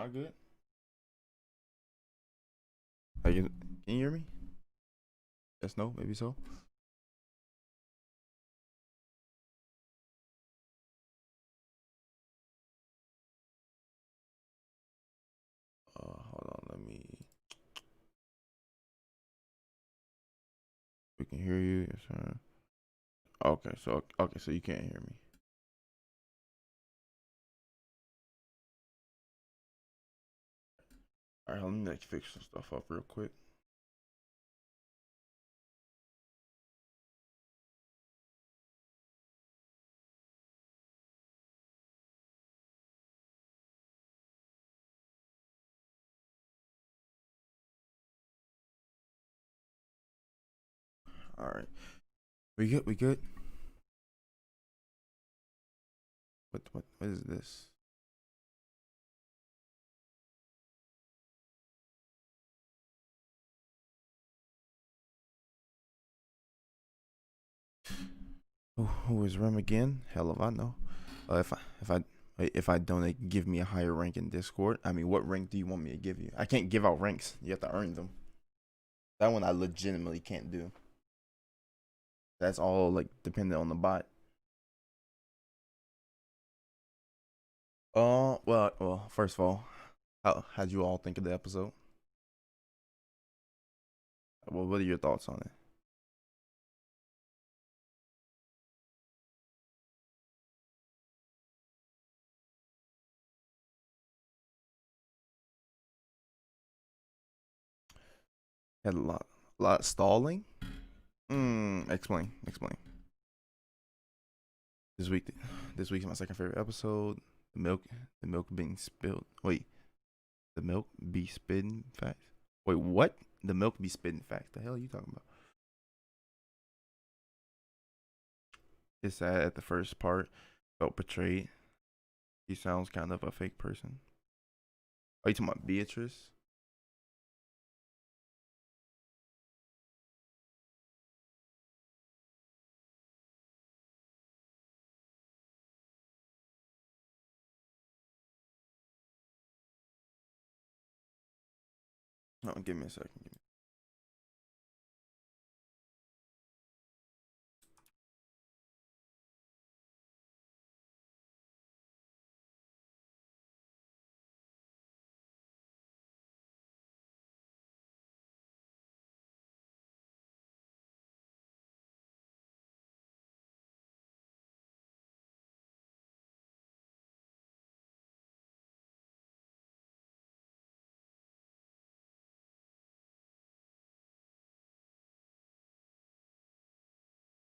All good. Can you hear me? Yes, no, maybe so. Hold on, let me. We can hear you. Yes, sir. Okay, so you can't hear me. All right, let me like fix some stuff up real quick. All right, we good. We good. What is this? Who is Rem again? Hell if I know. If I donate, give me a higher rank in Discord. I mean, what rank do you want me to give you? I can't give out ranks. You have to earn them. That one I legitimately can't do. That's all like dependent on the bot. Well. First of all, how'd you all think of the episode? Well, what are your thoughts on it? Had a lot of stalling. Explain. This week, this week's my second favorite episode. The milk, the milk being spilled. Wait, the milk be spitting facts. Wait, what? The milk be spitting facts. The hell are you talking about? It's sad at the first part. Felt betrayed. He sounds kind of a fake person. Are you talking about Beatrice? No, give me a second.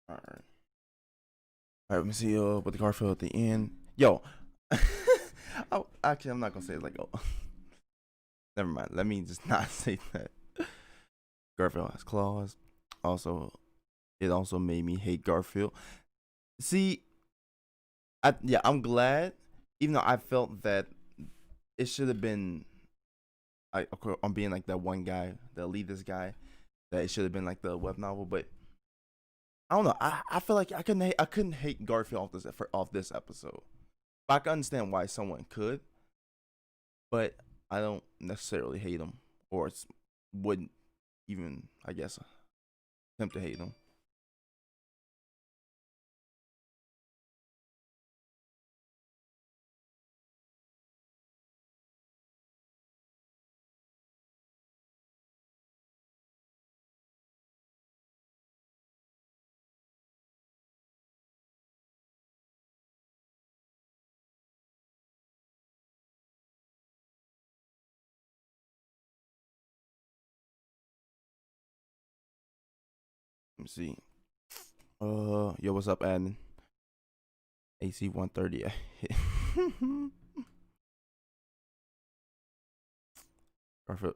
All right. All right, let me see. With the Garfield at the end. Yo, actually, I'm not gonna say it like, oh, never mind. Let me just not say that. Garfield has claws. Also, it also made me hate Garfield. See, I'm glad, even though I felt that it should have been, of course, I'm being like that one guy, the elitist guy, that it should have been like the web novel. But I don't know. I feel like I couldn't hate Garfield off this episode. I can understand why someone could, but I don't necessarily hate him or wouldn't even, I guess, attempt to hate him. Let me see. Yo, what's up, admin? AC 130.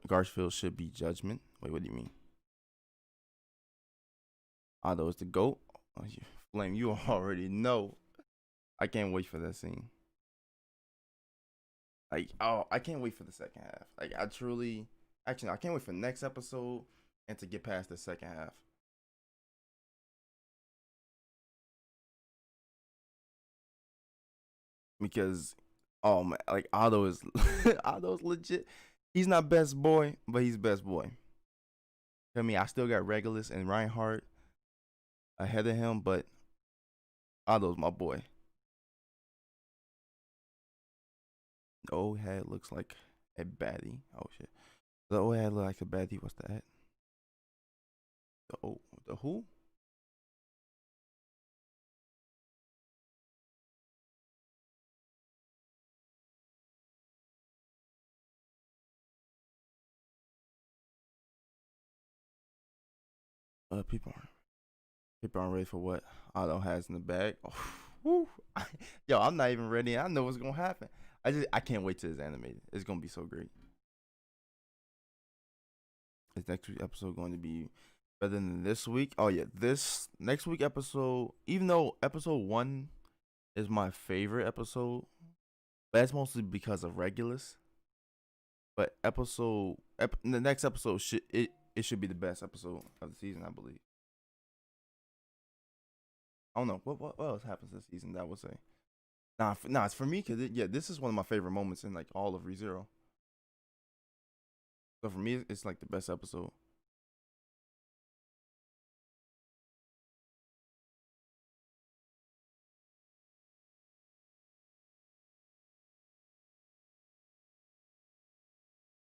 Garfield should be judgment. Wait, what do you mean? Otto is the goat. Oh, Flame, you already know. I can't wait for that scene. Like, oh, I can't wait for the second half. Like, actually, I can't wait for the next episode and to get past the second half. Because Oh man, like Otto is Otto's legit. He's not best boy, but he's best boy. I mean, I still got Regulus and Reinhardt ahead of him, but Otto's my boy. The old head looks like a baddie. Oh shit. The old head looks like a baddie. What's that? The who? People aren't ready for what Otto has in the bag. Oh, whew. Yo, I'm not even ready. I know what's gonna happen. I can't wait till it's animated. It's gonna be so great. Is next week episode going to be better than this week? Oh yeah, this next week episode. Even though episode one is my favorite episode, but that's mostly because of Regulus. But the next episode it should be the best episode of the season, I believe. I don't know what else happens this season that I would say. Nah, it's for me because yeah, this is one of my favorite moments in like all of ReZero. So for me, it's like the best episode.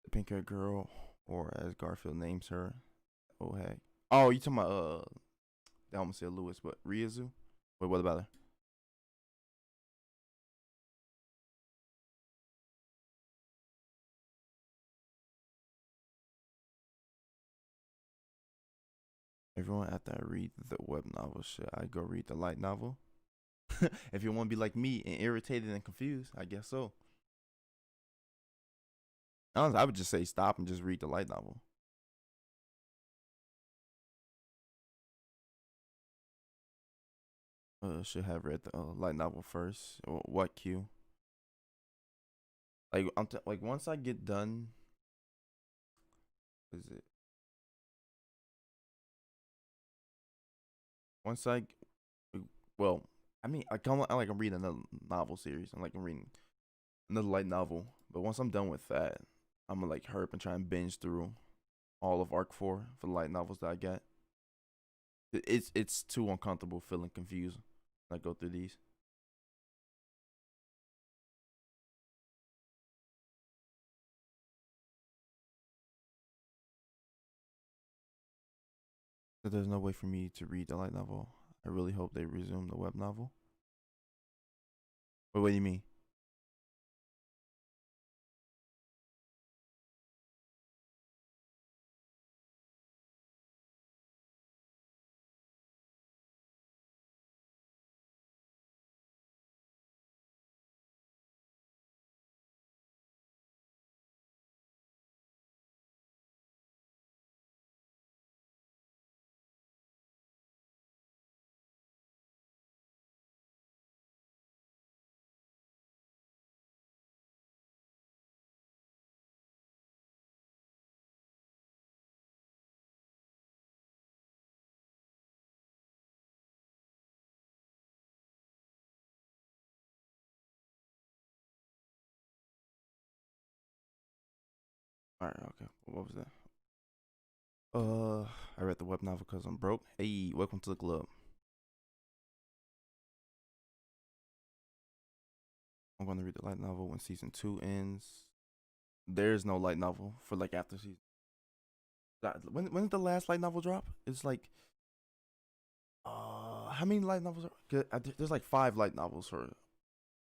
The pink haired girl, or as Garfield names her, oh heck. Oh, you talking about I almost said Lewis, but Ryazu? Wait, what about her? Everyone after I read the web novel, should I go read the light novel? If you want to be like me and irritated and confused, I guess so. Honestly, I would just say stop and just read the light novel. Should have read the light novel first. What Q? Like like once I get done, is it? Once I well, I mean, I like I'm reading another novel series. I'm reading another light novel. But once I'm done with that, I'm gonna like hurry up and try and binge through all of Arc 4 for the light novels that I get. It's too uncomfortable feeling confused when I go through these. So there's no way for me to read the light novel. I really hope they resume the web novel. But what do you mean? All right, okay. What was that? I read the web novel because I'm broke. Hey, welcome to the club. I'm going to read the light novel when season two ends. There's no light novel for like after season. When did the last light novel drop? It's like how many light novels are? There's like 5 light novels for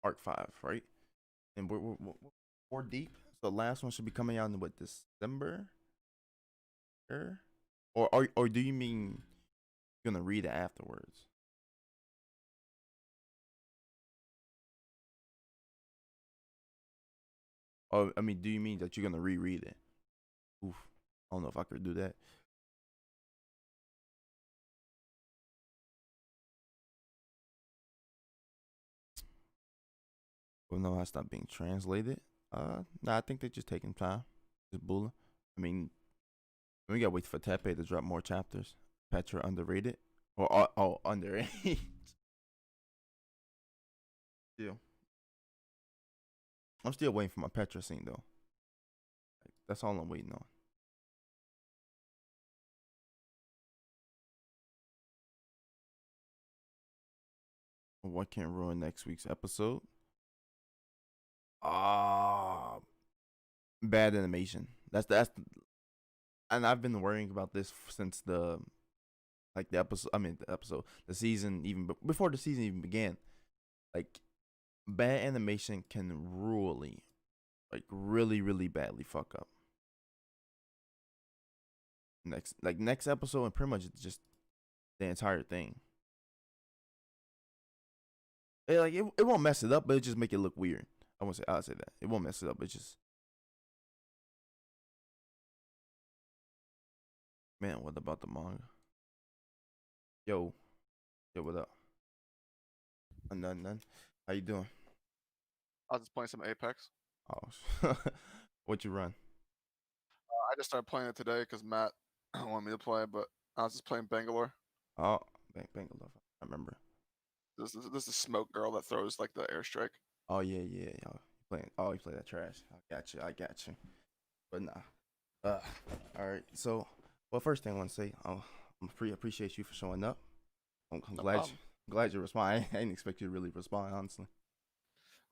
Arc 5, right? And we're 4 deep. So the last one should be coming out in what, December? Or do you mean you're gonna read it afterwards? Or I mean, do you mean that you're gonna reread it? Oof, I don't know if I could do that. Well, no, that's not being translated. Nah, I think they're just taking time. Just bullying. I mean, we gotta wait for Tepe to drop more chapters. Petra underrated or underrated. Yeah. I'm still waiting for my Petra scene though. Like, that's all I'm waiting on. What can ruin next week's episode? Ah, bad animation. That's, and I've been worrying about this since the like the episode. I mean the episode, the season even before the season even began. Like bad animation can really badly fuck up next episode, and pretty much just the entire thing. It won't mess it up, but it just make it look weird. I'll say that it won't mess it up. It's just, man, what about the manga? Yo, what up? None. How you doing? I was just playing some Apex. Oh, what you run? I just started playing it today because Matt wanted me to play, but I was just playing Bangalore. Oh, Bangalore. I remember. This is Smoke Girl that throws like the airstrike. Oh yeah. You playing? Oh, you play that trash. I got you. But nah. Uh, all right. So, well, first thing I want to say, appreciate you for showing up. I'm No glad problem. glad you respond. I didn't expect you to really respond, honestly.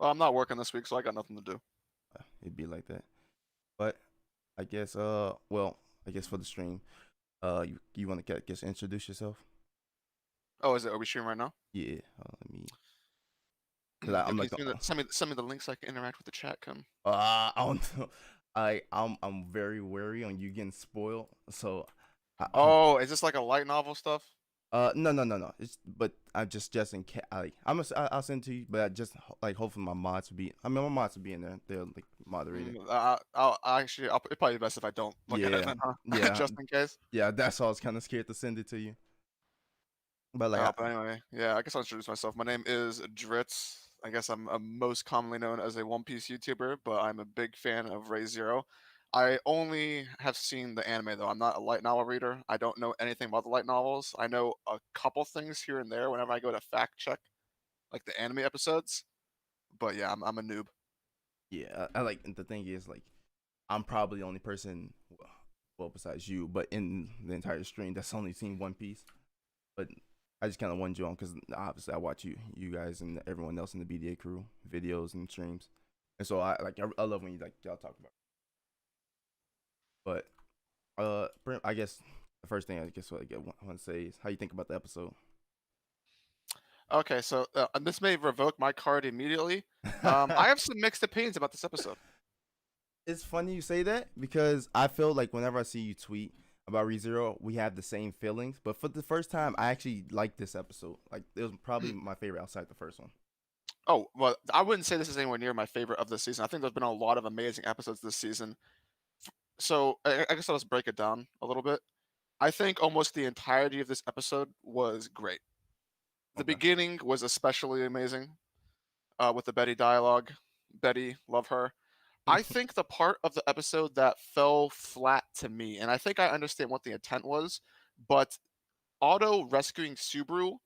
Well, I'm not working this week, so I got nothing to do. It'd be like that. But I guess I guess for the stream, you want to just introduce yourself? Oh, is it? Are we streaming right now? Yeah. Let me. Cause Yo, I'm can like you send me the link so I can interact with the chat? Come. I don't know. I'm very wary on you getting spoiled. So Oh, is this like a light novel stuff? No. It's but I just in case I'll send it to you, but I just like hopefully my mods will be. I mean, my mods will be in there. They're like moderated. It'd probably be best if I don't look at it Yeah, then, huh? yeah, Just in case. yeah. That's why I was kind of scared to send it to you. But But anyway, yeah, I guess I'll introduce myself. My name is Dritz. I guess I'm most commonly known as a One Piece YouTuber, but I'm a big fan of Re:Zero. I only have seen the anime though. I'm not a light novel reader. I don't know anything about the light novels. I know a couple things here and there whenever I go to fact check like the anime episodes. But yeah, I'm a noob. yeah, I like the thing is like I'm probably the only person, well, besides you, but in the entire stream that's only seen One Piece. But I just kind of wanted you on because obviously I watch you guys and everyone else in the BDA crew videos and streams, and so I love when you like y'all talk about it. But I guess the first thing I guess what I want to say is how you think about the episode. Okay, so this may revoke my card immediately. I have some mixed opinions about this episode. It's funny you say that because I feel like whenever I see you tweet about ReZero, we have the same feelings. But for the first time, I actually liked this episode. Like it was probably my favorite outside the first one. Oh, well, I wouldn't say this is anywhere near my favorite of the season. I think there's been a lot of amazing episodes this season. So I guess I'll just break it down a little bit. I think almost the entirety of this episode was great. The Okay. beginning was especially amazing with the Betty dialogue. Betty, love her. I think the part of the episode that fell flat to me, and I think I understand what the intent was, but Otto rescuing Subaru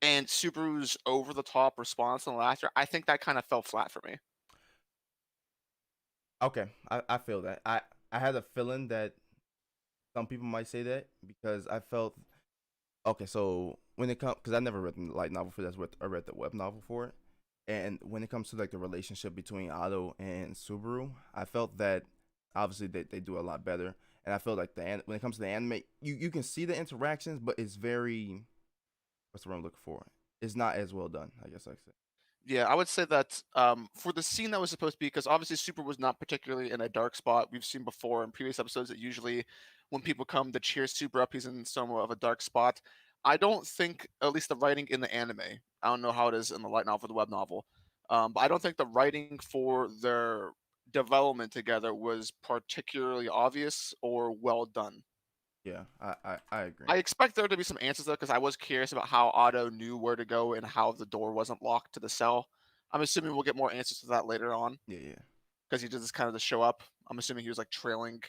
and Subaru's over the top response and laughter, I think that kind of fell flat for me. Okay, I feel that. I had a feeling that some people might say that because I felt okay. So when it comes, because I never read the light novel for that's what I read the web novel for it, and when it comes to like the relationship between Otto and Subaru, I felt that obviously they do a lot better, and I feel like when it comes to the anime, you can see the interactions, but it's very what's the word I'm looking for? It's not as well done, I guess I could say. Yeah, I would say that for the scene that was supposed to be, because obviously Super was not particularly in a dark spot. We've seen before in previous episodes that usually when people come to cheer Super up, he's in somewhat of a dark spot. I don't think, at least the writing in the anime, I don't know how it is in the light novel or the web novel, but I don't think the writing for their development together was particularly obvious or well done. Yeah, I agree. I expect there to be some answers though, because I was curious about how Otto knew where to go and how the door wasn't locked to the cell. I'm assuming we'll get more answers to that later on Yeah. because he did this kind of to show up. I'm assuming he was like trailing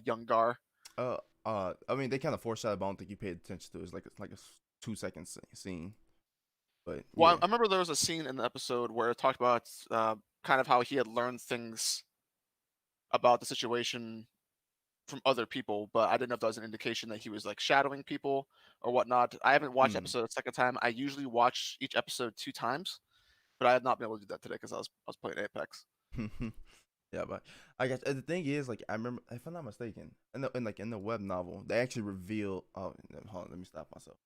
young Gar. I mean, they kind of foreshadowed, but I don't think you paid attention to it. It's like a 2 second scene, but Well, yeah. I remember there was a scene in the episode where it talked about kind of how he had learned things about the situation from other people, but I didn't know if that was an indication that he was, like, shadowing people or whatnot. I haven't watched the Mm. episode a second time. I usually watch each episode 2 times, but I have not been able to do that today because I was playing Apex. Yeah, but I guess the thing is, like, I remember, if I'm not mistaken, in the web novel, they actually reveal. Oh, no, hold on, let me stop myself.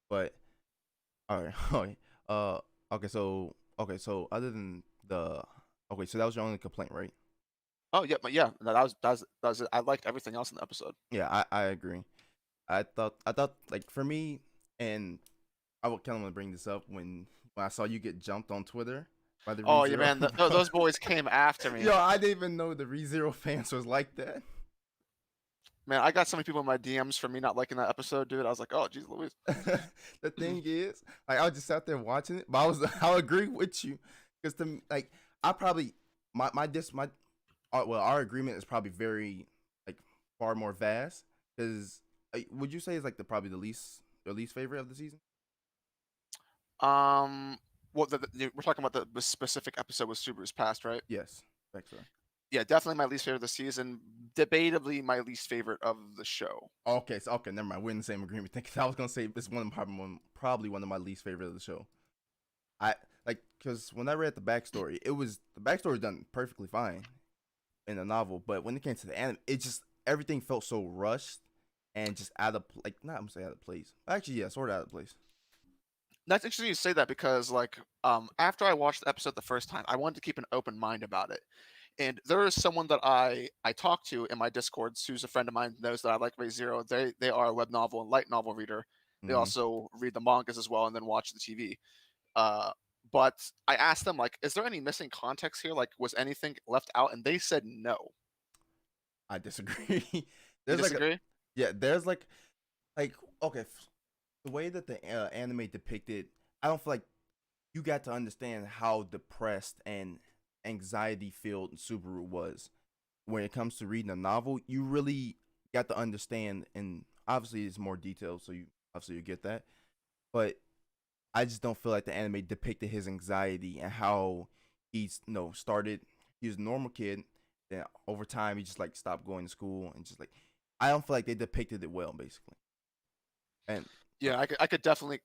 But all right, okay, uh, okay, so other than the, okay, so that was your only complaint, right? Oh, yeah, but yeah, no, that was it. I liked everything else in the episode. Yeah, I agree. I thought like for me, and I would kind of want to bring this up when I saw you get jumped on Twitter by the Oh, yeah, ReZero, man, bro. those boys came after me. Yo, I didn't even know the ReZero fans was like that. Man, I got so many people in my DMs for me not liking that episode, dude. I was like, "Oh, jeez Louise." The thing is, like, I was just sat there watching it, but I agree with you because to me, like, I probably my well, our agreement is probably very like far more vast because would you say it's like probably your least favorite of the season? Um, well, we're talking about the specific episode with Subaru's past, right? Yes, backstory. Yeah, definitely my least favorite of the season. Debatably my least favorite of the show. Okay, so okay, never mind. We're in the same agreement. Because I was gonna say it's probably one of my least favorite of the show. I like because when I read the backstory, the backstory done perfectly fine in the novel, but when it came to the anime, it just everything felt so rushed and just out of like not I'm gonna say out of place. Actually, yeah, sort of out of place. That's interesting you say that because, like, after I watched the episode the first time, I wanted to keep an open mind about it. And there is someone that I talk to in my Discords who's a friend of mine, knows that I like Re:Zero. They are a web novel and light novel reader. They Hmm. also read the mangas as well and then watch the TV. Uh, but I asked them, like, "Is there any missing context here? Like, was anything left out?" And they said no. I disagree. You There's like a disagree? yeah, there's like okay, the way that the anime depicted, I don't feel like you got to understand how depressed and anxiety filled Subaru was when it comes to reading a novel. You really got to understand, and obviously it's more detailed, so you obviously you get that. But I just don't feel like the anime depicted his anxiety and how he's started. He was a normal kid, then over time he just like stopped going to school and just like I don't feel like they depicted it well, basically. And Yeah, I definitely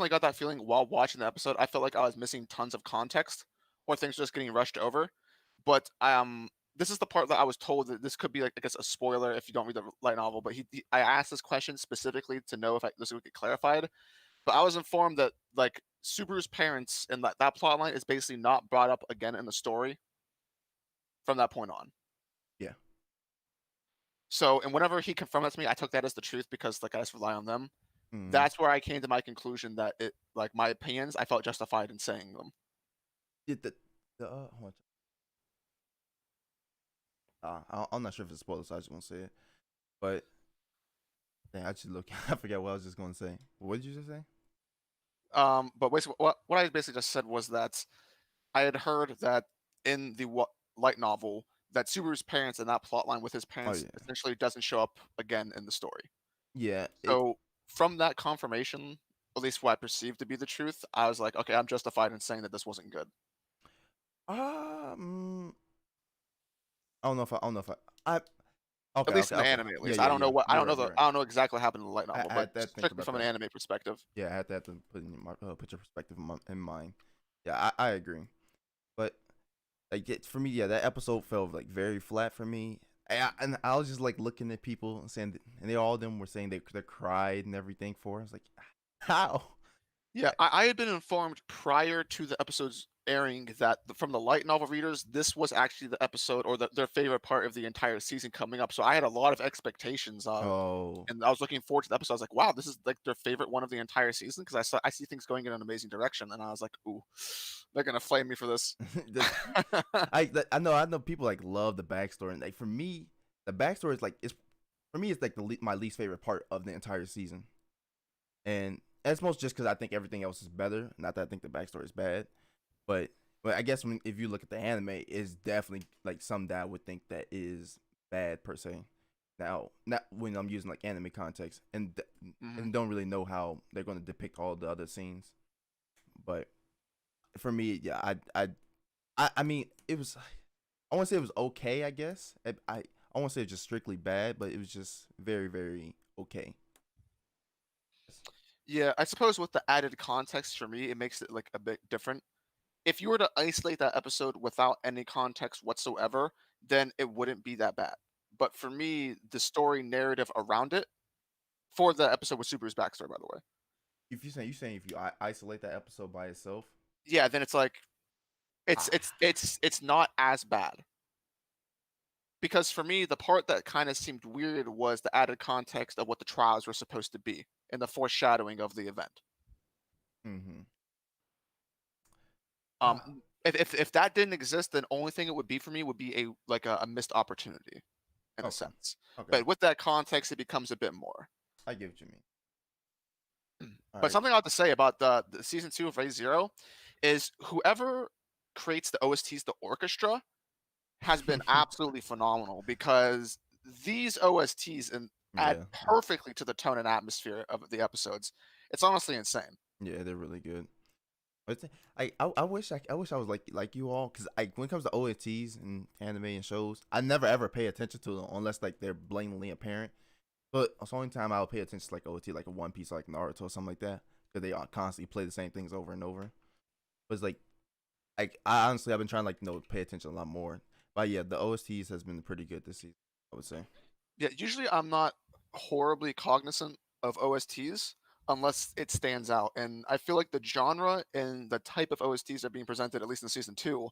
got that feeling while watching the episode. I felt like I was missing tons of context or things just getting rushed over. But, this is the part that I was told that this could be, like, I guess, a spoiler if you don't read the light novel, but I asked this question specifically to know if this would get clarified, but I was informed that, like, Subaru's parents and that plot line is basically not brought up again in the story from that point on. yeah. So and whenever he confirmed that to me, I took that as the truth because, like, I just rely on them. Hmm. That's where I came to my conclusion that my opinions, I felt justified in saying them. Did hold on. I'm not sure if it's spoilers, so I just won't say it. But yeah, I just look. I forget what I was just going to say. What did you just say? But basically, what I basically just said was that I had heard that in the light novel that Subaru's parents and that plot line with his Oh parents yeah, essentially doesn't show up again in the story. yeah. It So from that confirmation, at least what I perceived to be the truth, I was like, okay, I'm justified in saying that this wasn't good. um I don't know if I At okay, least okay, in the okay. anime, at Yeah, least. yeah, yeah. You're right. You're right. I don't know exactly what happened in the light novel, I but had to think strictly about from an that. anime perspective. Yeah, I had to put put your perspective in mind. Yeah, I agree. But like for me, yeah, that episode felt like very flat for me. And I was just like looking at people and saying, and they all of them were saying they cried and everything for. It. I was like, how? Yeah, I had been informed prior to the episode's airing that from the light novel readers, this was actually the episode or their favorite part of the entire season coming up. So I had a lot of expectations, Oh, and I was looking forward to the episode. I was like, "Wow, this is like their favorite one of the entire season," because I see things going in an amazing direction, and I was like, "Ooh, they're gonna flame me for this." the, I know people like love the backstory, and like for me, the backstory is like it's for me it's like my least favorite part of the entire season, and that's most just because I think everything else is better. Not that I think the backstory is bad, but I guess if you look at the anime, it's definitely like some that I would think that is bad per se. Now, not when I'm using like anime context, Mhm. and don't really know how they're going to depict all the other scenes, but for me, yeah, I mean, it was. I want to say it was okay. I guess I won't say it's just strictly bad, but it was just very very okay. Yeah, I suppose with the added context for me, it makes it like a bit different. If you were to isolate that episode without any context whatsoever, then it wouldn't be that bad. But for me, the story narrative around it for the episode with Super's backstory, by the way, If you saying if you isolate that episode by itself, yeah, then it's like it's it's ah, it's it's not as bad. Because for me, the part that kind of seemed weird was the added context of what the trials were supposed to be and the foreshadowing of the event. mm-hmm. Um, if that didn't exist, then only thing it would be for me would be a missed opportunity in a Okay, sense. okay, But with that context, it becomes a bit more. I get what you mean. All But right. something I have to say about the season two of Ray Zero is whoever creates the OSTs, the orchestra, has been absolutely phenomenal because these OSTs and add Yeah, perfectly to the tone and atmosphere of the episodes. It's honestly insane. yeah, they're really good. But I wish I wish I was like you all because I when it comes to OSTs and anime and shows, I never ever pay attention to them unless like they're blatantly apparent. But it's the only time I'll pay attention to like OT, like a One Piece, like Naruto, or something like that, because they constantly play the same things over and over. But it's like I honestly I've been trying to like pay attention a lot more. But yeah, the OSTs has been pretty good this season, I would say. Yeah, usually I'm not horribly cognizant of OSTs unless it stands out. And I feel like the genre and the type of OSTs that are being presented, at least in season two,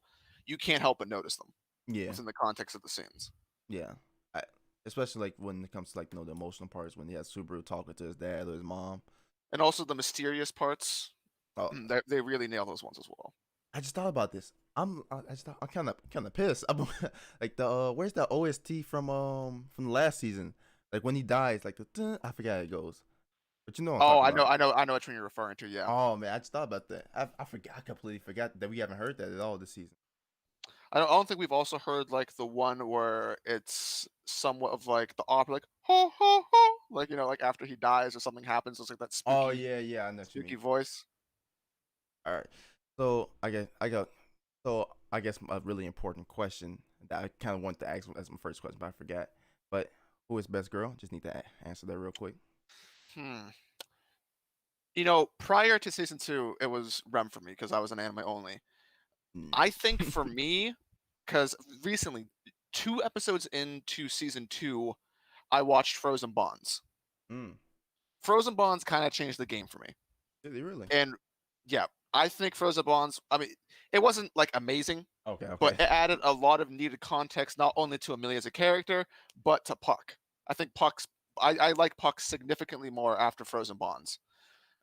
you can't help but notice them Yeah, within the context of the scenes. yeah. I, especially like when it comes to like the emotional parts when he has Subaru talking to his dad or his mom. And also the mysterious parts, Oh, they really nail those ones as well. I just thought about this. I'm kind of pissed. Like the where's the OST from the last season? Like when he dies, like the I forget how it goes. But you know what I'm Oh, talking about. I know which one you're referring to. Yeah, Oh man, I just thought about that. I forgot. I completely forgot that we haven't heard that at all this season. I don't think we've also heard like the one where it's somewhat of like the opera, like ho ho ho, like like after he dies or something happens, it's like that Oh spooky, yeah, yeah, I know what you spooky mean. voice. All right. So I got so I guess a really important question that I kind of want to ask as my first question, but I forgot. But who is best girl? Just need to answer that real quick. Hmm. Prior to season two, it was Rem for me because I was an anime only. Mm. I think for me, because recently, 2 episodes into season two, I watched Frozen Bonds. Mm. Frozen Bonds kind of changed the game for me. Did he really? And yeah, I think Frozen Bonds, I mean, it wasn't like amazing, Okay, but okay. it added a lot of needed context, not only to Amelia as a character, but to Puck. I think I like Puck significantly more after Frozen Bonds.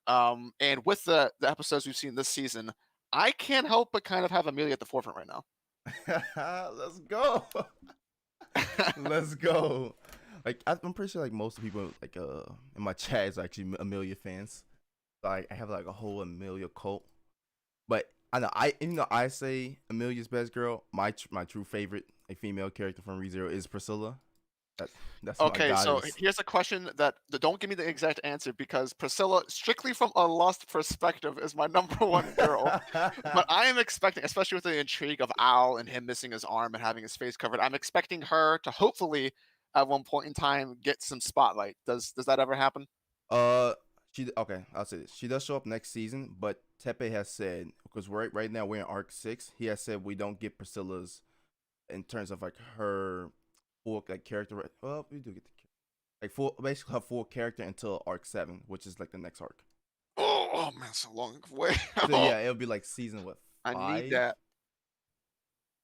And with the episodes we've seen this season, I can't help but kind of have Amelia at the forefront right now. Let's go. Let's go. Like I'm pretty sure like most people like in my chat is actually Amelia fans. Like I have like a whole Amelia cult. But I know I say Amelia's best girl. My true favorite like female character from ReZero is Priscilla. That that's my Okay, so goddess. here's a question that don't give me the exact answer because Priscilla, strictly from a Lost perspective, is my number one girl. But I am expecting, especially with the intrigue of Al and him missing his arm and having his face covered, I'm expecting her to hopefully at one point in time get some spotlight. Does that ever happen? uh, she okay. I'll say this. She does show up next season, but Tepe has said because right now we're in arc 6. He has said we don't get Priscilla's in terms of like her full like character. Well, we do get the like full basically her full character until arc 7, which is like the next arc. Oh man, so long way. So yeah, it'll be like season what I need 5. that.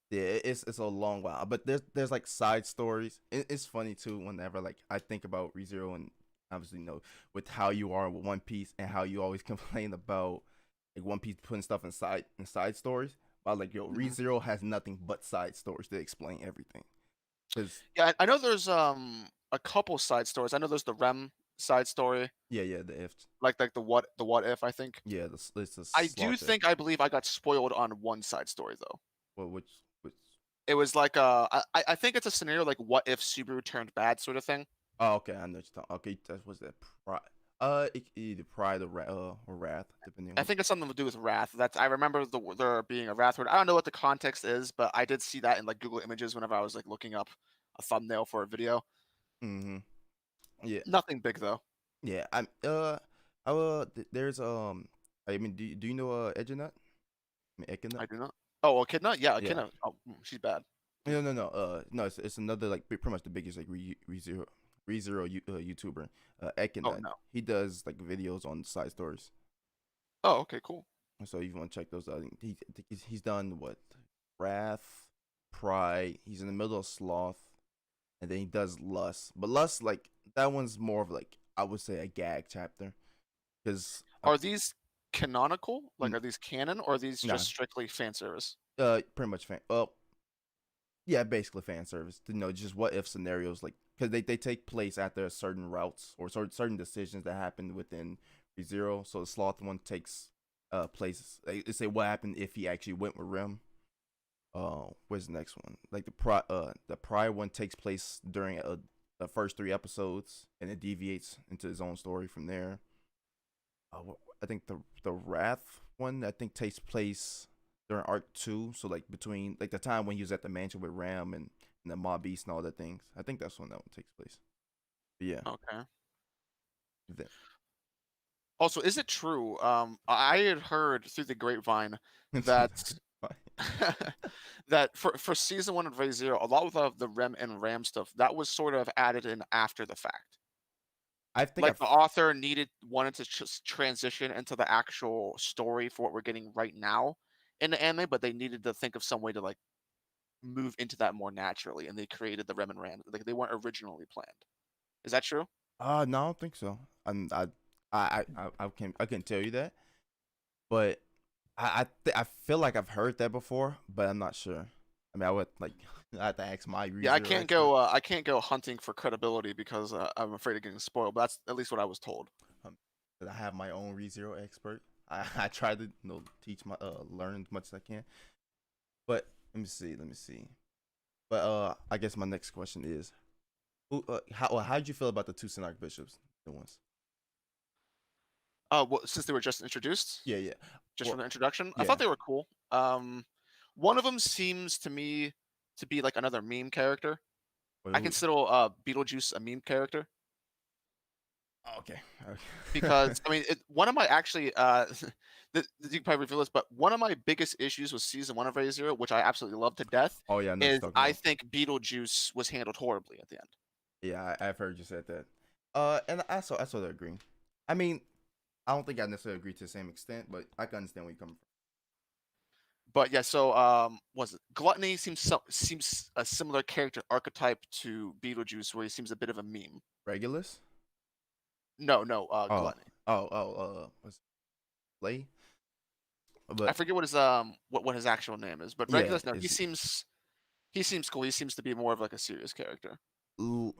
Yeah, it's a long while, but there's like side stories. It's funny too whenever like I think about ReZero and obviously with how you are with One Piece and how you always complain about like One Piece putting stuff in side stories. But like Mhm. ReZero has nothing but side stories to explain everything. Cause Yeah, I know there's a couple side stories. I know there's the Rem side story, yeah, the if like the what if I think. yeah it's a I do sloth if. think I believe I got spoiled on one side story though. Well, which It was like I think it's a scenario like what if Subaru turned bad sort of thing. oh okay I know what you're talking. Okay, that was that. Either pride or wrath, depending I on. think it's something to do with wrath. That's I remember there being a wrath word. I don't know what the context is, but I did see that in like Google Images whenever I was like looking up a thumbnail for a video. Mm-hmm. Yeah, Nothing big though. yeah. There's I mean, do you know Ejinut? I mean, Ekinut? I do not. Oh, Echidna? Yeah, Yeah. Echidna. Oh, she's bad. No. No. It's another like pretty much the biggest like YouTuber. Oh Ekinut. no. He does like videos on side stories. Oh, okay, cool. So if you want to check those out, I think he's done what Wrath, Pride. He's in the middle of Sloth, and then he does Lust. But Lust, like that one's more of like I would say a gag chapter because Are these canonical? Like, n- are these canon, or are these nah, just strictly fan service? pretty much fan. Well, yeah, basically fan service. You know, just what if scenarios like because they take place after certain routes or certain decisions that happen within ReZero. So the Sloth one takes place. They say what happened if he actually went with Rim. Where's the next one? Like the prior one takes place during the first 3 episodes, and it deviates into his own story from there. I think the Wrath one I think takes place during Arc 2, so like between like the time when he was at the mansion with Ram and the Mob Beast and all that things. I think that's when that one takes place. But yeah, Okay. then, Also, is it true? I had heard through the grapevine that that for season one of Ray Zero, a lot of the Rem and Ram stuff that was sort of added in after the fact. I think Like I've the author wanted to just transition into the actual story for what we're getting right now in the anime, but they needed to think of some way to like move into that more naturally, and they created the Rem and Ram. Like they weren't originally planned. Is that true? no, I don't think so. I can tell you that, but I feel like I've heard that before, but I'm not sure. I mean, I would like I have to ask my Yeah, I ReZero can't expert. go. I can't go hunting for credibility because I'm afraid of getting spoiled. But that's at least what I was told. Um, 'Cause I have my own ReZero expert. I try to teach my learn as much as I can. But let me see. But I guess my next question is, how did you feel about the two Synarch bishops, the ones? Well, since they were just introduced, Yeah, yeah. just from Well, the introduction, I thought yeah. they were cool. One of them seems to me to be like another meme character. Wait, I who? consider Beetlejuice a meme character Oh, okay. because Okay. I mean, one of my actually you can probably reveal this, but one of my biggest issues with season one of Ray Zero, which I absolutely love to death, Oh yeah, I know what is you're talking I about. think Beetlejuice was handled horribly at the end. Yeah, I've heard you said that. And I sort of agree. I mean, I don't think I necessarily agree to the same extent, but I can understand where you're coming from. But yeah, so was it Gluttony seems a similar character archetype to Beetlejuice, where he seems a bit of a meme. Regulus? No, no, Oh, Gluttony. what's Lay? I But forget what his actual name is, but yeah, Regulus, no, he seems cool. He seems to be more of like a serious character. l-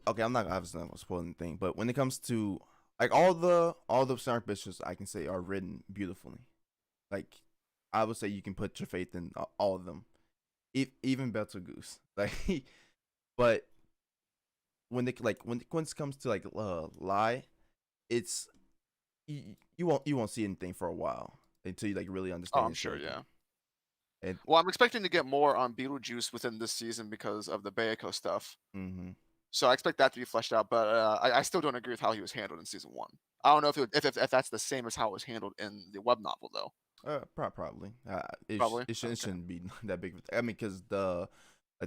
okay, I'm not obviously not gonna spoil anything, but when it comes to like all the Snark bishops, I can say are written beautifully. Like I would say you can put your faith in all of them, even Betelgeuse. Like, but when it when it comes to like lie, it's you won't see anything for a while until you like really Oh, understand I'm his sure, character. yeah. And Well, I'm expecting to get more on Beetlejuice within this season because of the Bayako stuff. mm-hmm. So I expect that to be fleshed out, but I still don't agree with how he was handled in season one. I don't know if that's the same as how it was handled in the web novel, though. Probably. Probably. It Okay. shouldn't be that big. I mean, because the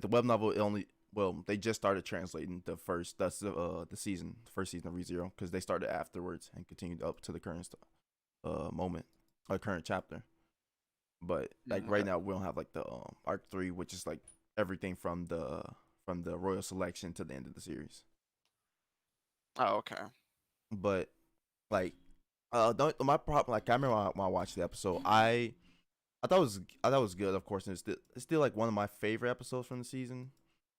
web novel it only they just started translating the season the first season of ReZero because they started afterwards and continued up to the current moment or current chapter. But like right Okay. now we don't have like the Arc 3, which is like everything from the royal selection to the end of the series. Oh, okay. But like my problem like I remember when I watched the episode I thought it was good, of course, and it's still like one of my favorite episodes from the season.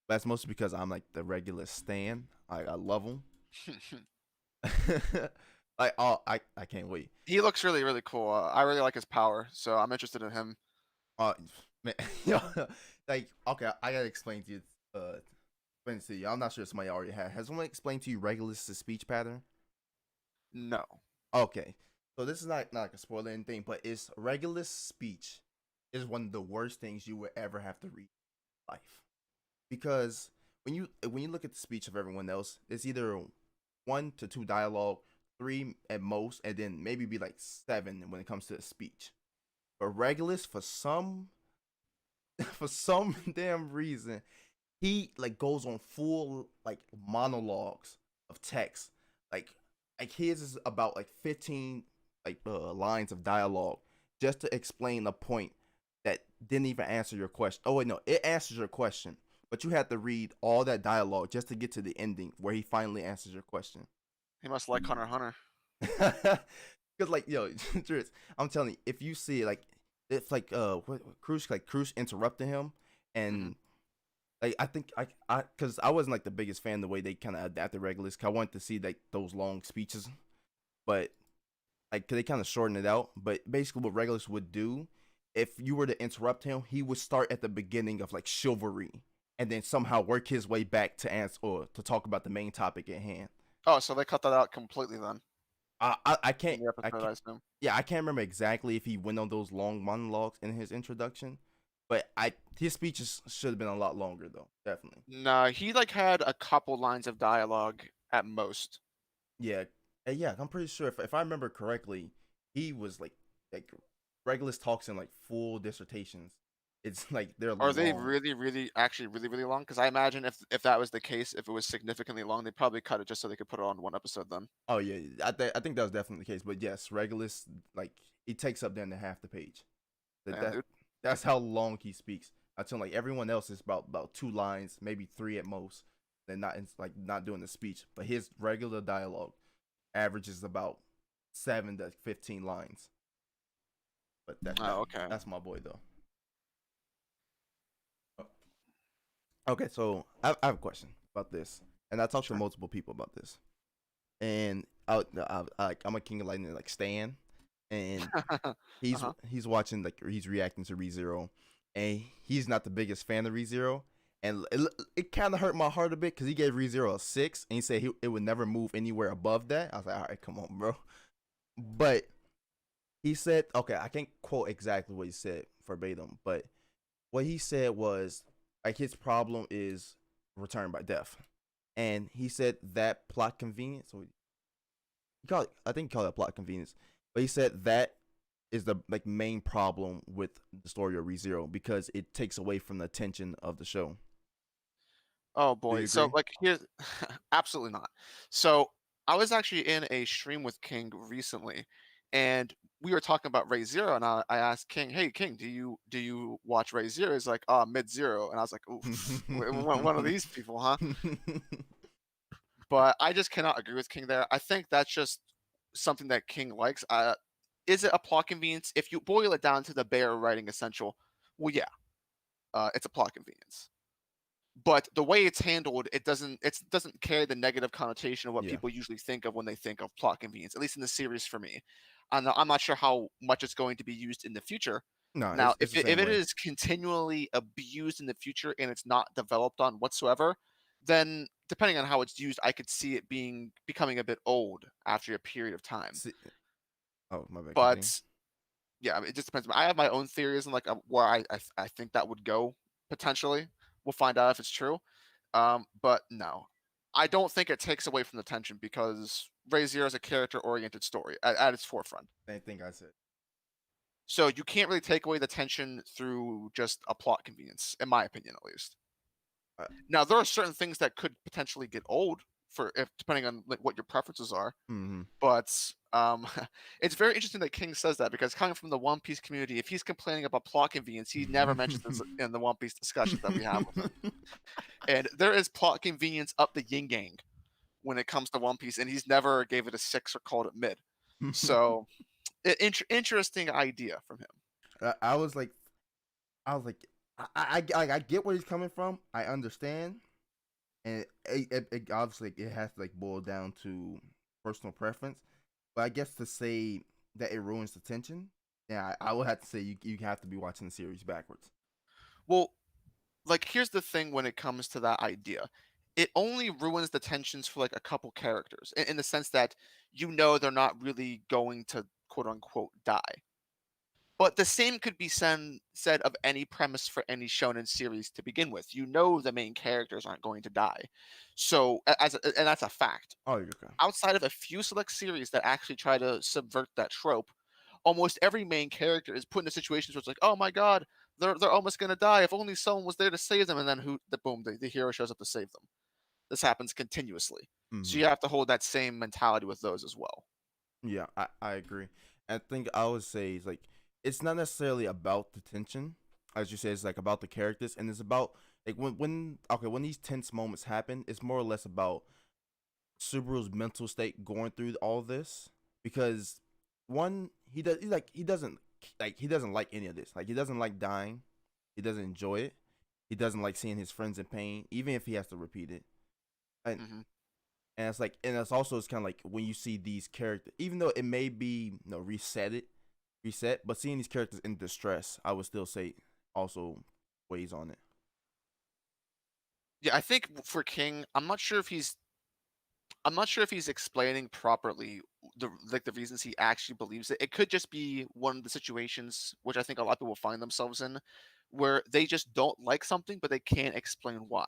That's mostly because I'm like the regular stan. I love him. Like I can't wait. He looks really, really cool. I really like his power, so I'm interested in him. Uh man, like okay, I gotta explain to you. Explain to you. I'm not sure if somebody already had. Has someone explained to you Regulus's speech pattern? No. Okay. So this is not like a spoiler or anything, but it's Regulus speech is one of the worst things you would ever have to read in life. Because when you look at the speech of everyone else, it's either 1 to 2 dialogue, 3 at most, and then maybe be like 7 when it comes to the speech. But Regulus, for some for some damn reason, he like goes on full like monologues of text, like his is about like 15 like lines of dialogue just to explain a point that didn't even answer your question. Oh wait, no, it answers your question, but you had to read all that dialogue just to get to the ending where he finally answers your question. He must like Hunter x Hunter. Because like yo, Drizzt, I'm telling you, if you see it, like it's like Cruz interrupted him, Mhm. and like I think I because I wasn't like the biggest fan of the way they kind of adapted Regulus. Cause I wanted to see like those long speeches, but like they kind of shortened it out. But basically, what Regulus would do, if you were to interrupt him, he would start at the beginning of like chivalry, and then somehow work his way back to answer or to talk about the main topic at hand. Oh, so they cut that out completely then I can't in the I episode, I can't assume. yeah, I can't remember exactly if he went on those long monologues in his introduction, but I his speeches should have been a lot longer though, definitely. No, he like had a couple lines of dialogue at most. Yeah, yeah, I'm pretty sure if I remember correctly, he was like Regulus talks in like full dissertations. It's like they're Are they long. really, really, actually really, really long? Because I imagine if that was the case, if it was significantly long, they'd probably cut it just so they could put it on one episode then. Oh yeah, I think that was definitely the case. But yes, Regulus like he takes up then to half the page. That Damn, that dude. that's how long he speaks. I tell like everyone else is about 2 lines, maybe 3 at most. They're not like not doing the speech, but his regular dialogue averages about 7 to 15 lines. But Oh, okay. that's my boy though. Okay, so I have a question about this, and I talked to Sure. multiple people about this, and I'm a King of Lightning like Stan, and Uh-huh. he's watching like or he's reacting to ReZero, and he's not the biggest fan of ReZero, and it kind of hurt my heart a bit because he gave ReZero a 6, and he said it would never move anywhere above that. I was like, all right, come on, bro, but he said, okay, I can't quote exactly what he said verbatim, but what he said was like his problem is return by death, and he said that plot convenience. So I think he called it plot convenience, but he said that is the like main problem with the story of ReZero because it takes away from the attention of the show. Oh Do boy. you So agree? like here's absolutely not. So I was actually in a stream with King recently, and we were talking about Ray Zero, and I asked King, "Hey King, do you watch Ray Zero?" He's like, Mid Zero," and I was like, "Oof, one of these people, huh?" But I just cannot agree with King there. I think that's just something that King likes. Is it a plot convenience? If you boil it down to the bare writing essential, well, yeah, it's a plot convenience. But the way it's handled, it doesn't carry the negative connotation of what Yeah, people usually think of when they think of plot convenience, at least in the series for me. And I'm not sure how much it's going to be used in the future. no, Now, it's if the it, same if it way. is continually abused in the future and it's not developed on whatsoever, then depending on how it's used, I could see it becoming a bit old after a period of time. See, oh my bad, continue. But yeah, I mean, it just depends. I have my own theories and like where I think that would go potentially. We'll find out if it's true. But no, I don't think it takes away from the tension because Ray Zero is a character-oriented story at its forefront. Same thing I said. So you can't really take away the tension through just a plot convenience, in my opinion, at least. Uh, Now there are certain things that could potentially get old for if depending on like what your preferences are. mm-hmm. But it's very interesting that King says that because coming from the One Piece community, if he's complaining about plot convenience, he never mentions this in the One Piece discussions that we have with him. And there is plot convenience up the yin yang when it comes to One Piece, and he's never gave it a 6 or called it mid. So interesting idea from him. I was like, I was like, I get where he's coming from. I understand, and it obviously it has to like boil down to personal preference. But I guess to say that it ruins the tension, yeah, I would have to say you have to be watching the series backwards. Well, like here's the thing when it comes to that idea. it only ruins the tensions for like a couple characters in the sense that you know they're not really going to quote unquote die. But the same could be said of any premise for any shonen series to begin with. You know the main characters aren't going to die. So and that's a fact. Oh, you're okay. Outside of a few select series that actually try to subvert that trope, almost every main character is put in situations where it's like, "Oh my god, they're almost gonna die. If only someone was there to save them." And then the hero shows up to save them. This happens continuously. So Hmm. you have to hold that same mentality with those as well. Yeah, I agree. I think I would say it's like it's not necessarily about the tension, as you said. It's like about the characters, and it's about like when these tense moments happen, it's more or less about Subaru's mental state going through all this because one he doesn't like any of this. Like he doesn't like dying. He doesn't enjoy it. He doesn't like seeing his friends in pain, even if he has to repeat it. And Mhm. and it's like and it's also it's kind of like when you see these characters, even though it may be reset, but seeing these characters in distress, I would still say also weighs on it. Yeah, I think for King, I'm not sure if he's explaining properly the reasons he actually believes it. It could just be one of the situations which I think a lot of people find themselves in, where they just don't like something, but they can't explain why.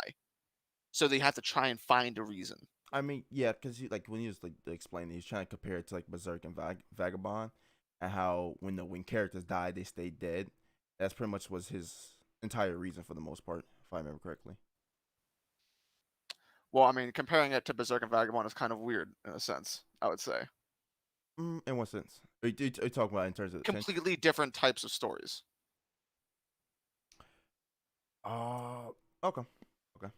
So they have to try and find a reason. I mean, yeah, because he like when he was like explaining, he's trying to compare it to like Berserk and Vagabond, and how when characters die, they stay dead. That's pretty much was his entire reason for the most part, if I remember correctly. Well, I mean, comparing it to Berserk and Vagabond is kind of weird in a sense, I would say. In what sense? Are you talking about in terms of attention? Completely different types of stories. Uh, okay, okay,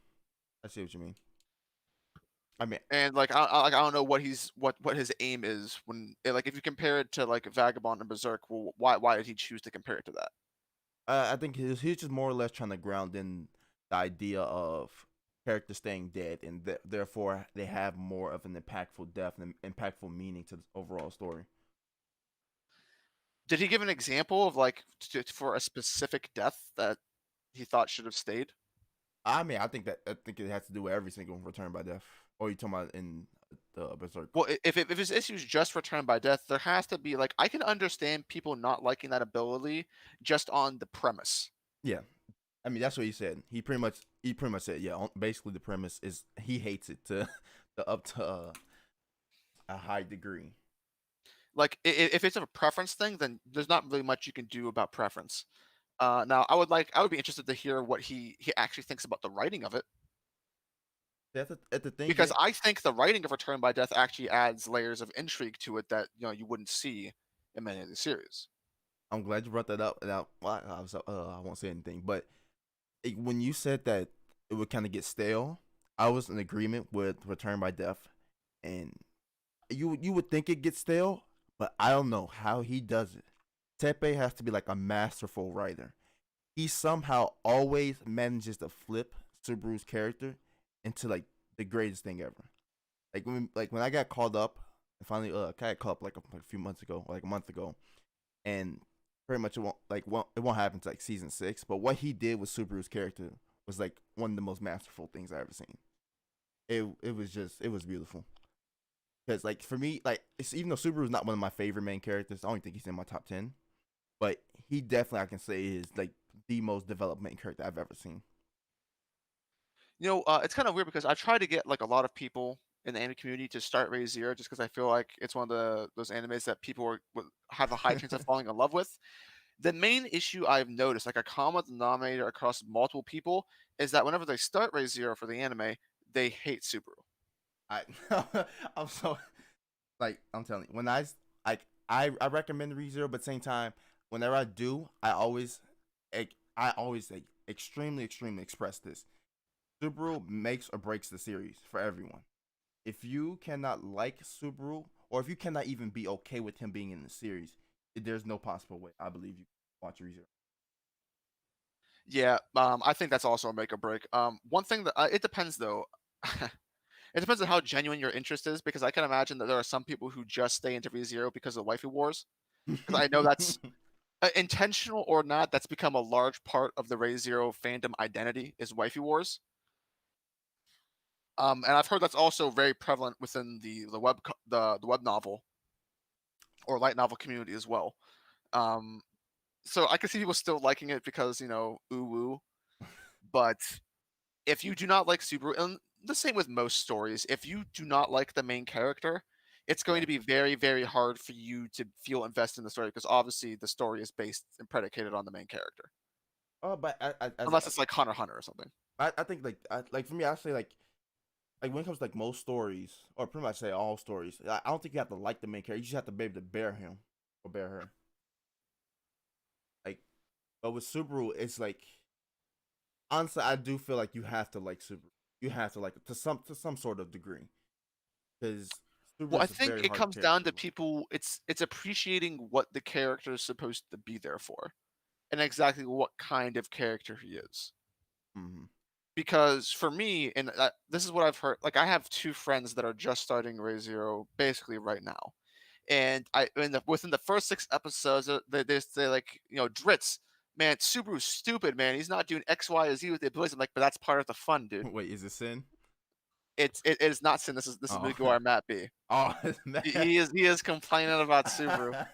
I see what you mean. I mean, And like I don't know what his aim is when like if you compare it to like Vagabond and Berserk, well, why did he choose to compare it to that? I think he's just more or less trying to ground in the idea of characters staying dead, and therefore they have more of an impactful death and impactful meaning to the overall story. Did he give an example of like for a specific death that he thought should have stayed? I mean, I think it has to do with every single return by death. Or you talking about in the Berserk? Well, if his issues just return by death, there has to be like I can understand people not liking that ability just on the premise. Yeah, I mean that's what he said. He pretty much said yeah. Basically, the premise is he hates it to the up to a high degree. Like if it's a preference thing, then there's not really much you can do about preference. Now, I would be interested to hear what he actually thinks about the writing of it, At the thing because is, I think the writing of Return by Death actually adds layers of intrigue to it that you wouldn't see in many of the series. I'm glad you brought that up. And I won't say anything, but when you said that it would kind of get stale, I was in agreement with Return by Death, and you would think it gets stale, but I don't know how he does it. Tepe has to be like a masterful writer. He somehow always manages to flip Subaru's character into like the greatest thing ever. Like when I got called up, and finally I got called up like a few months ago, like a month ago, and pretty much it won't happen to like season 6. But what he did with Subaru's character was like one of the most masterful things I ever seen. It was beautiful. Because like for me, like it's, even though Subaru's not one of my favorite main characters, I don't think he's in my top 10. But he definitely I can say is like the most developed main character I've ever seen. It's kind of weird because I try to get like a lot of people in the anime community to start Raise Zero just because I feel like it's one of those animes that would have a high chance of falling in love with. The main issue I've noticed, like a common denominator across multiple people, is that whenever they start Raise Zero for the anime, they hate Subaru. I I'm so like I'm telling you when I recommend ReZero, but at the same time whenever I do, I always like extremely express this. Subaru makes or breaks the series for everyone. If you cannot like Subaru, or if you cannot even be okay with him being in the series, there's no possible way I believe you can watch ReZero. Yeah, I think that's also a make or break. One thing that it depends though. It depends on how genuine your interest is, because I can imagine that there are some people who just stay into ReZero because of waifu wars. Because I know that's intentional or not, that's become a large part of the ReZero fandom identity is waifu wars. And I've heard that's also very prevalent within the web novel or light novel community as well. Um, so I can see people still liking it because ooh woo, but if you do not like Subaru, and the same with most stories, if you do not like the main character, it's going Yeah. to be very, very hard for you to feel invested in the story because obviously the story is based and predicated on the main character, Oh, but unless it's like Hunter x Hunter or something. I think like for me, I say like when it comes to like most stories, or pretty much say all stories, I don't think you have to like the main character. You just have to be able to bear him or bear her. Like, but with Subaru, it's like honestly, I do feel like you have to like Subaru. You have to like it to some sort of degree because Subaru Well, I is a think very it hard comes down character to to like. people. It's appreciating what the character is supposed to be there for, and exactly what kind of character he is. Mm-hmm. Because for me, and this is what I've heard. Like, I have two friends that are just starting Ray Zero basically right now, and within the first 6 episodes, they say like, Dritz, man, Subaru's stupid, man. He's not doing X, Y, or Z with the abilities. I'm like, but that's part of the fun, dude. Wait, is it sin? It is not sin. This is Oh, Miguel Matt B. oh, He is complaining about Subaru.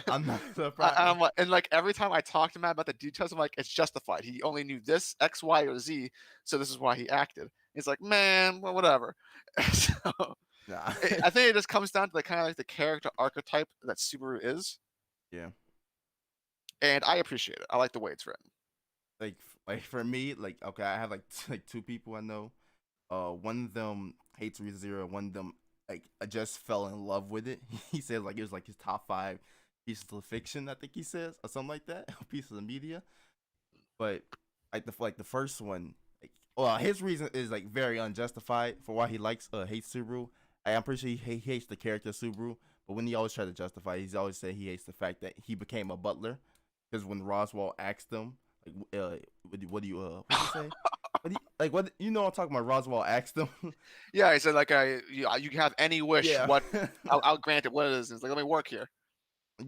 I'm not I'm surprised. like, and like every time I talk to Matt about the details, I'm like, it's justified. He only knew this X, Y, or Z, so this is why he acted. He's like, man, well, whatever. So Nah. I think it just comes down to the kind of like the character archetype that Subaru is, Yeah. and I appreciate it. I like the way it's written. Like for me, like okay, I have like like two people I know. One of them hates ReZero. One of them like I just fell in love with it. He says like it was like his top five pieces of fiction. I think he says or something like that. Pieces of media. But like the first one, like, well, his reason is like very unjustified for why he hates Subaru. I'm pretty sure he hates the character Subaru, but when he always try to justify, he's always said he hates the fact that he became a butler. Because when Roswell asked him, like, what do you say? Like what you know? I'm talking about. Roswell asked him, Yeah, he said like, you can have any wish. yeah, What I'll grant it. What it is? He's like, let me work here.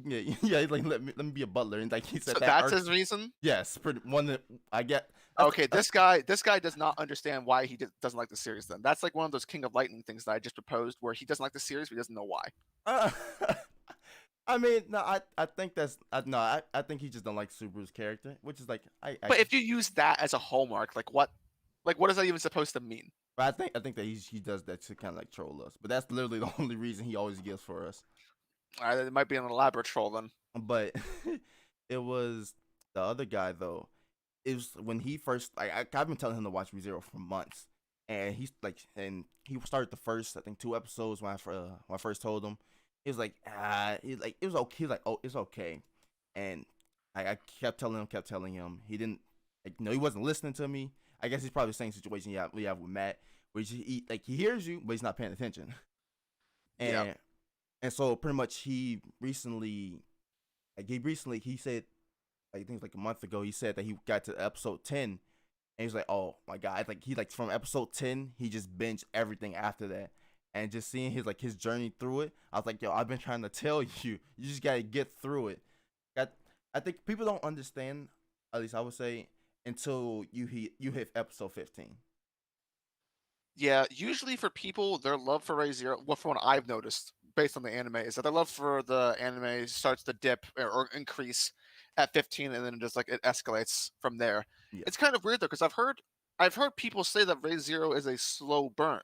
yeah, yeah. He's like, let me be a butler, and like he So said that that's his irks. reason. Yes, pretty one that I get. Okay, this guy does not understand why he doesn't like the series. Then that's like one of those King of Lightning things that I just proposed, where he doesn't like the series, but he doesn't know why. Uh, I mean, no, I think that's no, I think he just don't like Subaru's character, which is like But if you use that as a hallmark, like what is that even supposed to mean? but I think that he does that to kind of like troll us, but that's literally the only reason he always gives for us. All right, it might be an elaborate troll then. But it was the other guy though. It was when he first like I've been telling him to watch ReZero for months, and he started the first I think 2 episodes when I first told him. He was like he's like it was okay. He's like, oh, it's okay, and I kept telling him. He didn't like no, he wasn't listening to me. I guess he's probably the same situation we have with Matt, where he hears you, but he's not paying attention. Yeah. And so pretty much he said like, I think it was like a month ago, he said that he got to episode 10 and he's like, oh my god, like he like from episode 10 he just binged everything after that. And just seeing his journey through it, I was like, yo, I've been trying to tell you, you just gotta get through it. I, I think people don't understand, at least I would say, until you hit episode 15. Yeah, usually for people, their love for Ray Zero, well, from what I've noticed based on the anime, is that their love for the anime starts to dip or increase at 15, and then just like it escalates from there. Yeah, It's kind of weird though, because I've heard people say that Ray Zero is a slow burn,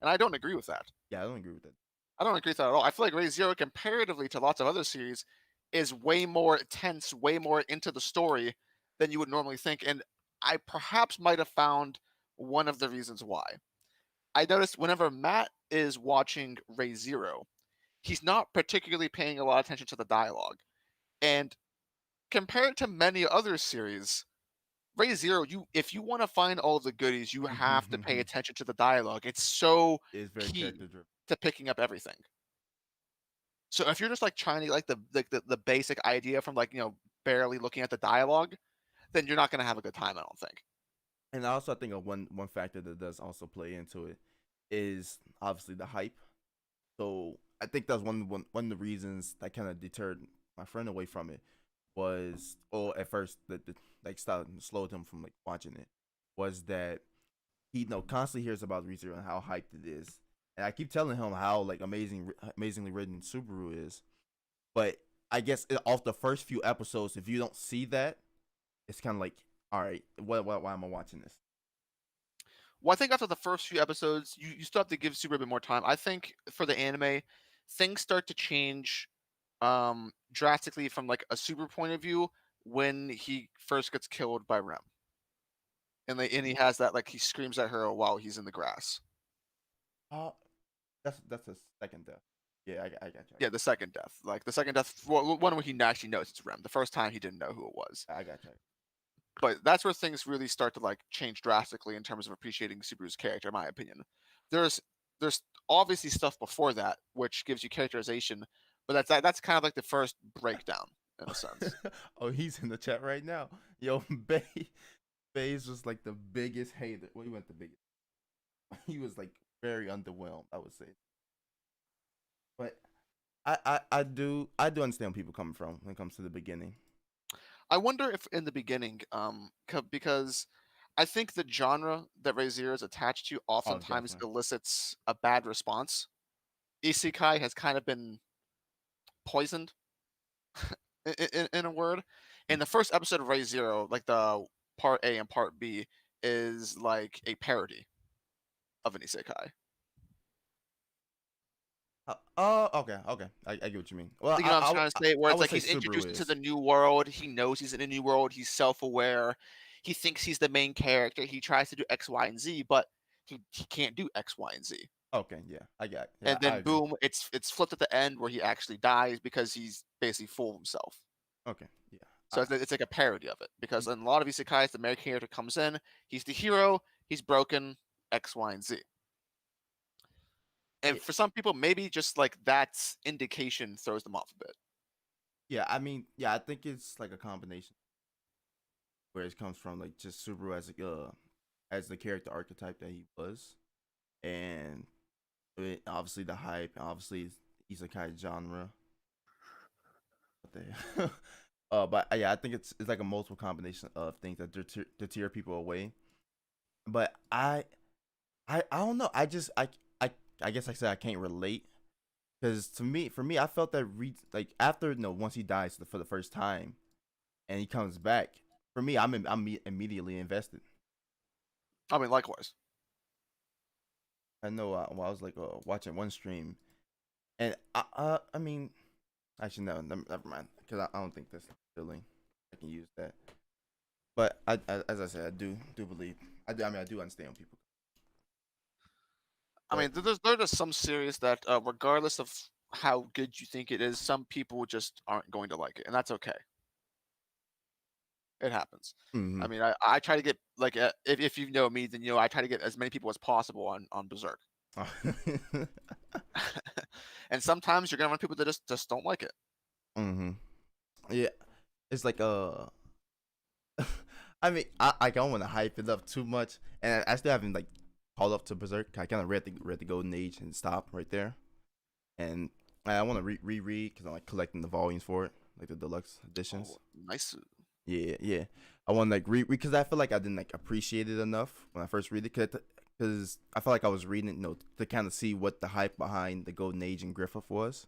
and I don't agree with that. yeah, I don't agree with that. I don't agree with that at all. I feel like Ray Zero, comparatively to lots of other series, is way more tense, way more into the story than you would normally think, and I perhaps might have found one of the reasons why. I noticed whenever Matt is watching Ray Zero, he's not particularly paying a lot of attention to the dialogue. And compared to many other series, Ray Zero, if you want to find all of the goodies, you have to pay attention to the dialogue. It's so It's very key character driven. to picking up everything. So if you're just like trying to like the basic idea from like barely looking at the dialogue, then you're not gonna have a good time. I don't think. And also, I think one factor that does also play into it is obviously the hype. So I think that's one of the reasons that kind of deterred my friend away from it was, or at first that like slowed him from like watching it, was that he constantly hears about ReZero and how hyped it is, and I keep telling him how like amazingly written Subaru is. But I guess off the first few episodes, if you don't see that, it's kind of like, all right, why am I watching this? Well, I think after the first few episodes, you still have to give Super a bit more time. I think for the anime, things start to change drastically from like a Super point of view when he first gets killed by Rem. And he has that like he screams at her while he's in the grass. Oh, that's a second death. Yeah, I got you. Yeah, the second death. Like the second death, well, one where he actually knows it's Rem. The first time he didn't know who it was. I got you. But that's where things really start to like change drastically in terms of appreciating Subaru's character, in my opinion. There's there's obviously stuff before that which gives you characterization, but that's kind of like the first breakdown in a sense. Oh, he's in the chat right now. Yo, Baze was like the biggest hater. Well, he went the biggest. He was like very underwhelmed, I would say. But I do understand where people coming from when it comes to the beginning. I wonder if in the beginning, because I think the genre that Re:Zero is attached to Oh, oftentimes definitely. elicits a bad response. Isekai has kind of been poisoned in a word. Mm. In the first episode of Re:Zero, like the part A and part B is like a parody of an isekai. Oh, okay, okay. I get what you mean. Well, You know what I'm trying to say? Where I it's would like say he's Subaru introduced into the is. new world. He knows he's in a new world. He's self-aware. He thinks he's the main character. He tries to do X, Y, and Z, but he can't do X, Y, and Z. Okay, yeah, I got. Yeah, And I then agree. boom, it's flipped at the end where he actually dies because he's basically full of himself. Okay, yeah. So it's like a parody of it because in a lot of isekais, the main character comes in, he's the hero, he's broken, X, Y, and Z. And Yeah, for some people, maybe just like that indication throws them off a bit. yeah. I mean, yeah. I think it's like a combination where it comes from, like just Subaru as the character archetype that he was, and obviously the hype, and obviously isekai genre. What the hell? But yeah, I think it's like a multiple combination of things that deter people away. But I don't know. I I guess I said I can't relate because for me, I felt that like after once he dies for the first time and he comes back, for me, I'm immediately invested. I mean, likewise. I know I was like watching one stream and I mean actually no, never mind because I don't think that's feeling I can use that. But as I said, I do believe I mean I do understand people, I but mean, there's some series that, regardless of how good you think it is, some people just aren't going to like it, and that's okay. It happens. I hmm mean, I try to get like if you know me, then you know I try to get as many people as possible on Berserk, and sometimes you're gonna run people that just don't like it. hmm yeah, it's like I mean, I don't want to hype it up too much, and I still haven't like called up to Berserk. I kind of read the Golden Age and stop right there, and I want to reread because I'm like collecting the volumes for it, like the deluxe Oh, editions. nice. Yeah, yeah. I want to like read because I feel like I didn't like appreciate it enough when I first read it because I felt like I was reading it, to kind of see what the hype behind the Golden Age and Griffith was.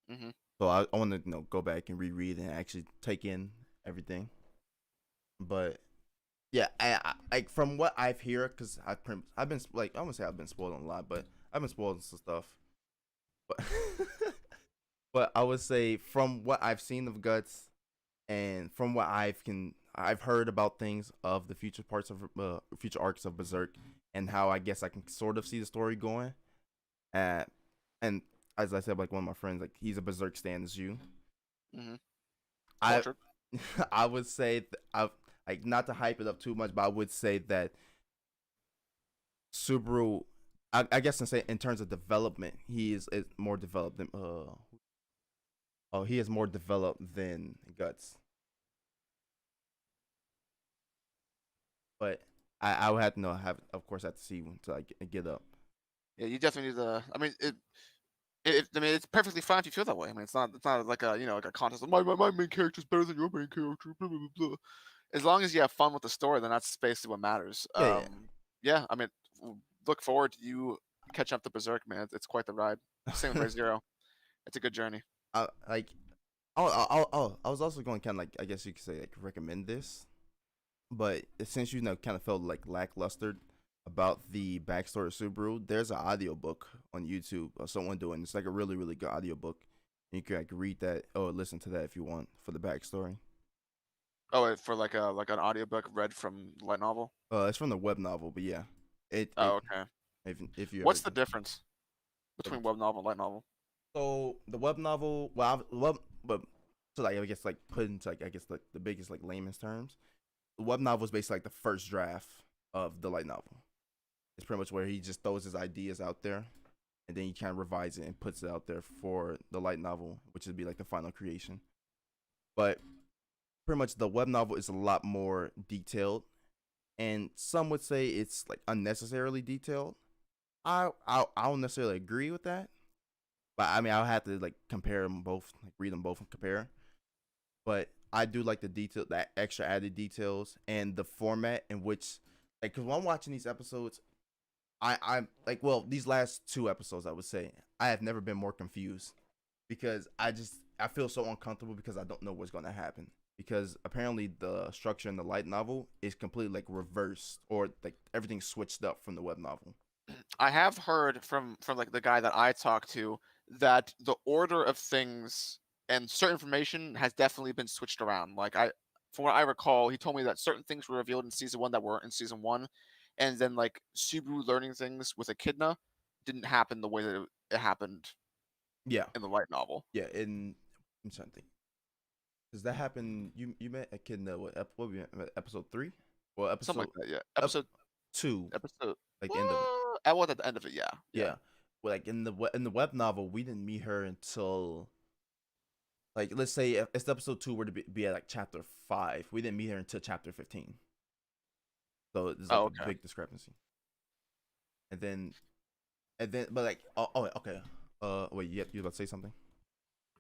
Hmm. So I want to go back and reread and actually take in everything. But yeah, I like from what I've heard, because I've been like I won't say I've been spoiling a lot, but I've been spoiling some stuff. But but I would say from what I've seen of Guts and from what I've heard about things of the future parts of future arcs of Berserk and how I guess I can sort of see the story going. Uh, and as I said, like one of my friends, like he's a Berserk stan as you. Hmm. I Cultured. I would say I like not to hype it up too much, but I would say that Subaru, I guess in terms of development, is more developed than he is more developed than Guts. But I would have to have of course have to see to like get up. Yeah, you definitely need to. I mean, I mean, it's perfectly fine if you feel that way. I mean, it's not like a like a contest. My main character is better than your main character. Blah, blah, blah, blah. As long as you have fun with the story, then that's basically what matters. Yeah, yeah. yeah, I mean, look forward to you catching up to Berserk, man. It's quite the ride. Same with Re:Zero. It's a good journey. Like I was also going kind of like I guess you could say like recommend this, but since you know kind of felt like lackluster about the backstory of Subaru, there's an audiobook on YouTube of someone doing. It's like a really good audiobook. You can like read that or listen to that if you want for the backstory. Oh, wait, for like an audiobook read from light novel? It's from the web novel, but yeah, it Oh, okay. if you ever What's the difference between web novel and light novel? so the web novel, well, but so like I guess like put into like I guess like the biggest like layman's terms, the web novel is basically like the first draft of the light novel. It's pretty much where he just throws his ideas out there, and then he kind of revises it and puts it out there for the light novel, which would be like the final creation. But pretty much the web novel is a lot more detailed, and some would say it's like unnecessarily detailed. I don't necessarily agree with that, but I mean I'll have to like compare them both, like read them both and compare. But I do like the detail, that extra added details, and the format in which, like, because when I'm watching these episodes, I'm like, well, these last two episodes, I would say, I have never been more confused because I feel so uncomfortable because I don't know what's gonna happen. Because apparently the structure in the light novel is completely like reversed or like everything's switched up from the web novel. I have heard from like the guy that I talked to that the order of things and certain information has definitely been switched around. Like from what I recall, he told me that certain things were revealed in season one that weren't in season one, and then like Subaru learning things with Echidna didn't happen the way that it happened Yeah, in the light novel. yeah. In I'm trying to think. Does that happen? You met a kid in the what we met, episode 3? Well, Something like episode that, yeah. ep- 2, Episode like the end of it. I was at the end of it, yeah. Yeah. Yeah. Well, like in the web novel, we didn't meet her until like let's say if it's episode 2 were to be at like chapter 5. We didn't meet her until chapter 15. So there's Oh, like a okay. big discrepancy. And then but like okay. Wait, you about to say something?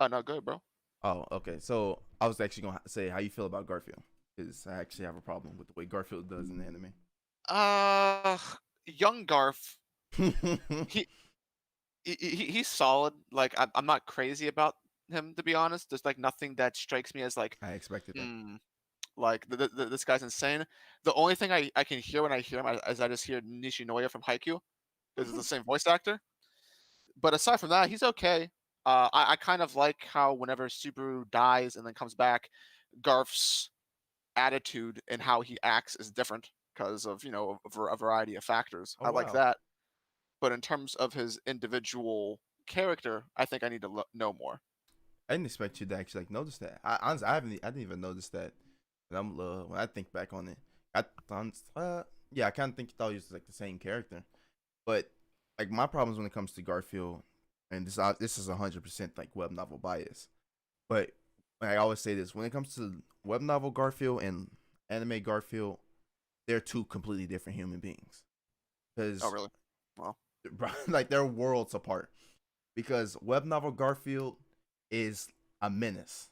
Oh no, good, bro. Oh, okay. So I was actually gonna say how you feel about Garfield, because I actually have a problem with the way Garfield does in the anime. Uh young Garth, he he's solid. Like I'm not crazy about him, to be honest. There's like nothing that strikes me as like, I expected that. hmm, like this guy's insane. The only thing I can hear when I hear him is I just hear Nishinoya from Haikyuu because it's the same voice actor. But aside from that, he's okay. I kind of like how whenever Subaru dies and then comes back, Garth's attitude and how he acts is different because of a variety of factors. Oh I like wow. that. But in terms of his individual character, I think I need to know more. I didn't expect you to actually like notice that. I honestly, I didn't even notice that. And I'm when I think back on it, yeah, I kind of think thought he was like the same character. But like my problems when it comes to Garfield, and this is 100% like web novel bias. But I always say this: when it comes to web novel Garfield and anime Garfield, they're two completely different human beings. Oh, Because really? Well, like they're worlds apart. Because web novel Garfield is a menace.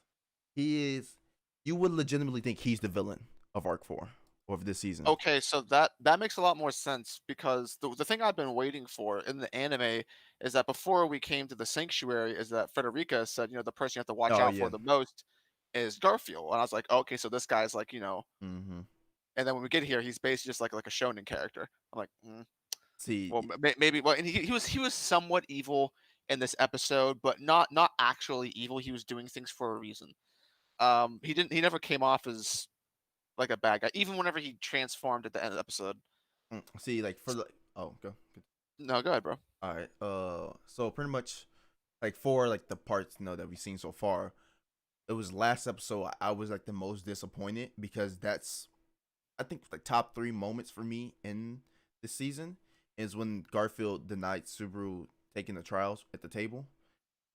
He is. You would legitimately think he's the villain of Arc 4 of this season. okay, so that makes a lot more sense because the thing I've been waiting for in the anime is that before we came to the sanctuary, is that Frederica said, the person you have to watch Oh out for yeah. the most is Garfield, and I was like, okay, so this guy's like, Mm-hmm. and then when we get here, he's basically just like a shonen character. I'm like, well, See, maybe, well, and he was somewhat evil in this episode, but not actually evil. He was doing things for a reason. He never came off as like a bad guy, even whenever he transformed at the end of the episode. see, like for the go. No, go ahead, bro. All right. So pretty much like for like the parts that we've seen so far, it was last episode I was like the most disappointed because that's I think like top 3 moments for me in this season is when Garfield denied Subaru taking the trials at the table,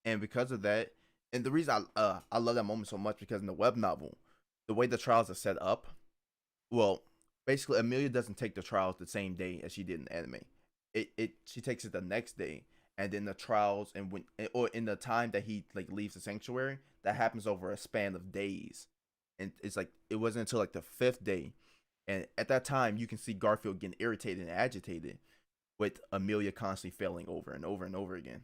and because of that, and the reason I love that moment so much because in the web novel, the way the trials are set up, well, basically Amelia doesn't take the trials the same day as she did in the anime. She takes it the next day, and then the trials and when or in the time that he like leaves the sanctuary, that happens over a span of days, and it's like it wasn't until like the 5th day And at that time, you can see Garfield getting irritated and agitated with Amelia constantly failing over and over and over again.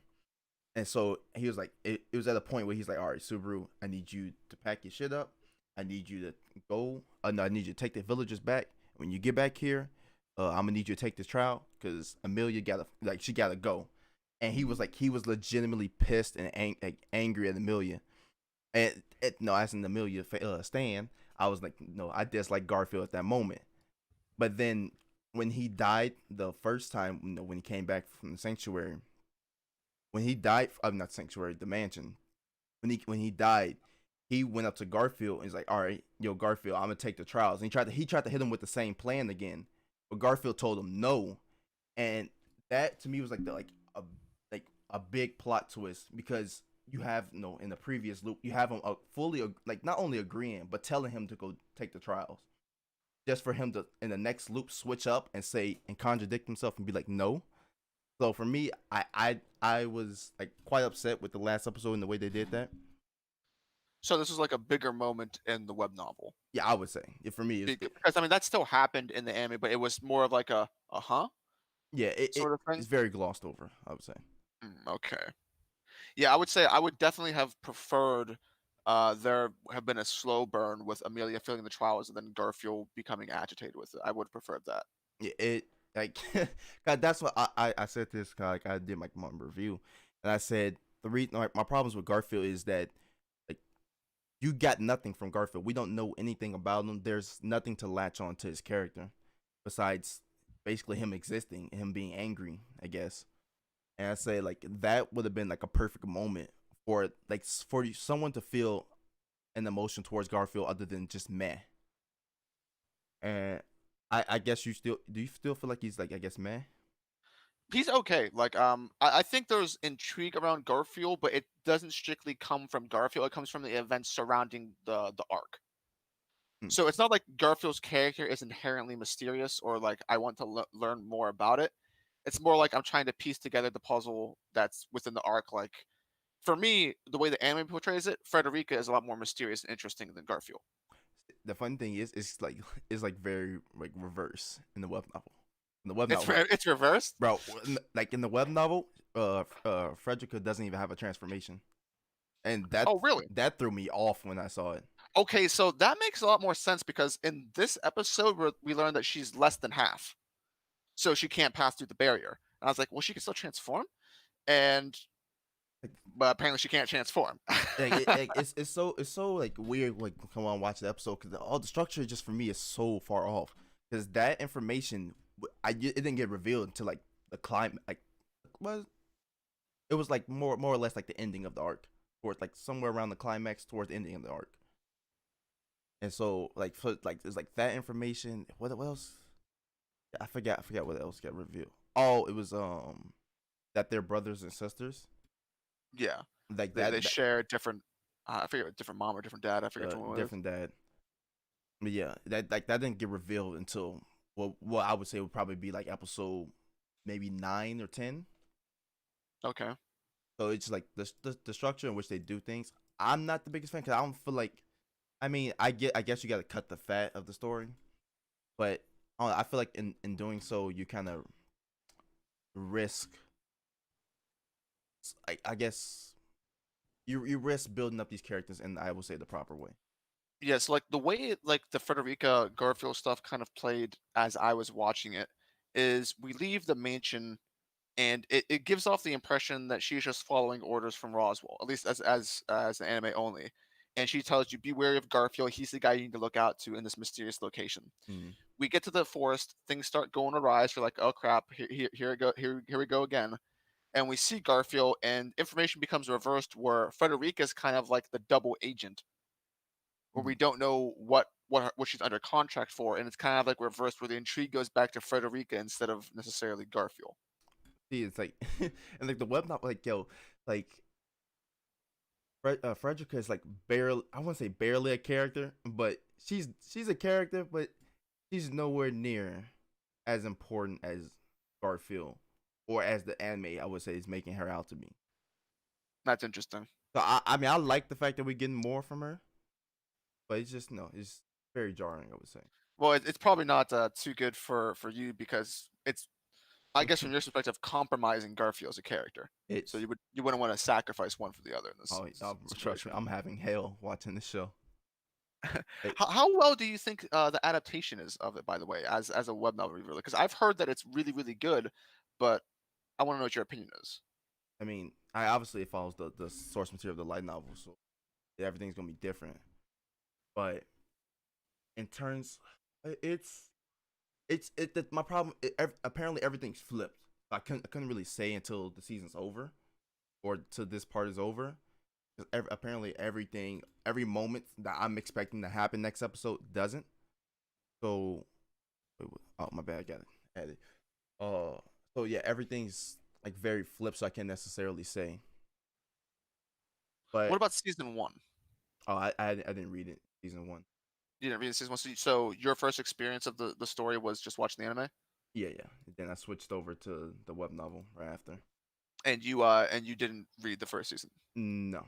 And so he was like, it was at a point where he's like, all right, Subaru, I need you to pack your shit up. I need you to go. No, I need you to take the villagers back. When you get back here, I'm gonna need you to take this trial because Amelia gotta she gotta go. And he was legitimately pissed and angry at Amelia. And no, as in Amelia Stan, I was like, no, I dislike Garfield at that moment. But then when he died the first time, when he came back from the sanctuary, when he died, I'm not sanctuary, the mansion. When he died, he went up to Garfield and he's like, "All right, yo, Garfield, I'm gonna take the trials." And he tried to hit him with the same plan again, but Garfield told him no. And that to me was like a big plot twist because you have in the previous loop you have him fully like not only agreeing but telling him to go take the trials, just for him to in the next loop switch up and say and contradict himself and be like no. So for me, I was like quite upset with the last episode and the way they did that. So this is like a bigger moment in the web novel. Yeah, I would say for me Because I mean that still happened in the anime, but it was more of like a huh yeah sort of thing. it's very glossed over, I would say. Okay. Yeah, I would say I would definitely have preferred there have been a slow burn with Amelia filling the trials and then Garfield becoming agitated with it. I would have preferred that. Yeah, it like God, that's what I said this like I did my review and I said the reason like my problems with Garfield is that like you got nothing from Garfield. We don't know anything about him. There's nothing to latch on to his character besides basically him existing, him being angry, I guess. And I say like that would have been like a perfect moment for someone to feel an emotion towards Garfield other than just meh. And I guess you still do you still feel like he's like I guess meh? He's okay. Like I think there's intrigue around Garfield, but it doesn't strictly come from Garfield. It comes from the events surrounding the arc. Hmm. So it's not like Garfield's character is inherently mysterious or like I want to learn more about it. It's more like I'm trying to piece together the puzzle that's within the arc. Like for me, the way the anime portrays it, Frederica is a lot more mysterious and interesting than Garfield. The funny thing is it's like very like reverse in the web novel. In the web novel, It's reversed. bro, like in the web novel, Frederica doesn't even have a transformation, and Oh, really? that threw me off when I saw it. Okay, so that makes a lot more sense because in this episode we learned that she's less than half, so she can't pass through the barrier. And I was like, well, she can still transform, and Like, but apparently she can't transform. it's so like weird. Like come on, watch the episode because all the structure just for me is so far off. Because that information, it didn't get revealed until like the climate. Like was it was like more or less like the ending of the arc, towards like somewhere around the climax towards the ending of the arc. And so like it's like that information. What else? I forgot what else got revealed. Oh, it was that they're brothers and sisters. Yeah, Like they share different. I forget different mom or different dad. I forget which one it was. different dad. But yeah, that didn't get revealed until what I would say would probably be like episode maybe 9 or 10. Okay. So it's like the structure in which they do things. I'm not the biggest fan because I don't feel like. I mean, I guess you got to cut the fat of the story, but I feel like in doing so you kind of risk. I guess you risk building up these characters in I will say the proper way. Yes, like the way like the Frederica Garfield stuff kind of played as I was watching it is we leave the mansion and it gives off the impression that she's just following orders from Roswell, at least as an anime only. And she tells you, "Be wary of Garfield. He's the guy you need to look out to in this mysterious location." Mm. We get to the forest, things start going awry. So you're like, "Oh crap! Here we go again." And we see Garfield, and information becomes reversed, where Frederica is kind of like the double agent, where we don't know what she's under contract for, and it's kind of like reversed, where the intrigue goes back to Frederica instead of necessarily Garfield. See, it's like and like the web not like yo like Frederica is like barely I want to say barely a character, but she's a character, but she's nowhere near as important as Garfield or as the anime I would say is making her out to be. That's interesting. So I mean I like the fact that we're getting more from her, but it's just no, it's very jarring I would say. Well, it's probably not, too good for you because it's, I guess from your perspective, compromising Garfield as a character. So It's you wouldn't wanna sacrifice one for the other in this oh, trust me, situation. I'm having hell watching this show. It, How well do you think, the adaptation is of it, by the way, as a web novel reviewer? Because I've heard that it's really, really good, but I wanna know what your opinion is. I mean, I obviously it follows the source material of the light novel, so everything's gonna be different. But in terms, my problem. Apparently, everything's flipped. I couldn't really say until the season's over or till this part is over. 'Cause apparently, every moment that I'm expecting to happen next episode doesn't. So, oh my bad, I got it added. Uh, so yeah, everything's like very flipped, so I can't necessarily say. What But about season 1? oh, I didn't read it season one. You didn't read season 1, so your first experience of the story was just watching the anime? Yeah, yeah. Then I switched over to the web novel right after. And you didn't read the first season? No,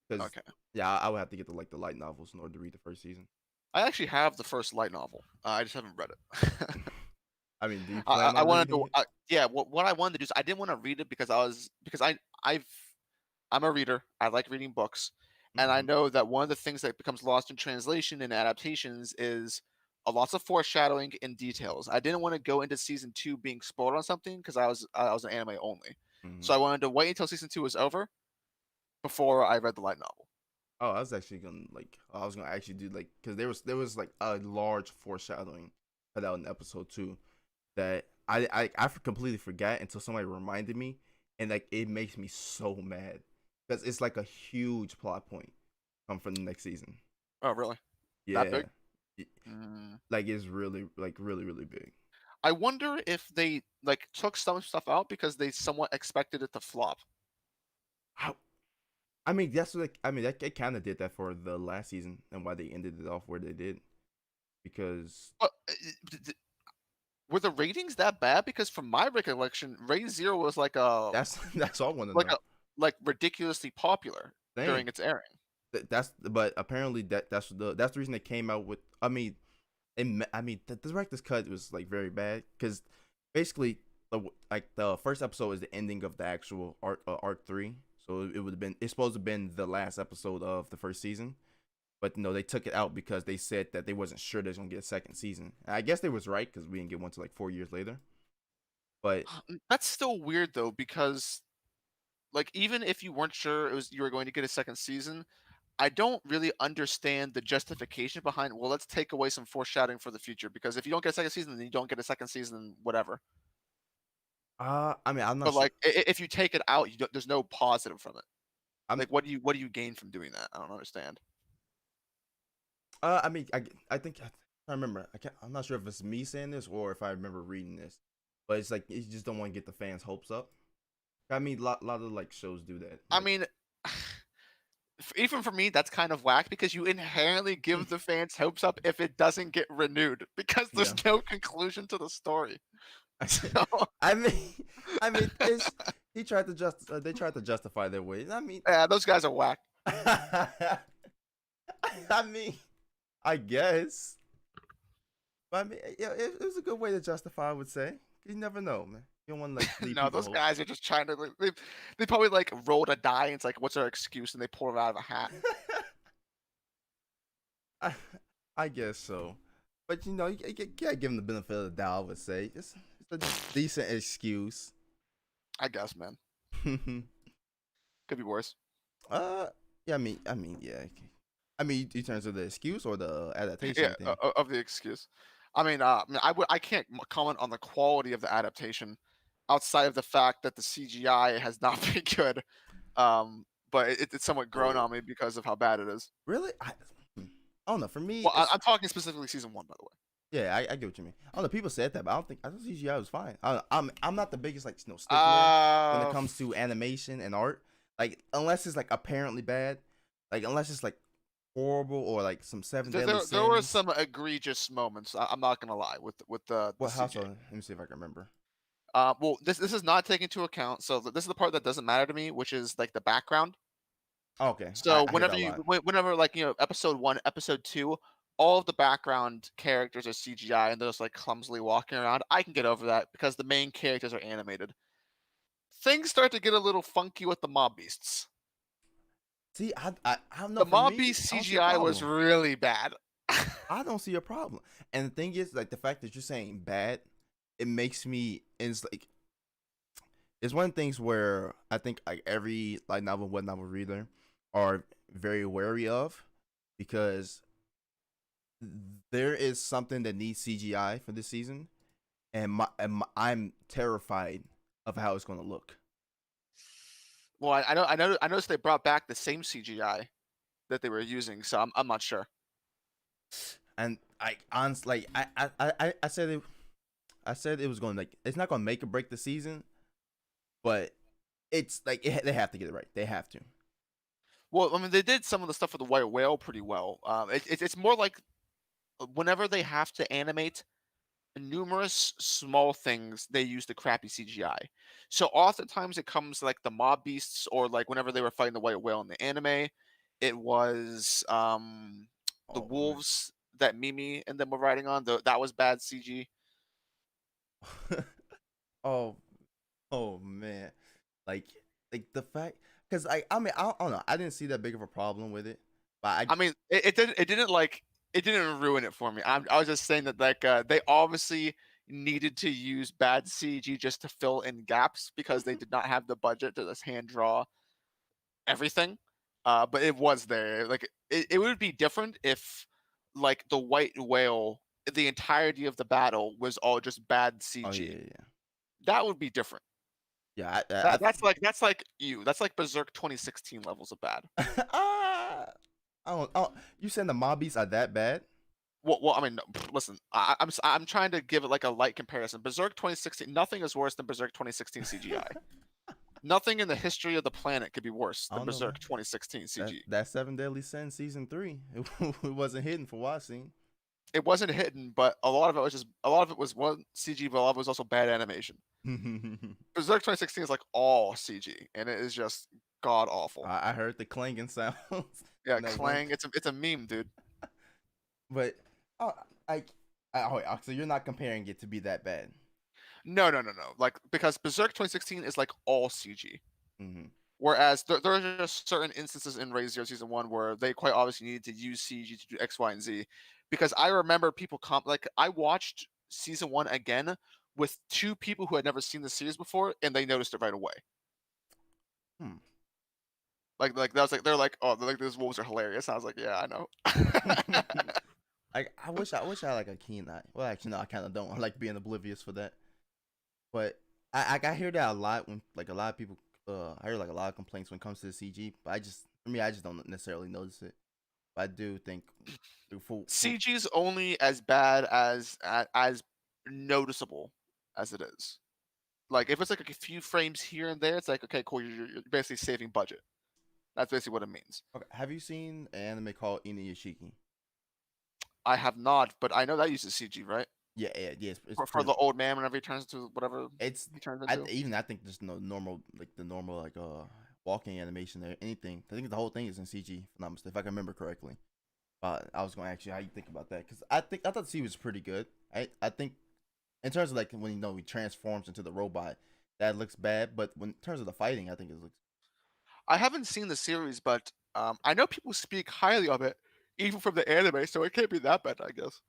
because Okay. yeah, I would have to get the light novels in order to read the first season. I actually have the first light novel. I just haven't read it. I mean, do you I plan I on wanted reading to it? yeah, what I wanted to do is I didn't wanna read it because I've I'm a reader, I like reading books, and I Hmm. know that one of the things that becomes lost in translation and adaptations is a lots of foreshadowing and details. I didn't wanna go into season 2 being spoiled on something because I was an anime only. Hmm. So I wanted to wait until season 2 was over before I read the light novel. Oh, I was actually gonna I was gonna actually do because there was like a large foreshadowing put out in episode 2 that I completely forgot until somebody reminded me, and like it makes me so mad because it's like a huge plot point come from the next season. Oh, really? That big? Yeah, It- Mm. like it's really big. I wonder if they, like, took some stuff out because they somewhat expected it to flop. How I mean, that's like I mean that it kind of did that for the last season and why they ended it off where they did because But, were the ratings that bad? Because from my recollection, Raid Zero was that's that's all I want to like know. a like ridiculously popular Dang, during its airing. that's but apparently that's the reason they came out with. I mean, I mean the director's cut was like very bad because basically like the first episode is the ending of the actual arc 3, so it would have been it's supposed to have been the last episode of the first season. But no, they took it out because they said that they wasn't sure they was gonna get a second season. And I guess they was right because we didn't get one till like 4 years later. But That's still weird though, because like even if you weren't sure you were going to get a second season, I don't really understand the justification behind, well, let's take away some foreshadowing for the future because if you don't get a second season, then you don't get a second season, whatever. I mean, I'm not But sure. like if you take it out, you don't, there's no positive from it. I'm Like what do you gain from doing that? I don't understand. I mean, I think I remember. I'm not sure if it's me saying this or if I remember reading this, but it's like you just don't want to get the fans' hopes up. I mean, lot of like shows do that. I Like, mean, even for me, that's kind of whack because you inherently give the fans hopes up if it doesn't get renewed because there's yeah. no conclusion to the story. So I mean, I mean, it's he tried to they tried to justify their ways. I mean, yeah, those guys are whack. I mean, I guess. But I mean, yeah, it was a good way to justify. I would say. You never know, man. You don't want to like leave No, people those hope. guys are just trying to. They probably like rolled a die and it's like, what's our excuse? And they pull it out of a hat. I, I guess so. But you gotta give him the benefit of the doubt. I would say it's a decent excuse. I guess, man. Could be worse. uh, yeah. Yeah. I mean, in terms of the excuse or the Yeah, adaptation thing. of the excuse. I can't comment on the quality of the adaptation outside of the fact that the CGI has not been good. But it's somewhat grown Oh, on me because of how bad it is. really? I don't know. For me, Well, it's I'm talking specifically season 1, by the way. yeah. I get what you mean. I don't know. People said that, but I thought CGI was fine. I'm not the biggest like stickler when it Uh, comes to animation and art. Like unless it's like apparently bad, like unless it's like horrible or like some seven deadly there were sins. some egregious moments. I'm not gonna lie with the What how CGI. so? Let me see if I can remember. Well, this is not taken into account. So this is the part that doesn't matter to me, which is like the background. Oh, okay, So I hear that a lot. whenever like episode 1, episode 2 all of the background characters are CGI and they're just like clumsily walking around. I can get over that because the main characters are animated. Things start to get a little funky with the mob beasts. See, I don't know. The For mob me, beast I don't see a CGI was problem. really bad. I don't see a problem. And the thing is, like the fact that you're saying bad, it makes me. It's like it's one of the things where I think like every like web novel reader are very wary of because there is something that needs CGI for this season, and I'm terrified of how it's going to look. Well, I noticed they brought back the same CGI that they were using, so I'm not sure. And I honestly, like, I said it. I said it was going to like it's not going to make or break the season, but it's like they have to get it right. They have to. Well, I mean, they did some of the stuff with the white whale pretty well. It's more like whenever they have to animate numerous small things, they use the crappy CGI. So oftentimes it comes like the mob beasts, or like whenever they were fighting the white whale in the anime, it was the Oh man. wolves that Mimi and them were riding on. That was bad CG. oh, oh man. Like, like the fact, because I mean, I don't know. I didn't see that big of a problem with it, but I mean, it didn't ruin it for me. I was just saying that like they obviously needed to use bad CG just to fill in gaps because they did not have the budget to just hand draw everything. But it was there. Like it would be different if like the white whale, the entirety of the battle was all just bad oh CG. yeah, yeah, That would be different. yeah. That's like Berserk 2016 levels of bad. Ah, I don't. You saying the mobbies are that bad? Well, I mean, no, listen, I'm trying to give it like a light comparison. Berserk 2016, nothing is worse than Berserk 2016 CGI. Nothing in the history of the planet could be worse I than don't know, man. Berserk 2016 CG. That Seven Deadly Sins season 3, it wasn't hidden for what I seen. It wasn't hidden, but a lot of it was one CG, but a lot of it was also bad animation. Berserk 2016 is like all CG, and it is just god awful. I heard the clanging sounds Yeah, in that one, Clang, it's a meme, dude. but oh, I, oh, wait, so you're not comparing it to be that bad. No, no, no, no. Like because Berserk 2016 is like all CG. Hmm. Whereas there are just certain instances in Raid Zero Season 1 where they quite obviously needed to use CG to do X, Y, and Z. Because I remember people like I watched Season 1 again with two people who had never seen the series before, and they noticed it right away. Hmm. Like that was like they're like, oh, they're like those wolves are hilarious. I was like, yeah, I know. I wish I had like a keen eye. Well, actually, no, I kind of don't. I like being oblivious for that. But I hear that a lot when like a lot of people. I hear like a lot of complaints when it comes to the CG. But for me, I just don't necessarily notice it. But I do think for CG is only as bad as noticeable as it is. Like if it's like a few frames here and there, it's like okay, cool. You're basically saving budget. That's basically what it means. okay, have you seen an anime called Inuyashiki? I have not, but I know that uses CG, right? Yeah, yeah, yeah. It's For pretty. the old man whenever he turns into whatever It's he turns into. I think there's no normal like the normal like walking animation or anything. I think the whole thing is in CG. If I'm not mistaken, if I can remember correctly. I was going to ask you how you think about that because I thought CG was pretty good. I think in terms of like when he transforms into the robot, that looks bad. But when in terms of the fighting, I think it looks. I haven't seen the series, but I know people speak highly of it, even from the anime, so it can't be that bad, I guess.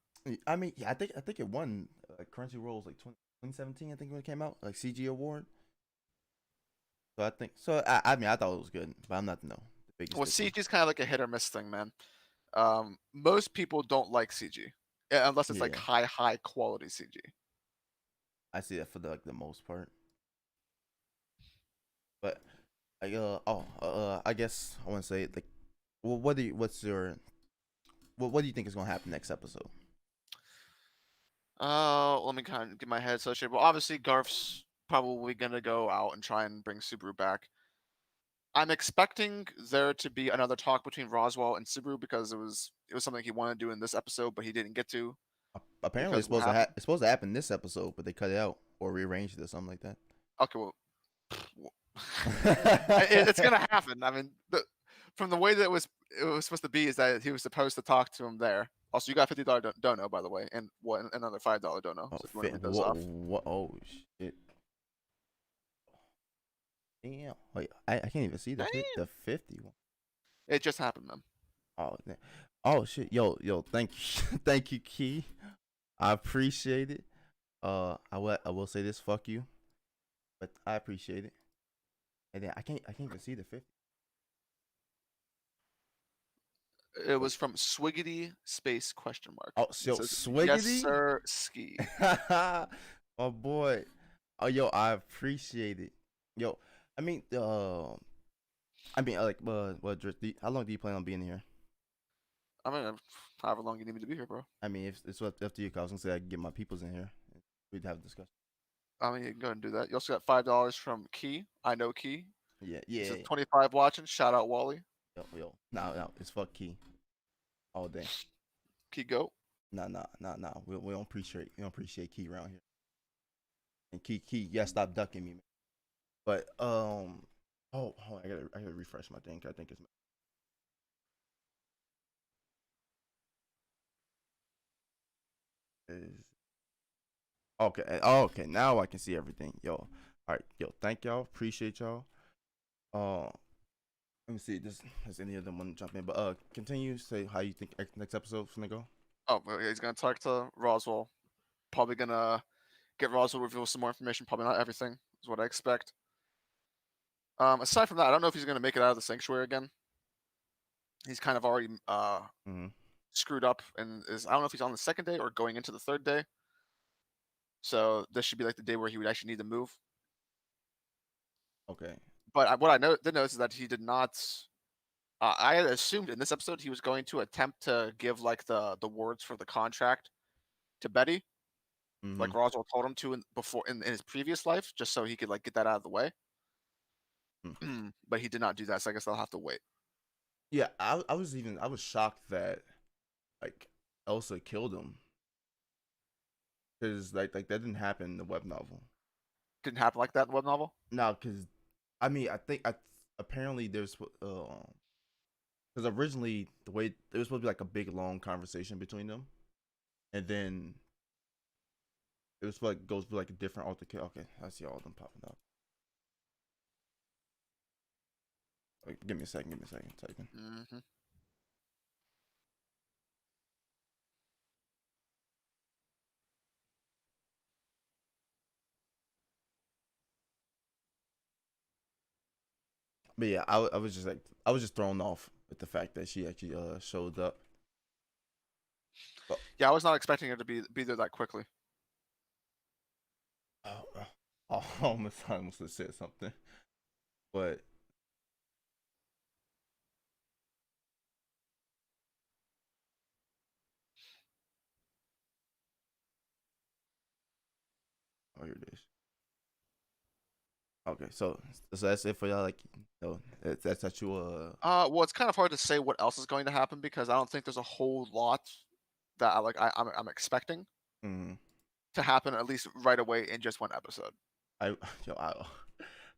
I mean, yeah, I think it won Crunchyroll's like 2017. I think when it came out, like CG award. So I think so. I mean, I thought it was good, but I'm not the biggest Well, stickler. CG is kind of like a hit or miss thing, man. Most people don't like CG unless it's like Yeah, high quality CG. I see that for the most part. But I guess I want to say like, well, what do you think is gonna happen next episode? Let me kind of get my head associated. Well, obviously Garf's probably gonna go out and try and bring Subaru back. I'm expecting there to be another talk between Roswell and Subaru because it was something he wanted to do in this episode, but he didn't get to Apparently, because what happened. it's supposed to happen this episode, but they cut it out or rearranged it or something like Okay, well, that. it's gonna happen. I mean, from the way that it was supposed to be is that he was supposed to talk to him there. Also, you got $50 dono, by the way, and what another $5 dono. Oh, So if you want to fit. read those Whoa, off. what? Oh shit. Damn. Wait, I can't even see the Damn. the 50 one. It just happened, man. Oh, oh shit. Yo, thank you, thank you, Key. I appreciate it. I will say this. Fuck you, but I appreciate it. And then I can't even see the 50. It Wait. was from Swiggity space question mark. Oh, It so says yes, Swiggity. sir, ski. My boy. Oh, yo, I appreciate it. Yo, I mean, like, what? How long do you plan on being here? I mean, however long you need me to be here, bro. I mean, if it's up to you, 'cause I was gonna say I can get my peoples in here. We'd have a discussion. I mean, you can go ahead and do that. You also got $5 from Key. I know Key. Yeah, He yeah. says 25 watching. Shout out Wally. Yo. No, it's fuck Key all day. Key go. No. We don't appreciate Key around here. And Key, yeah, stop ducking me, man. But I gotta refresh my thing. I think it's is okay. Okay, now I can see everything. Yo, all right, yo, thank y'all. Appreciate y'all. Uh, let me see. Does any of them want to jump in? But continue. Say how you think next episode's gonna go. Oh, well, yeah, he's gonna talk to Roswell. Probably gonna get Roswell reveal some more information. Probably not everything is what I expect. Aside from that, I don't know if he's gonna make it out of the sanctuary again. He's kind of already Mm-hmm. screwed up and is I don't know if he's on the second day or going into the third day. So this should be like the day where he would actually need to move. Okay. But what I did notice is that he did not. I had assumed in this episode he was going to attempt to give like the words for the contract to Betty, Mm-hmm. like Roswell told him to in his previous life, just so he could like get that out of the way. But he did not do that, so I guess they'll have to wait. Yeah, I was shocked that like Elsa killed him because like that didn't happen in the web novel. Didn't happen like that in the web novel. No, because I mean I think apparently there's because originally the way it was supposed to be like a big long conversation between them, and then it was like goes to like a different altercation. Okay, I see all of them popping up. Wait, give me a second. Typing. Hmm. But yeah, I was just thrown off with the fact that she actually showed up. Oh, Yeah, I was not expecting her to be there that quickly. I almost have said something, but oh, here it is. Okay, so that's it for y'all. Like, that's that you Well, it's kind of hard to say what else is going to happen because I don't think there's a whole lot that I'm expecting mm, to happen at least right away in just one episode. I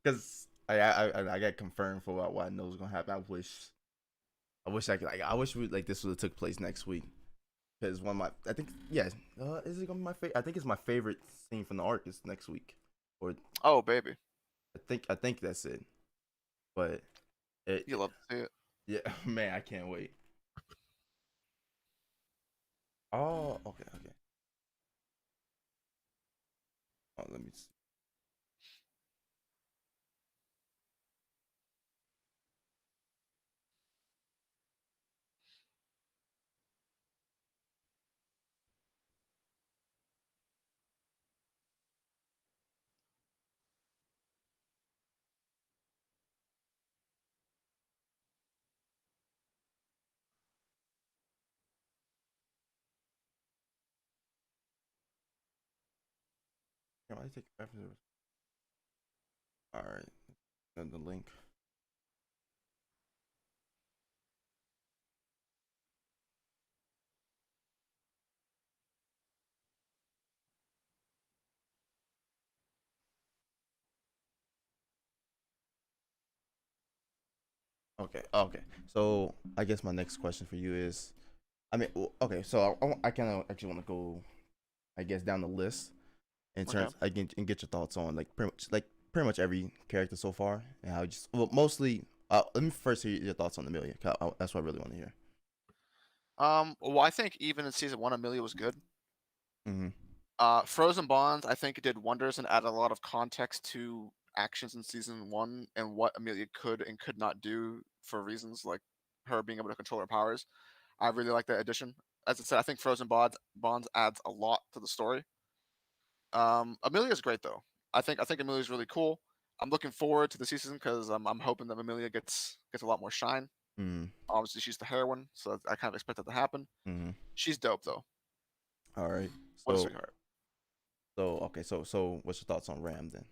because I got confirmed for what I know is gonna happen. I wish I could I wish this would have took place next week because one of my I think yeah is it gonna be my favorite? I think it's my favorite scene from the arc is next week, or Oh, baby, I think that's it. But it you love to see it. yeah man I can't wait. Oh okay. Oh let me see. I take after all right. Then the link. Okay. Okay. So I guess my next question for you is, I mean, okay. So I kind of actually want to go, I guess, down the list in Okay. terms again and get your thoughts on pretty much every character so far and how just well mostly. Let me first hear your thoughts on Amelia. 'Cause that's what I really want to hear. Well, I think even in season one, Amelia was good. Mm-hmm. Frozen Bonds, I think it did wonders and added a lot of context to actions in season one and what Amelia could and could not do for reasons like her being able to control her powers. I really like that addition. As I said, I think Frozen Bonds adds a lot to the story. Amelia's great though. I think Amelia's really cool. I'm looking forward to the season because I'm hoping that Amelia gets a lot more shine. Mm-hmm. Obviously, she's the heroine, so I kind of expect that to happen. Mm-hmm. She's dope though. All right. What a So sweetheart. okay. So what's your thoughts on Ram then?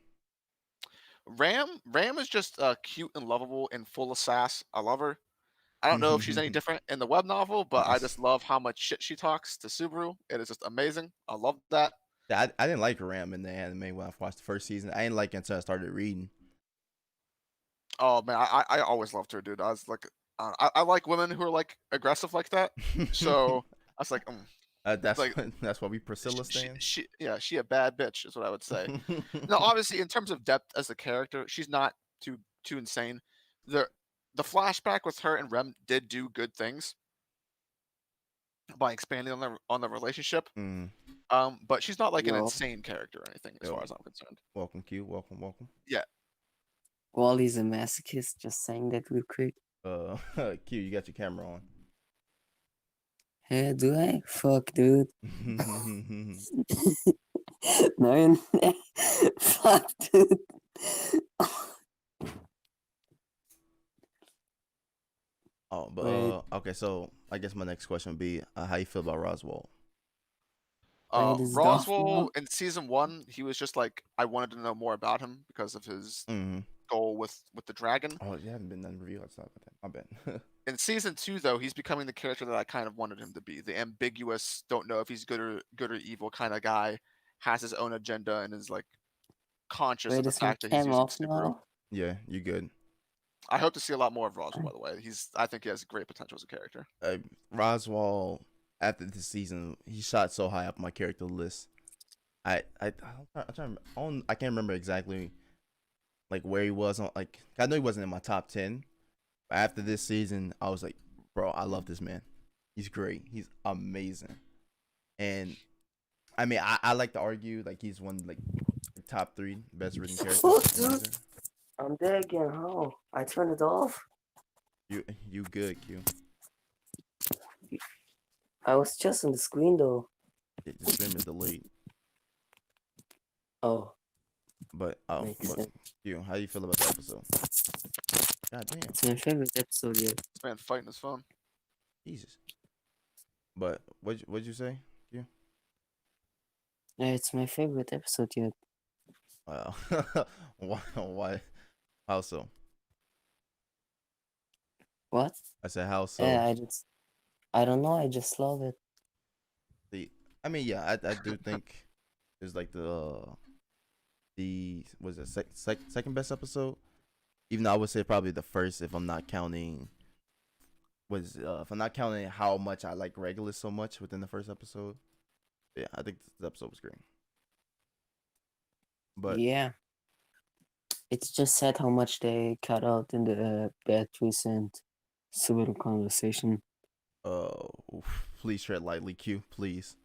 Ram is just cute and lovable and full of sass. I love her. I don't know if she's any No, different in the web novel, but I just love how much shit she talks to Subaru. It is just amazing. I love that. I didn't like Ram in the anime when I watched the first season. I didn't like it until I started reading. Oh man, I always loved her, dude. I was like, I like women who are like aggressive like that. So I was like, like That's why we Priscilla stands. yeah, she a bad bitch is what I would say. Now, obviously, in terms of depth as a character, she's not too insane. The the flashback with her and Rem did do good things by expanding on the relationship. Mm, But she's not like an Yo, insane character or anything, as yo, far as I'm concerned. welcome, Q. Welcome, welcome. Yeah. Wally's a masochist. Just saying that real quick. Uh, Q, you got your camera Hey, do I? Fuck, dude. on. No, fuck, dude. Oh, but Wait, okay. So I guess my next question would be, how you feel about Roswell? wait, is Duff Roswell now? in season one, he was just like I wanted to know more about him because of his Mm-hmm. goal with the dragon. Oh, you haven't been done review. Let's talk about that. My bad. In season two, though, he's becoming the character that I kind of wanted him to be. The ambiguous, don't know if he's good or evil kind of guy, has his own agenda and is like conscious of Wait, the is my fact that he's cam using off Subaru. now? Yeah, you good. I hope to see a lot more of Roswell, by the way. I think he has great potential as a character. Roswell after this season, he shot so high up my character list. I can't remember exactly like where he was on. Like I know he wasn't in my top 10, but after this season, I was like, bro, I love this man. He's great. He's amazing. And I mean, I like to argue like he's one like top 3 best written characters Fuck, in dude. either. I'm there again. How? I turned it off. You good, Q. I was just on the screen though. Yeah, the stream is delayed. Oh, But makes but sense. Q, how you feel about the episode? God damn, It's my favorite episode yet. This man fighting his phone. Jesus. But what'd you say, Q? Yeah, it's my favorite episode yet. Wow. Why? How so? What? I said how so. Yeah, I don't know. I just love it. The I mean, yeah, I do think it's like the was it second best episode. Even though I would say probably the first if I'm not counting if I'm not counting how much I like Regulus so much within the first episode. Yeah, I think this episode was great. But Yeah, it's just sad how much they cut out in the Beatrice and Subaru conversation. please tread lightly, Q. Please.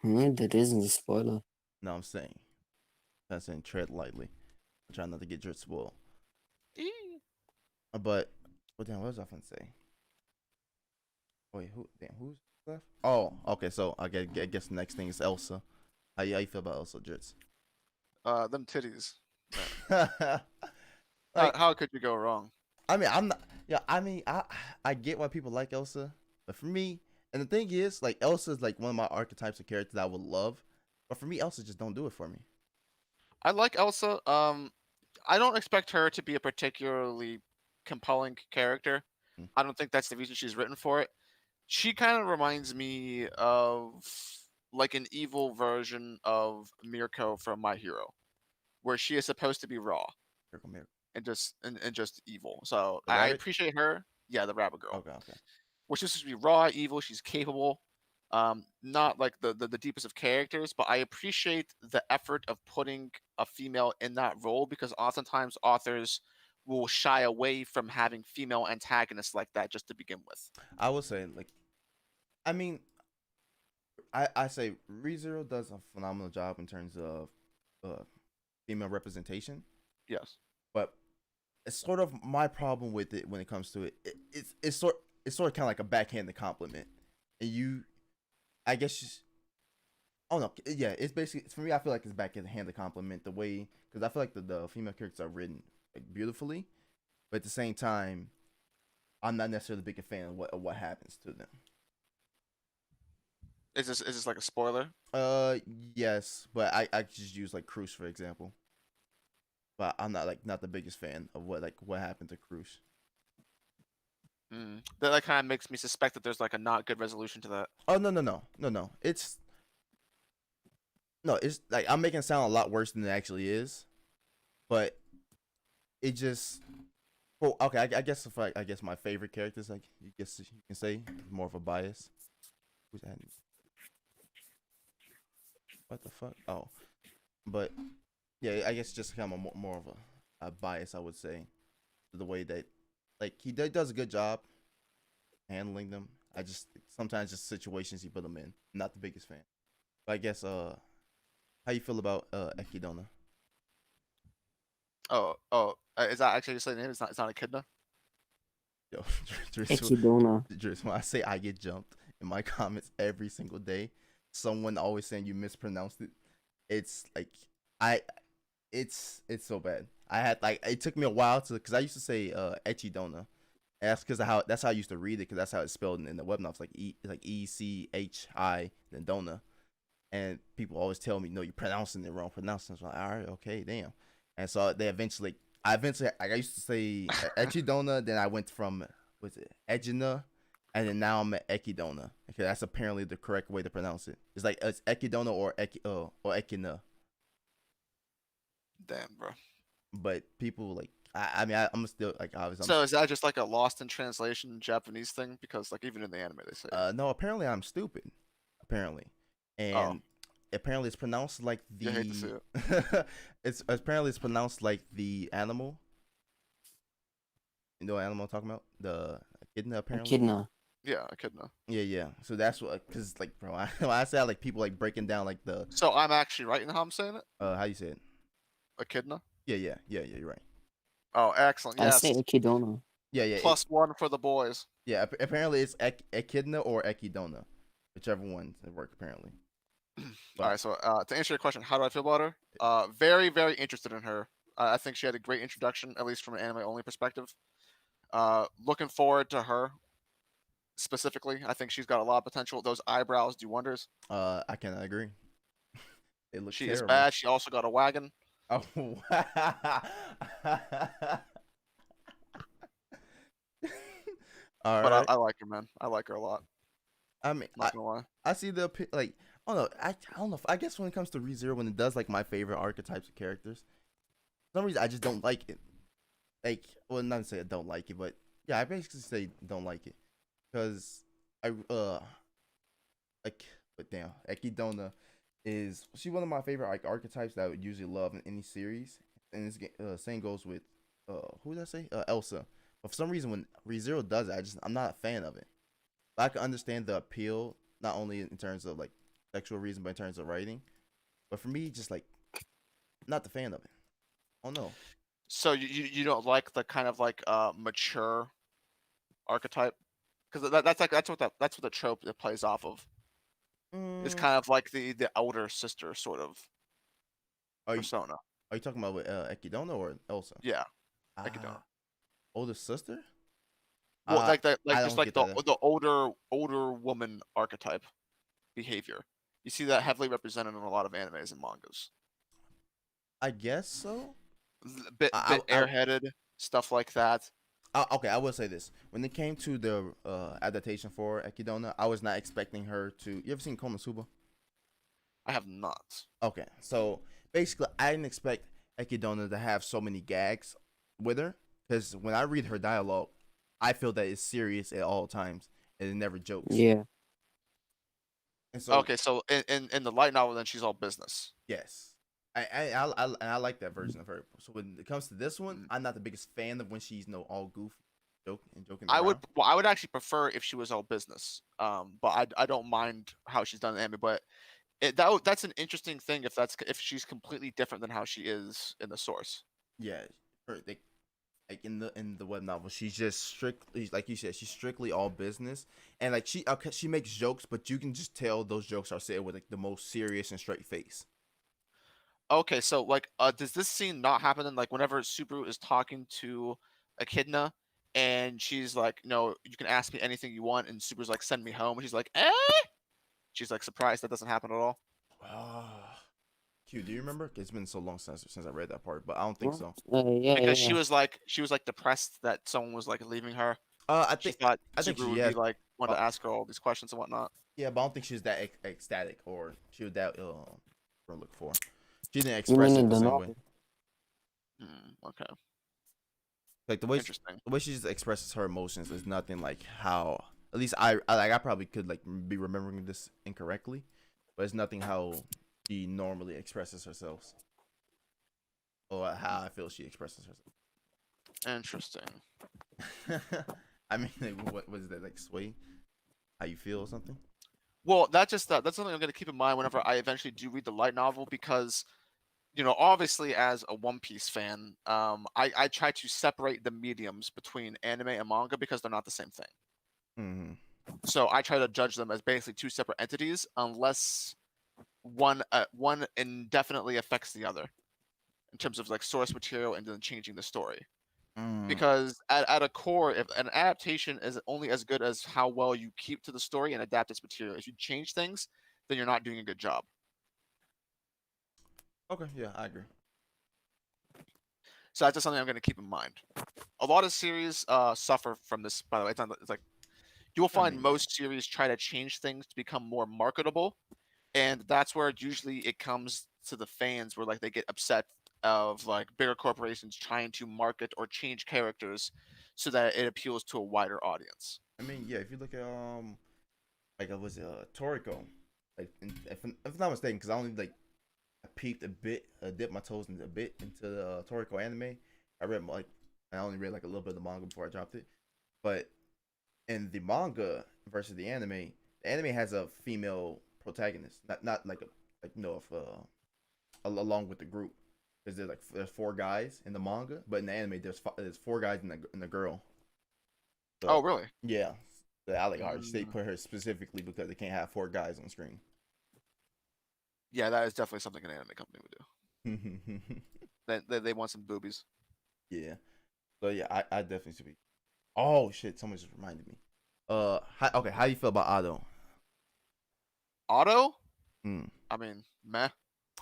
That isn't a spoiler. No, I'm saying tread lightly. I'm trying not to get your spoiled. Eee. But what was I gonna say? Wait, who's left? Oh, okay. So I guess the next thing is Elsa. How you feel about Elsa, Jits? Them titties. Like, How could you go wrong? I mean, I'm not. Yeah, I mean, I get why people like Elsa, but for me, and the thing is, like Elsa is like one of my archetypes of characters that I would love, but for me, Elsa just don't do it for me. I like Elsa. I don't expect her to be a particularly compelling character. Mm. I don't think that's the reason she's written for it. She kind of reminds me of like an evil version of Mirko from My Hero, where she is supposed to be raw. and just evil. So The I rabbit. appreciate her. Yeah, the rabbit girl. Okay, okay. Which is supposed to be raw, evil. She's capable. Not like the deepest of characters, but I appreciate the effort of putting a female in that role because oftentimes authors will shy away from having female antagonists like that just to begin with. I would say like, I mean, I say ReZero does a phenomenal job in terms of uh female representation, Yes. but it's sort of my problem with it when it comes to it. It's sort of kind of like a backhanded compliment, and I guess oh no, yeah, it's basically for me. I feel like it's backhanded compliment the way because I feel like the female characters are written like beautifully, but at the same time, I'm not necessarily a big fan of what happens to them. Is this like a spoiler? Uh, yes, but I just use like Cruz for example, but I'm not the biggest fan of what happened to Cruz. That kind of makes me suspect that there's like a not good resolution to that. Oh no. It's like I'm making it sound a lot worse than it actually is, but it just. Well, okay. I guess my favorite characters, like you can say, more of a bias. Who's that? What the fuck? Oh, but yeah, I guess just kind of more of a bias, I would say, the way that like does a good job handling them. I just sometimes just situations he put them in. I'm not the biggest fan, but I guess how you feel about Ekidona? Is that actually just the name? It's not Echidna. Yo, Echidna. When I say I get jumped in my comments every single day, someone always saying you mispronounced it. It's like I, it's so bad. I had like it took me a while to because I used to say Echidona. And that's because that's how I used to read it because that's how it's spelled in the web novels like ECHI then Dona. And people always tell me, no, you're pronouncing it wrong. Pronouncing it wrong. All right, okay, damn. And so I used to say Echidona, then I went from, what's it, Echidna, and then now I'm at Echidona. Okay, that's apparently the correct way to pronounce it. It's like it's Echidona or Echidna. Damn, bro. But people like, I'm still like, obviously, So is that just like a lost in translation Japanese thing? Because like even in the anime they say. No, apparently I'm stupid. Apparently, and apparently it's pronounced like You hate to see the. It's apparently it's pronounced like the animal. You know what animal I'm talking about? The echidna apparently. Echidna. Yeah, Echidna. Yeah. So that's what, cause like, bro, when I say like people like breaking down like the. So I'm actually right in how I'm saying it. How you say it? Echidna. Yeah. You're right. Oh, excellent. I Yes. say Echidna. Yeah. +1 for the boys. Yeah. Apparently it's echidna or echidona, whichever one work apparently. All right. So to answer your question, how do I feel about her? Very, very interested in her. I think she had a great introduction, at least from an anime only perspective. Looking forward to her specifically. I think she's got a lot of potential. Those eyebrows do wonders. I cannot agree. It looks She terrible. is bad. She also got a wagon. Oh. All But right. I like her, man. I like her a lot. I mean, Not gonna lie. I see the like. I don't know. I don't know. I guess when it comes to ReZero, when it does like my favorite archetypes of characters, for some reason I just don't like it. Like, well, not to say I don't like it, but yeah, I basically say don't like it because I like. But damn, Ekidona is she one of my favorite like archetypes that I would usually love in any series, and this same goes with who did I say Elsa. But for some reason, when ReZero does it, I'm not a fan of it. But I can understand the appeal, not only in terms of like sexual reason, but in terms of writing. But for me, just like not the fan of it. Oh no. So you don't like the kind of like mature archetype? Because that's what the trope it plays off of. It's Mm, kind of like the elder sister sort of are you persona. are you talking about with Ekidona or Elsa? Yeah, Ah, Echidna. older sister? Well, like that, I like just don't like get that. the older woman archetype behavior. You see that heavily represented in a lot of animes and mangas. I guess so. Bit I airheaded stuff like that. Okay, I will say this: when it came to the adaptation for Ekidona, I was not expecting her to. You ever seen Konosuba? I have not. Okay, so basically, I didn't expect Ekidona to have so many gags with her, because when I read her dialogue, I feel that it's serious at all times and it never jokes. Yeah. And so Okay, so in the light novel, then she's all business. yes, I like that version of her. So when it comes to this one, Mm. I'm not the biggest fan of when she's all goofy, joking I around. would actually prefer if she was all business. But I don't mind how she's done in the anime. But that's an interesting thing if she's completely different than how she is in the source. Yeah, like in the web novel, she's just strictly, like you said, she's strictly all business, and like she makes jokes, but you can just tell those jokes are said with like the most serious and straight face. Okay, so like, does this scene not happen in like whenever Subaru is talking to Echidna, and she's like, "No, you can ask me anything you want," and Subaru's like, "Send me home," and she's like, "Eh?" She's like surprised that doesn't happen at all. Q, do you remember? It's been so long since I read that part, but I don't think so. Yeah, Because yeah. she was like depressed that someone was like leaving her. I She think thought I think Subaru she would be like wanted uh, to ask her all these questions and whatnot. yeah, but I don't think she was that ecstatic or she was that for look for. She didn't You express mean it in the the same way. novel? Okay, Like interesting. the way she just expresses her emotions is nothing like how. At least I probably could like be remembering this incorrectly, but it's nothing how she normally expresses herself or how I feel she expresses Interesting. herself. I mean, like, what was that like? Sway, how you feel or something? Well, that's something I'm going to keep in mind whenever I eventually do read the light novel because obviously as a One Piece fan, I try to separate the mediums between anime and manga because they're not the same thing. Mm-hmm. So I try to judge them as basically two separate entities unless one indefinitely affects the other in terms of like source material and then changing the story. Because at a core, if an adaptation is only as good as how well you keep to the story and adapt its material. If you change things, then you're not doing a good job. Okay, yeah, I agree. So that's just something I'm going to keep in mind. A lot of series suffer from this. By the way, it's like you will I find mean, most series try to change things to become more marketable, and that's where usually it comes to the fans where like they get upset of like bigger corporations trying to market or change characters so that it appeals to a wider audience. I mean, yeah. If you look at like it was Toriko, like if I'm not mistaken, because I only like I peeped a bit, dipped my toes in a bit into the Toriko anime. I read like I only read like a little bit of the manga before I dropped it, but in the manga versus the anime has a female protagonist, not like a like no if along with the group, because there's four guys in the manga, but in the anime there's four guys and the girl. So, Oh, really? yeah, the Alec Arch they Mm. put her specifically because they can't have four guys on screen. Yeah, that is definitely something an anime company would do. They want some boobies. Yeah. So yeah, I definitely should be. Oh shit! Someone just reminded me. Okay. How do you feel about Ado? Otto? Hmm. I mean, meh.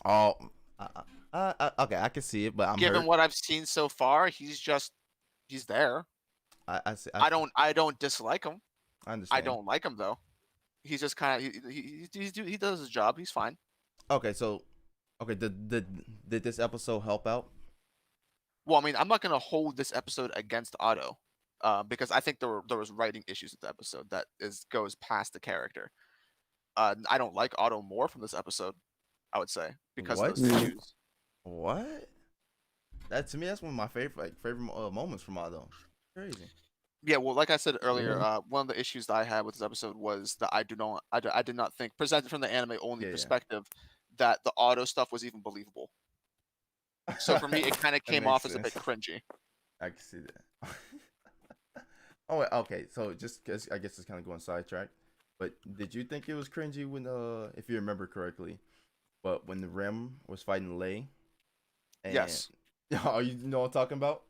Oh. Okay. I can see it, but I'm Given hurt. what I've seen so far, he's there. I see. I don't dislike him. I I understand. don't like him though. He's just kind of he does his job. He's fine. Okay. So, okay. Did this episode help out? Well, I mean, I'm not gonna hold this episode against Otto, because I think there was writing issues with the episode that goes past the character. I don't like Otto more from this episode. I would say because of What? those issues. What? That to me, that's one of my favorite moments from Ado. Crazy. Yeah, well, like I said earlier, Yeah. one of the issues that I had with this episode was that I did not think presented from the anime only Yeah. perspective that the Otto stuff was even believable. So for me, it kind of That came makes off as a bit sense. cringy. I can see that. Oh, wait, okay. So just 'cause I guess it's kind of going sidetrack, but did you think it was cringy when if you remember correctly, but when the Rim was fighting Lei and Yes. oh, you know what I'm talking about?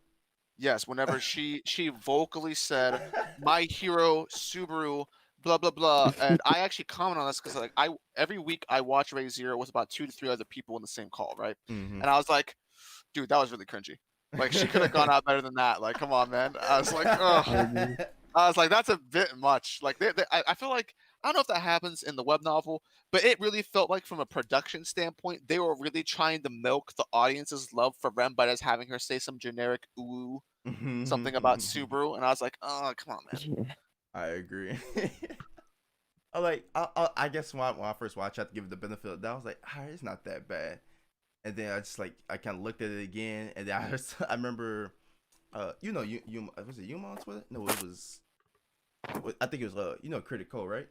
Yes, whenever she vocally said, "My hero Subaru," blah blah blah, and I actually comment on this because like every week I watch Ray Zero with about 2 to 3 other people in the same call, right? Mm-hmm. And I was like, "Dude, that was really cringy. Like she could have gone out better than that. Like, come on, man." I was like, "Ugh." I agree. I was like, "That's a bit much." Like I feel like I don't know if that happens in the web novel, but it really felt like from a production standpoint, they were really trying to milk the audience's love for Rem by just having her say some generic ooh something about Subaru, and I was like, oh, come on, man. Yeah. I agree. I guess when I first watched, I had to give it the benefit of the doubt. I was like, it's not that bad. And then I just I kind of looked at it again, and then I remember, you was it Yuma on Twitter? No, it was. I think it was Critical, right?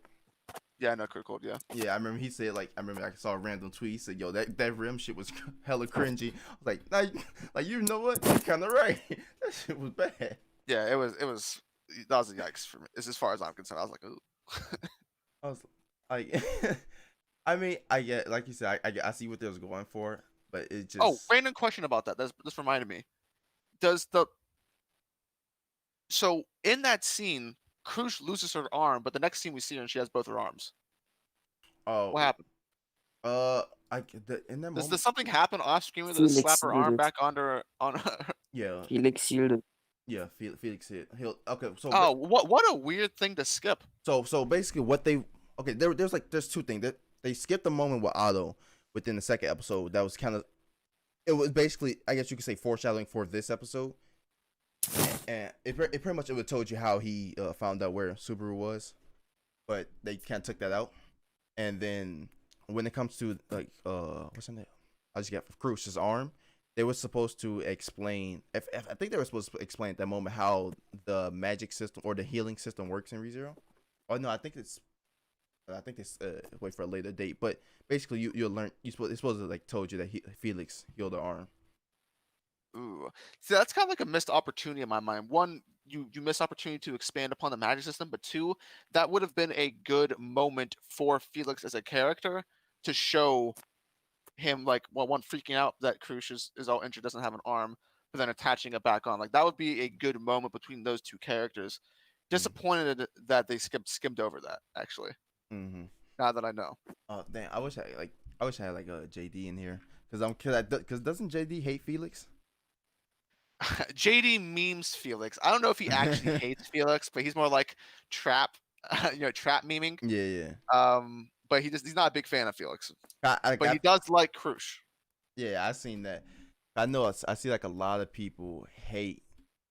Yeah, I know Critical, yeah. Yeah, I remember he said I remember I saw a random tweet. He said, "Yo, that rim shit was hella cringy." I was like, you know what? You're kind of right. That shit was bad. Yeah, it was that was a yikes for me. It's as far as I'm concerned. I was like, ooh. I was like, I mean, I get like you said, I see what they was going for, but it just. Oh, random question about that. This reminded me. Does the So in that scene, Krush loses her arm, but the next scene we see her and she has both her arms. Oh, What happened? In that Does moment, something happen off screen with her to slap Felix her did arm it. back on her? yeah, Felix shielded. yeah, Felix hit. Okay, so Oh, what a weird thing to skip. so basically, there's two things that they skipped the moment with Otto within the second episode. That was kind of, it was basically, I guess you could say, foreshadowing for this episode, and it pretty much it would told you how he found out where Subaru was, but they kind of took that out. And then when it comes to what's her name? I just got Cruce's arm. They were supposed to explain. If I think they were supposed to explain at that moment how the magic system or the healing system works in ReZero. Oh no, I think it's wait for a later date. But basically, you'll learn. It's supposed to told you that Felix healed the arm. Ooh, see, that's kind of like a missed opportunity in my mind. One, you miss opportunity to expand upon the magic system, but two, that would have been a good moment for Felix as a character to show him one freaking out that Krush is all injured, doesn't have an arm, but then attaching it back on. Like that would be a good moment between those two characters. Disappointed that they skimmed over that, actually. Mm-hmm. Now that I know. Oh damn! I wish I had a JD in here because doesn't JD hate Felix? JD memes Felix. I don't know if he actually hates Felix, but he's more like trap, trap memeing. Yeah. But he's not a big fan of Felix. But he does like Krush. Yeah, I seen that. I know. I see a lot of people hate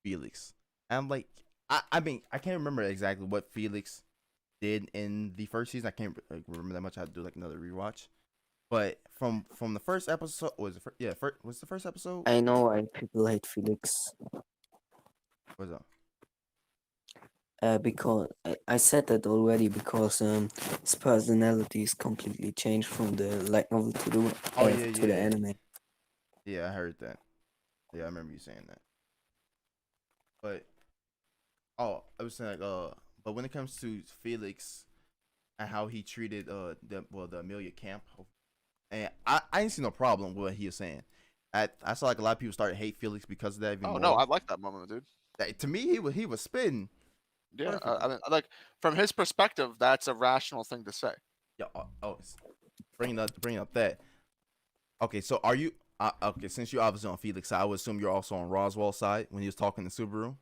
Felix. And I'm like, I mean, I can't remember exactly what Felix did in the first season. I can't remember that much. I had to do another rewatch. But from the first episode, was the first episode? I know why people hate Felix. What's up? Because I said that already because his personality is completely changed from the light novel to the anime. Yeah, I heard that. Yeah, I remember you saying that. But I was saying but when it comes to Felix and how he treated the Amelia camp, and I didn't see no problem with what he was saying. I saw a lot of people started to hate Felix because of that. Even more. No, I like that moment, dude. To me, he was spitting. Yeah, I mean, from his perspective, that's a rational thing to say. Yeah. Bringing up that. Okay, so are you? Okay, since you're obviously on Felix side, I would assume you're also on Roswell's side when he was talking to Subaru.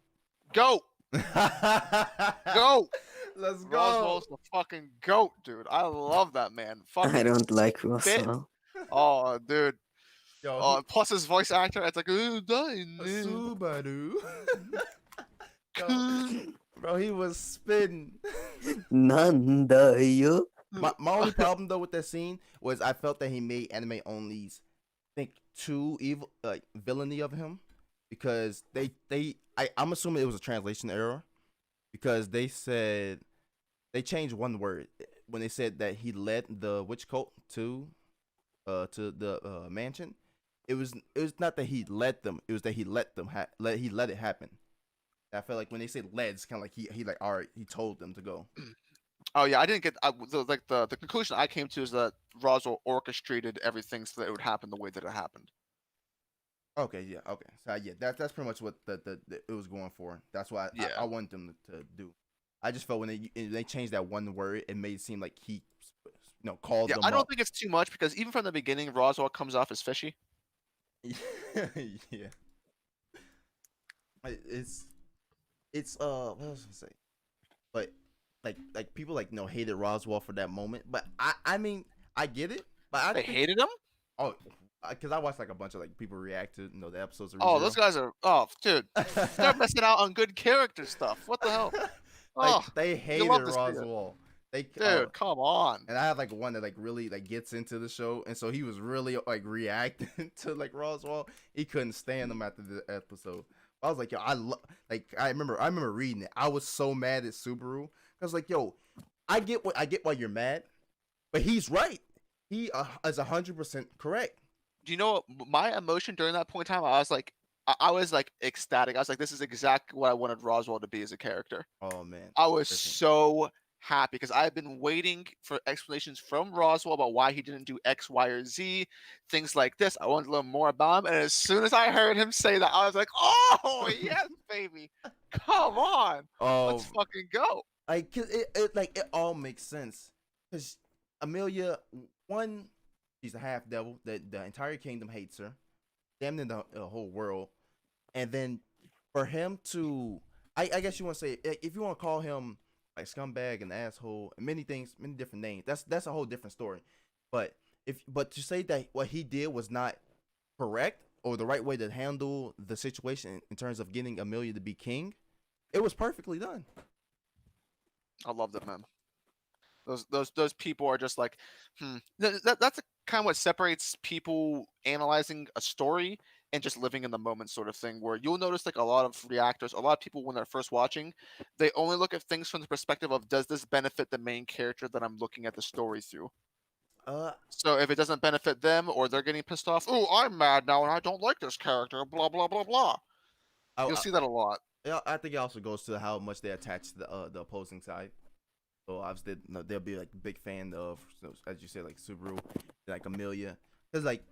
Go. Go. Let's go. Roswell's the fucking goat, dude. I love that man. Fucking I don't like Roswell. Oh, dude. Yo, plus his voice actor, it's like Subaru. Bro, he was spitting. Nandayo. My only problem though with that scene was I felt that he made anime onlys think too evil, villainy of him, because I'm assuming it was a translation error, because they said they changed one word when they said that he led the witch cult to the mansion. It was not that he led them, it was that he let them let it happen. I felt like when they said led, it's kind of like he all right, he told them to go. Oh yeah, I didn't get the conclusion I came to is that Roswell orchestrated everything so that it would happen the way that it happened. Okay, yeah, okay. So yeah, that's pretty much what the it was going for. That's why I wanted them to do. I just felt when they changed that one word, it made it seem like he called them. I don't think it's too much, because even from the beginning, Roswell comes off as fishy. Yeah. It's what else to say? But like people like hated Roswell for that moment, but I mean I get it, but I They think hated him. oh because I watched like a bunch of like people react to the episodes of Oh, those ReZero. guys are. Oh, dude, they're missing out on good character stuff. What the hell? Like Oh, they you hated love to see it, Roswell. They dude. Come on. and I have like one that like really like gets into the show, and so he was really like reacting to like Roswell. He couldn't stand them after the episode. I was like, yo, I remember reading it. I was so mad at Subaru. I was like, yo, I get why you're mad, but he's right. He is 100% correct. Do you know what my emotion during that point in time? I was like, I was like ecstatic. I was like, this is exactly what I wanted Roswell to be as a character. Oh man, I was listen. so happy because I had been waiting for explanations from Roswell about why he didn't do X, Y, or Z, things like this. I wanted to learn more about him, and as soon as I heard him say that, I was like, "Oh yes, baby, come on, let's Oh, fucking go!" like 'cause it all makes sense. Cause Amelia, one, she's a half devil. The entire kingdom hates her, damn near the whole world. And then for him to, I guess you want to say, if you want to call him like scumbag and asshole and many things, many different names, that's a whole different story. But but to say that what he did was not correct or the right way to handle the situation in terms of getting Amelia to be king, it was perfectly done. I loved it, man. Those people are just like, That's kind of what separates people analyzing a story and just living in the moment, sort of thing. Where you'll notice like a lot of reactors, a lot of people when they're first watching, they only look at things from the perspective of does this benefit the main character that I'm looking at the story through. Uh, So if it doesn't benefit them or they're getting pissed off, oh, I'm mad now and I don't like this character, blah blah blah blah. You'll I, see that a lot. I think it also goes to how much they attach to the opposing side. So obviously, they'll be like a big fan of, as you said, like Subaru, like Amelia, because like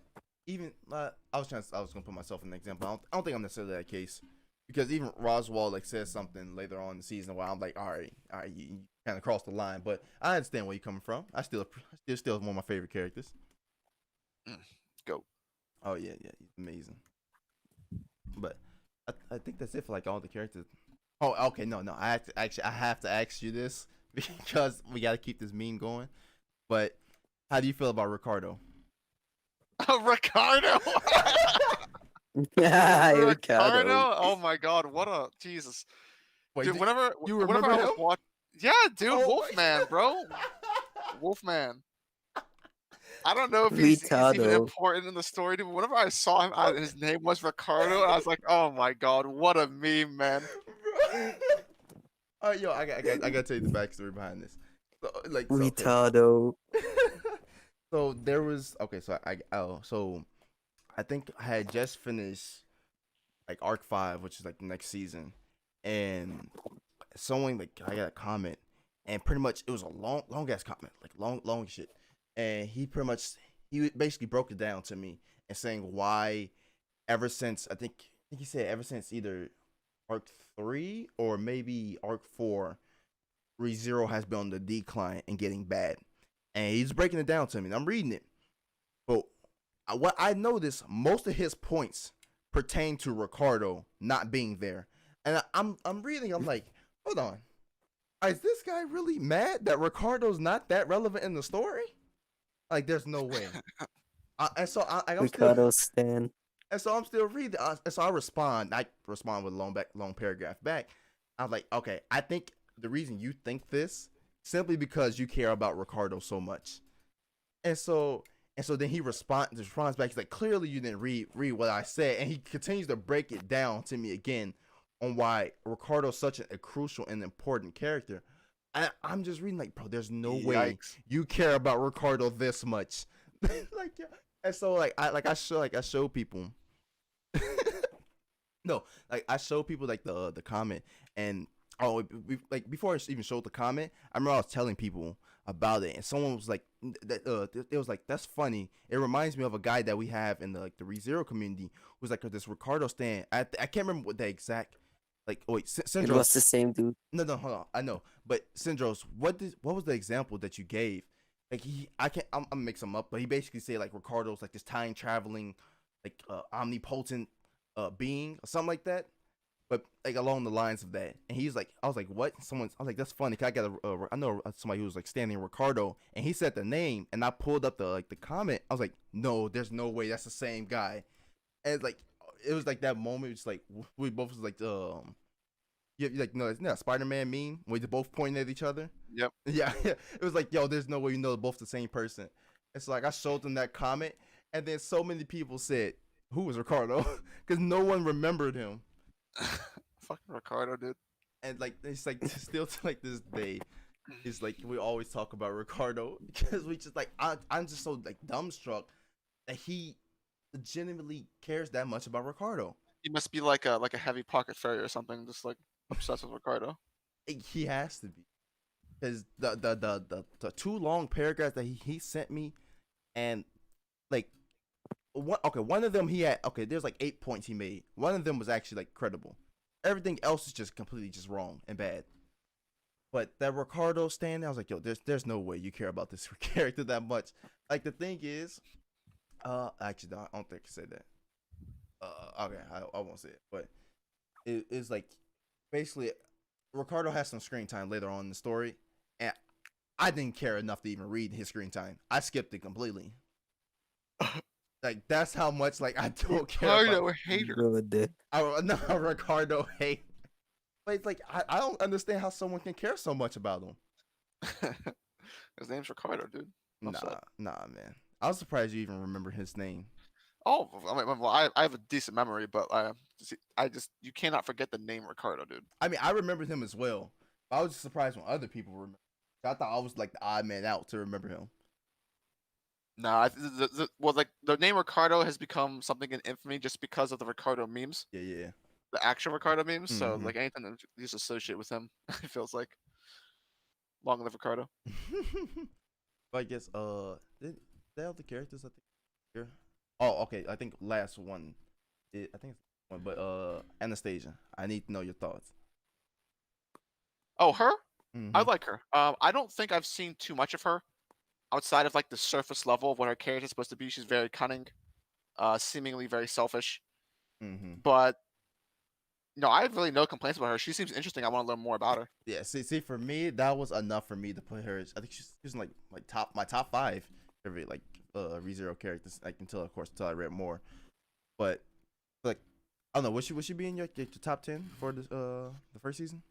even I was gonna put myself in an example. I don't think I'm necessarily that case because even Roswell like says something later on in the season where I'm like, all right, you kind of crossed the line, but I understand where you're coming from. Still one of my favorite characters. Go. Oh yeah, he's amazing. But I think that's it for like all the characters. Oh, okay, no, I have to ask you this because we got to keep this meme going. But how do you feel about Ricardo? Ricardo. Yeah, Ricardo. Ricardo. Oh my God, what a Jesus. Wait, Dude, whenever you whenever remember I was him? watching, yeah, dude, Oh Wolfman, bro, Wolfman. I don't know if he's even Ricardo. important in the story, dude. But whenever I saw him, his name was Ricardo, and I was like, oh my God, what a meme, man. All right, yo, I got to tell you the backstory behind this. So, like, so, okay. Ricardo. So there was so I think I had just finished like arc 5, which is like the next season, and someone like I got a comment, and pretty much it was a long ass comment, like long shit, and he basically broke it down to me and saying why ever since I think he said ever since either arc 3 or maybe arc 4, ReZero has been on the decline and getting bad, and he's breaking it down to me. And I'm reading it, but what I noticed, most of his points pertain to Ricardo not being there, and I'm reading. I'm like, hold on, is this guy really mad that Ricardo's not that relevant in the story? Like, there's no way. I'm Ricardo still, Stan. and so I'm still reading. And so I respond with a long paragraph back. I was like, okay, I think the reason you think this simply because you care about Ricardo so much. And so then he responds back. He's like, clearly you didn't read what I said, and he continues to break it down to me again on why Ricardo's such a crucial and important character. I'm just reading like, bro, there's no way you care about Ricardo this much. Like, yeah. And so I show people. No, like I show people like the comment, and like before I even showed the comment, I remember I was telling people about it, and someone was like, it was like, that's funny. It reminds me of a guy that we have in the ReZero community who's like this Ricardo stan. I can't remember what the exact like. Oh wait, It was the same dude. No, hold on. I know, but Syndros, what was the example that you gave? Like I'm gonna mix them up, but he basically said like Ricardo's like this time traveling, like omnipotent being or something like that. but like along the lines of that. And he's like, I was like, what? I was like, that's funny. 'Cause I got I know somebody who was like standing Ricardo, and he said the name, and I pulled up the comment. I was like, no, there's no way that's the same guy. And it's like, it was like that moment. It's like we both was like, like no, it's not a Spider-Man meme where they both pointing at each other. Yep. Yeah, it was like, yo, there's no way you know they're both the same person. It's like I showed them that comment, and then so many people said, "Who was Ricardo?" Because no one remembered him. Fucking Ricardo, dude. And like it's like still to like this day, it's like we always talk about Ricardo because we just like I'm just so like dumbstruck that he legitimately cares that much about Ricardo. He must be like a heavy pocket fairy or something, just like obsessed with Ricardo. He has to be, because the two long paragraphs that he sent me, and like one of them he had, okay, there's like 8 points he made. One of them was actually like credible. Everything else is just completely just wrong and bad. But that Ricardo stand, I was like, yo, there's no way you care about this character that much. Like the thing is, actually, no, I don't think I said that. Okay, I won't say it, but it's like basically Ricardo has some screen time later on in the story, and I didn't care enough to even read his screen time. I skipped it completely. Like that's how much like I don't care. Ricardo, About, hater. Good. no, Ricardo hate. But it's like I don't understand how someone can care so much about him. His name's Ricardo, dude. Nah, man. I was surprised you even remember his name. Oh, I mean, well, I have a decent memory, but I just you cannot forget the name Ricardo, dude. I mean, I remembered him as well. I was just surprised when other people remember. I thought I was like the odd man out to remember him. No, well, like the name Ricardo has become something in infamy just because of the Ricardo memes, Yeah. the actual Ricardo memes. So Mhm. like anything that you just associate with him, it feels like long live Ricardo. But I guess did they have the characters I think here? Oh, okay. I think last one. I think it's one, but Anastasia. I need to know your thoughts. Oh, her? Mhm. I like her. I don't think I've seen too much of her outside of like the surface level of what her character is supposed to be. She's very cunning, seemingly very selfish. Mhm. But no, I have really no complaints about her. She seems interesting. I want to learn more about her. Yeah. See, for me, that was enough for me to put her. I think she's in like my top 5 every like ReZero characters. Like until I read more, but like I don't know. Would she be in your top 10 for the first season?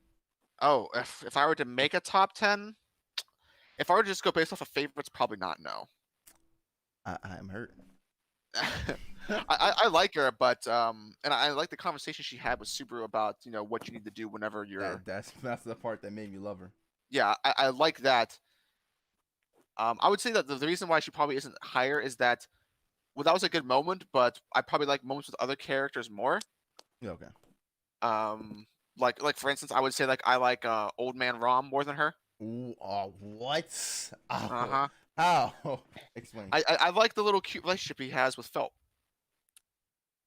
Oh, if I were to make a top 10, if I were to just go based off of favorites, probably not. No. I am hurt. I like her, but and I like the conversation she had with Subaru about what you need to do whenever you're. That's the part that made me love her. Yeah, I like that. I would say that the reason why she probably isn't higher is that, well, that was a good moment, but I probably like moments with other characters more. Yeah, okay. Like for instance, I would say like I like Old Man Rom more than her. Ooh, what? Uh Oh, huh. how? Explain. I like the little cute relationship he has with Felt.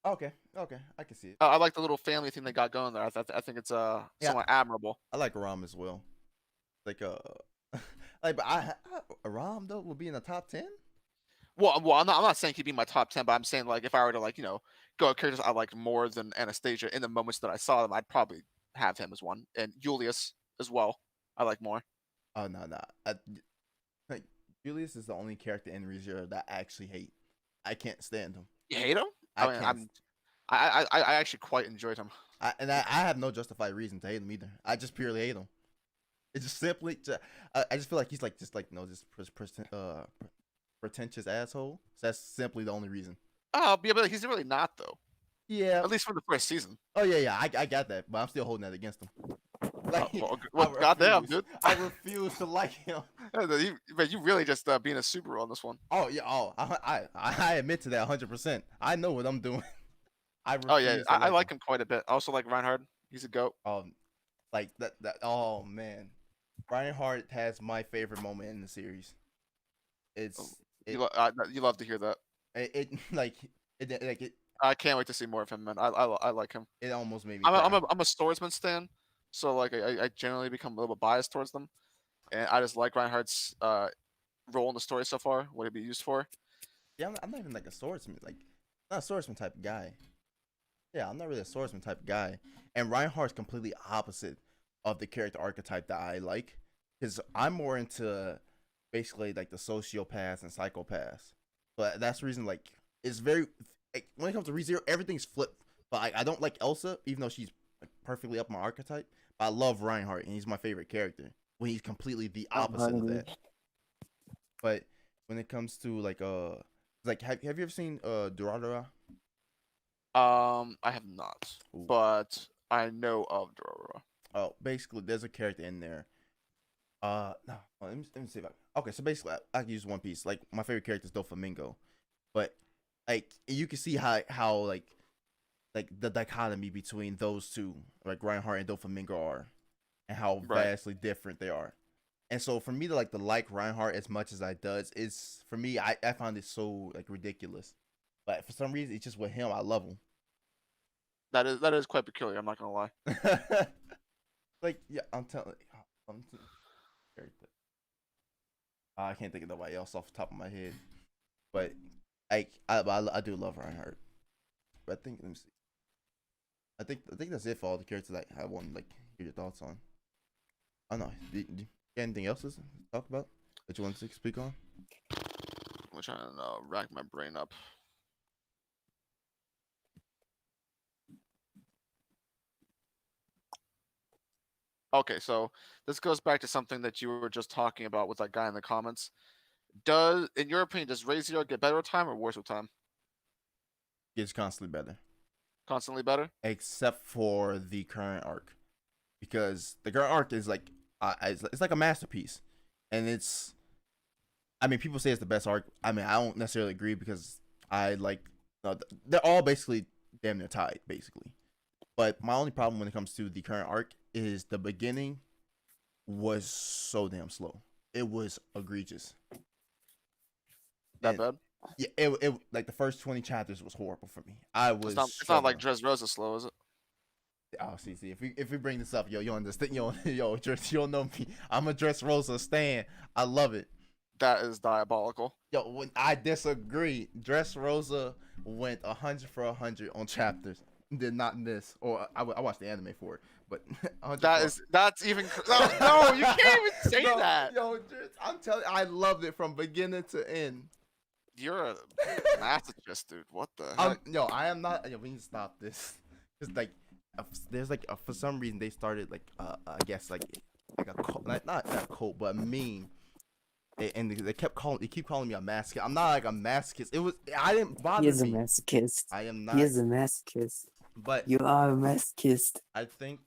Okay, I can see it. I like the little family thing they got going there. I think it's Yeah. somewhat admirable. I like Ram as well. Like like but Ram though will be in the top 10. Well, I'm not saying he'd be my top 10, but I'm saying like if I were to like go with characters I like more than Anastasia in the moments that I saw them, I'd probably have him as one, and Julius as well. I like more. Oh no. Like Julius is the only character in ReZero that I actually hate. I can't stand him. You hate him? I I mean, can't. I actually quite enjoyed him. I have no justified reason to hate him either. I just purely hate him. It's just simply. I just feel like he's like just pretentious asshole. So that's simply the only reason. Oh, yeah, but he's really not though. Yeah. At least for the first season. Oh yeah. I got that, but I'm still holding that against him. Like, Well, goddamn, dude. I refuse to like him. But you really just being a Subaru on this one. Oh yeah. Oh, I admit to that 100%. I know what I'm doing. Oh yeah, I like him quite a bit. I also like Reinhard. He's a goat. Like that. Oh man, Reinhardt has my favorite moment in the series. You love to hear that. It I can't wait to see more of him, man. I like him. it almost made me. I'm a swordsman stan, so like I generally become a little bit biased towards them, and I just like Reinhardt's role in the story so far. What he'd be used for. Yeah, I'm not even like a swordsman. Like, not a swordsman type of guy. Yeah, I'm not really a swordsman type of guy, and Reinhardt's completely opposite of the character archetype that I like, because I'm more into basically like the sociopaths and psychopaths. But that's the reason like it's very like, when it comes to ReZero, everything's flipped. But I don't like Elsa, even though she's like, perfectly up my archetype. But I love Reinhardt, and he's my favorite character when he's completely the I'm opposite of hungry. that. But when it comes to like have you ever seen Durarara? I have not, Ooh. but I know of Dororo. Oh, basically, there's a character in there. No, let me see if okay, so basically, I can use One Piece. Like my favorite character is Doflamingo, but like you can see how like the dichotomy between those two, like Reinhardt and Doflamingo are, and how Right. vastly different they are. And so for me to like Reinhardt as much as I does is for me I find it so like ridiculous, but for some reason it's just with him I love him. That is quite peculiar. I'm not gonna lie. Like yeah, I'm character. I can't think of nobody else off the top of my head, but I do love Reinhardt. But I think let me see. I think that's it for all the characters that I want to like hear your thoughts on. I don't know. Do you got anything else to talk about that you want to speak on? I'm trying to rack my brain up. Okay, so this goes back to something that you were just talking about with that guy in the comments. In your opinion, does ReZero get better with time or worse with time? Gets constantly better, Constantly better? except for the current arc, because the current arc is like it's like a masterpiece, and it's. I mean, people say it's the best arc. I mean, I don't necessarily agree because I like. They're all basically damn near tied, basically. But my only problem when it comes to the current arc is the beginning was so damn slow. It was egregious. That And, bad? yeah, it like the first 20 chapters was horrible for me. I was It's not like struggling. Dressrosa slow, is it? Oh, see, if we bring this up, yo, you understand, yo, you'll know me. I'm a Dressrosa stan. I love it. That is diabolical. Yo, when I disagree, Dressrosa went 100 for 100 on chapters. Did not miss, or I watched the anime for it, but 100 That's even no, you can't even say No, that. Yo, I'm telling you, I loved it from beginning to end. You're a masochist, dude. What the heck? Yo, I am not. Yo, we need to stop this. Cause like, there's like for some reason they started like I guess like a cult, not a cult, but a meme. And they keep calling me a masochist. I'm not like a masochist. I didn't bother He is a me. masochist. I am not. He is a masochist. But You are a masochist. I think.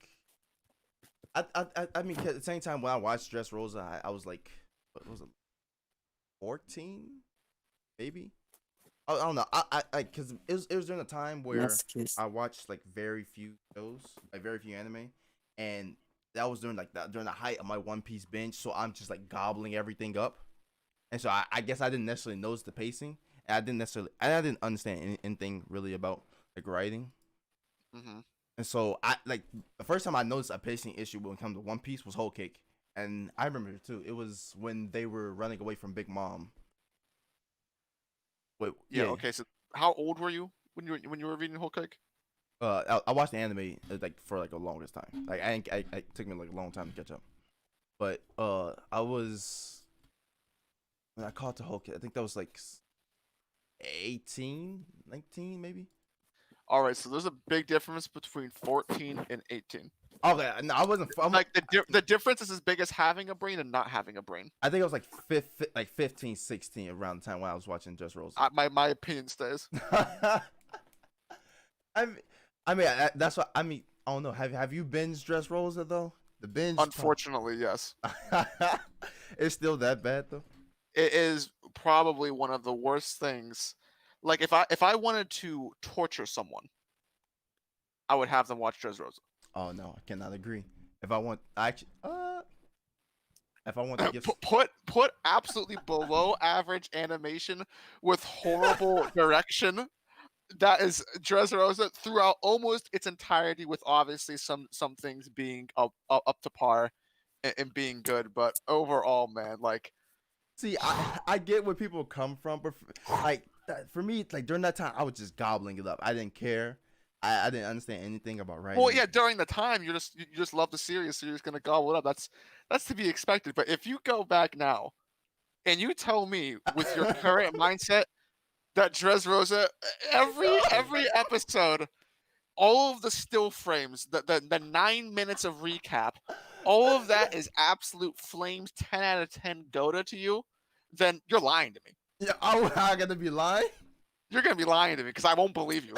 I mean, at the same time when I watched Dressrosa, I was like, what was it, 14, maybe. I don't know. Because it was during a time where Masochist. I watched like very few shows, like very few anime, and that was during the height of my One Piece binge. So I'm just like gobbling everything up, and so I guess I didn't necessarily notice the pacing, and I didn't understand anything really about like writing. Mm-hmm. And so I like the first time I noticed a pacing issue when it comes to One Piece was Whole Cake, and I remember it too. It was when they were running away from Big Mom. Wait, Yeah. Okay. So, how old were you when you were reading Whole Cake? I watched the anime like for like a longest time. Like it took me like a long time to catch up. But I was when I caught the Whole Cake. I think that was like 18, 19 maybe. All right. So there's a big difference between 14 and 18. Okay, no, I wasn't. Like the difference is as big as having a brain and not having a brain. I think it was like 15, 16 around the time when I was watching Just Rose. My opinion stays. I mean, that's what I mean. I don't know. Have you binged Dress Rosa though? The binge. Unfortunately, yes. It's still that bad though. It is probably one of the worst things. Like if I wanted to torture someone, I would have them watch Dressrosa. Oh no, I cannot agree. If I want, actually, if I want to give put absolutely below average animation with horrible direction. That is Dressrosa throughout almost its entirety, with obviously some things being up to par and being good, but overall, man, like. See, I get where people come from, but like for me, like during that time, I was just gobbling it up. I didn't care. I didn't understand anything about writing. Well, yeah, during the time you just love the series, so you're just gonna gobble it up. That's to be expected. But if you go back now and you tell me with your current mindset that Dressrosa every episode, all of the still frames, the 9 minutes of recap, all of that is absolute flames, 10 out of 10 Dota to you, then you're lying to me. Yeah, I'm gonna be lying. You're gonna be lying to me because I won't believe you.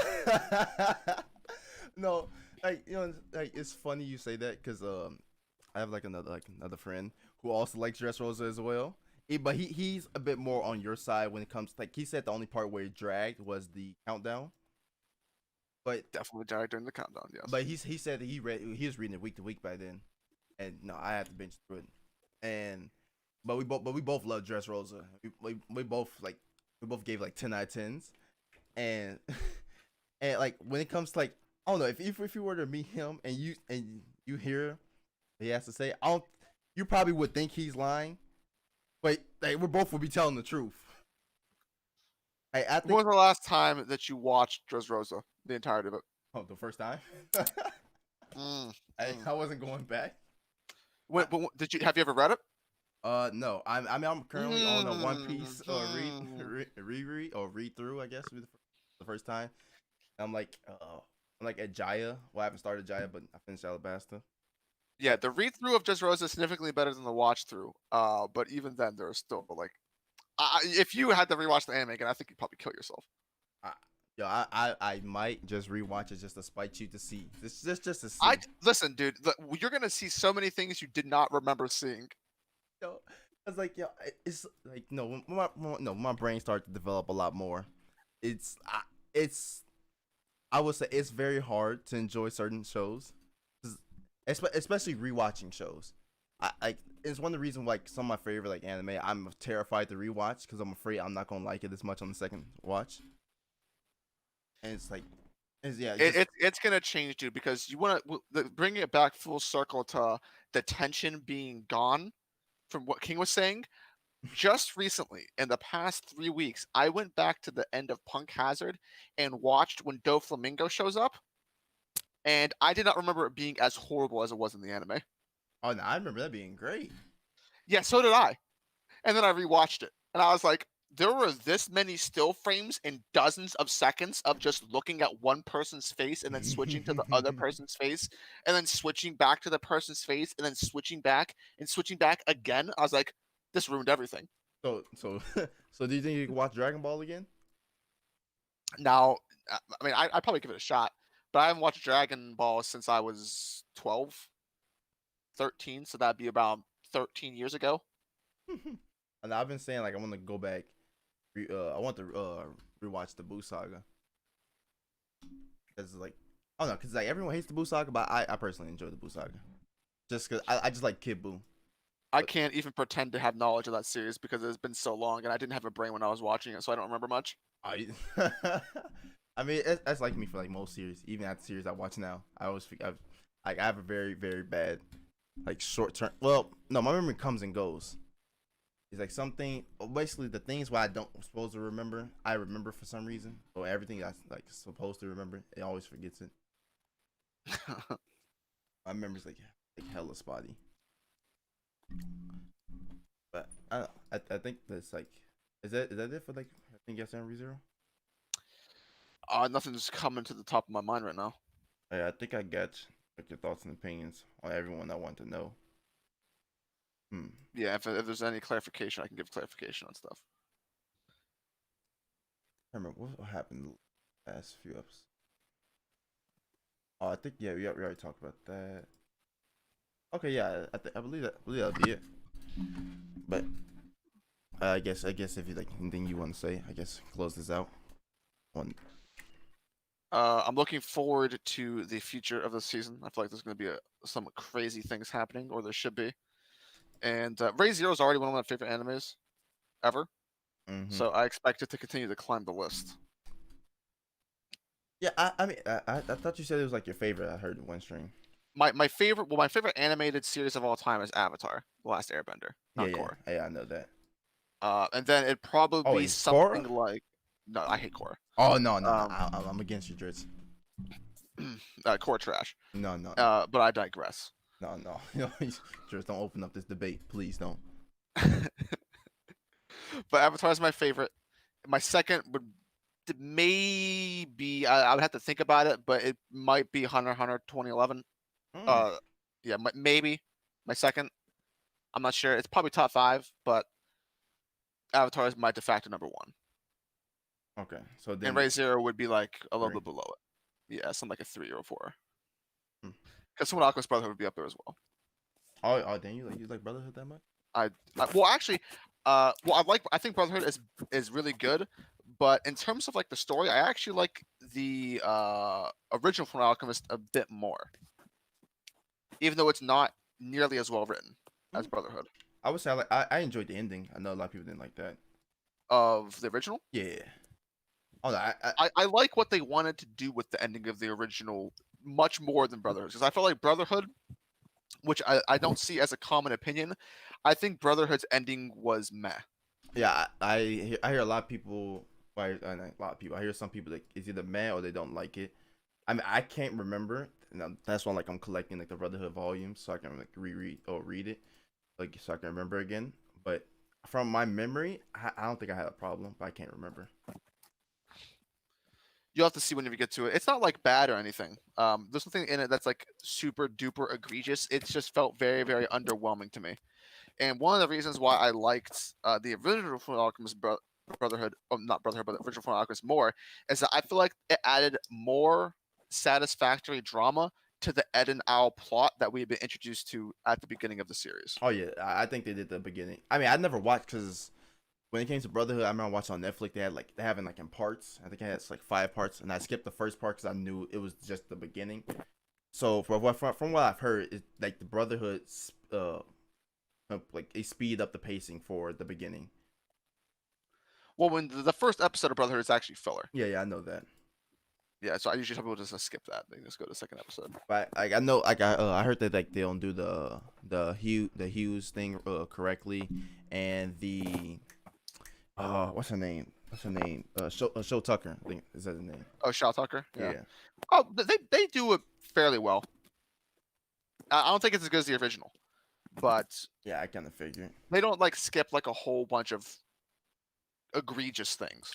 No, like like it's funny you say that because I have like another friend who also likes Dressrosa as well. But he's a bit more on your side when it comes like he said the only part where it dragged was the countdown. But Definitely died during the countdown. Yes. But he said that he was reading it week to week by then, and no, I had to binge through it, and but we both love Dressrosa. We both gave like 10 out of 10s, and and like when it comes to like I don't know if you were to meet him and you hear what he has to say, you probably would think he's lying, but like we both would be telling the truth. I think. When was the last time that you watched Dressrosa, the entirety of it? Oh, the first time. Mm, I wasn't going back. But have you ever read it? No. I'm currently on a One Piece reread or read through. I guess the first time. I'm like at Jaya. Well, I haven't started Jaya, but I finished Alabasta. Yeah, the read through of Dressrosa is significantly better than the watch through. But even then, there's still like, if you had to rewatch the anime again, I think you'd probably kill yourself. I might just rewatch it just to spite you to see. This just to see. Listen, dude. You're gonna see so many things you did not remember seeing. Yo, I was like, yo, it's like no, my brain started to develop a lot more. I would say it's very hard to enjoy certain shows, especially rewatching shows. It's one of the reasons like some of my favorite like anime I'm terrified to rewatch because I'm afraid I'm not gonna like it as much on the second watch. And it's like, it's gonna change, dude, because you want to bring it back full circle to the tension being gone from what King was saying. Just recently, in the past 3 weeks, I went back to the end of Punk Hazard and watched when Doflamingo shows up, and I did not remember it being as horrible as it was in the anime. Oh no, I remember that being great. Yeah, so did I. And then I rewatched it, and I was like, there were this many still frames in dozens of seconds of just looking at one person's face and then switching to the other person's face and then switching back to the person's face and then switching back and switching back again. I was like, this ruined everything. So do you think you can watch Dragon Ball again? Now, I mean, I'd probably give it a shot, but I haven't watched Dragon Ball since I was 12, 13, so that'd be about 13 years ago. And I've been saying like I want to go back. I want to rewatch the Buu Saga. Cause like I don't know, cause like everyone hates the Buu Saga, but I personally enjoy the Buu Saga. Just cause I just like Kid Buu. I can't even pretend to have knowledge of that series because it's been so long, and I didn't have a brain when I was watching it, so I don't remember much. I mean, that's like me for like most series. Even at the series I watch now, I always I have a very very bad like short term. Well, no, my memory comes and goes. It's like something. Basically, the things where I don't supposed to remember, I remember for some reason. So everything that's like supposed to remember, it always forgets it. My memory's like hella spotty. But I think that's like, is that it for like I think yes and ReZero? Nothing's coming to the top of my mind right now. Yeah, I think I got like your thoughts and opinions on everyone I want to know. Yeah, if there's any clarification, I can give clarification on stuff. I remember what happened the last few episodes. Oh, I think we already talked about that. Okay, yeah, I believe that'll be it. But I guess if you like anything you want to say, I guess close this out. I'm looking forward to the future of the season. I feel like there's going to be some crazy things happening, or there should be. And ReZero is already one of my favorite animes ever. Mm-hmm. So I expect it to continue to climb the list. Yeah, I mean, I thought you said it was like your favorite. I heard one string. My favorite animated series of all time is Avatar: The Last Airbender, not Korra. Yeah, I know that. And then it'd probably be something Korra? like, no, I hate Korra. Oh no, I'm against you, Dritz. core trash. No, no, But I digress. no. Just don't open up this debate, please. Don't. But Avatar is my favorite. My second would maybe I would have to think about it, but it might be Hunter x Hunter 2011. Mm, Yeah, maybe my second. I'm not sure. It's probably top 5, but Avatar is my de facto number 1. okay, so And then Ray Zero would be like a little 3. bit below it. Yeah, something like a 3 or a 4. Hmm. Because Someone Alchemist Brotherhood would be up there as well. Oh, then you like Brotherhood that much? Well, actually, I think Brotherhood is really good, but in terms of like the story, I actually like the original Full Alchemist a bit more, even though it's not nearly as well written as Mm. Brotherhood I would say I enjoyed the ending. I know a lot of people didn't like that. of the original. Yeah. Oh, no, I like what they wanted to do with the ending of the original much more than Brotherhood, because I felt like Brotherhood, which I don't see as a common opinion, I think Brotherhood's ending was meh. yeah. I hear a lot of people. Well, not a lot of people. I hear some people that it's either mad or they don't like it. I mean, I can't remember. And that's why like I'm collecting like the Brotherhood volumes so I can like reread or read it, like so I can remember again. But from my memory, I don't think I had a problem, but I can't remember. You'll have to see whenever you get to it. It's not like bad or anything. There's nothing in it that's like super duper egregious. It just felt very, very underwhelming to me. And one of the reasons why I liked the original Full Alchemist Brotherhood, not Brotherhood, but the original Full Alchemist more, is that I feel like it added more satisfactory drama to the Ed and Al plot that we had been introduced to at the beginning of the series. Oh yeah, I think they did the beginning. I mean, I never watched because when it came to Brotherhood, I remember watching on Netflix. They have it like in parts. I think it has like 5 parts, and I skipped the first part because I knew it was just the beginning. So from what I've heard, is like the Brotherhood, like they speed up the pacing for the beginning. Well, when the first episode of Brotherhood is actually filler. Yeah, I know that. Yeah, so I usually tell people just to skip that. They just go to the second episode. But like I know, like I heard that like they don't do the Hughes thing correctly, and the what's her name? What's her name? Show Tucker. I think is that his name. Oh, Shao Tucker. Yeah. Oh, they do it fairly well. I don't think it's as good as the original, but Yeah, I kind of figured. they don't like skip like a whole bunch of egregious things.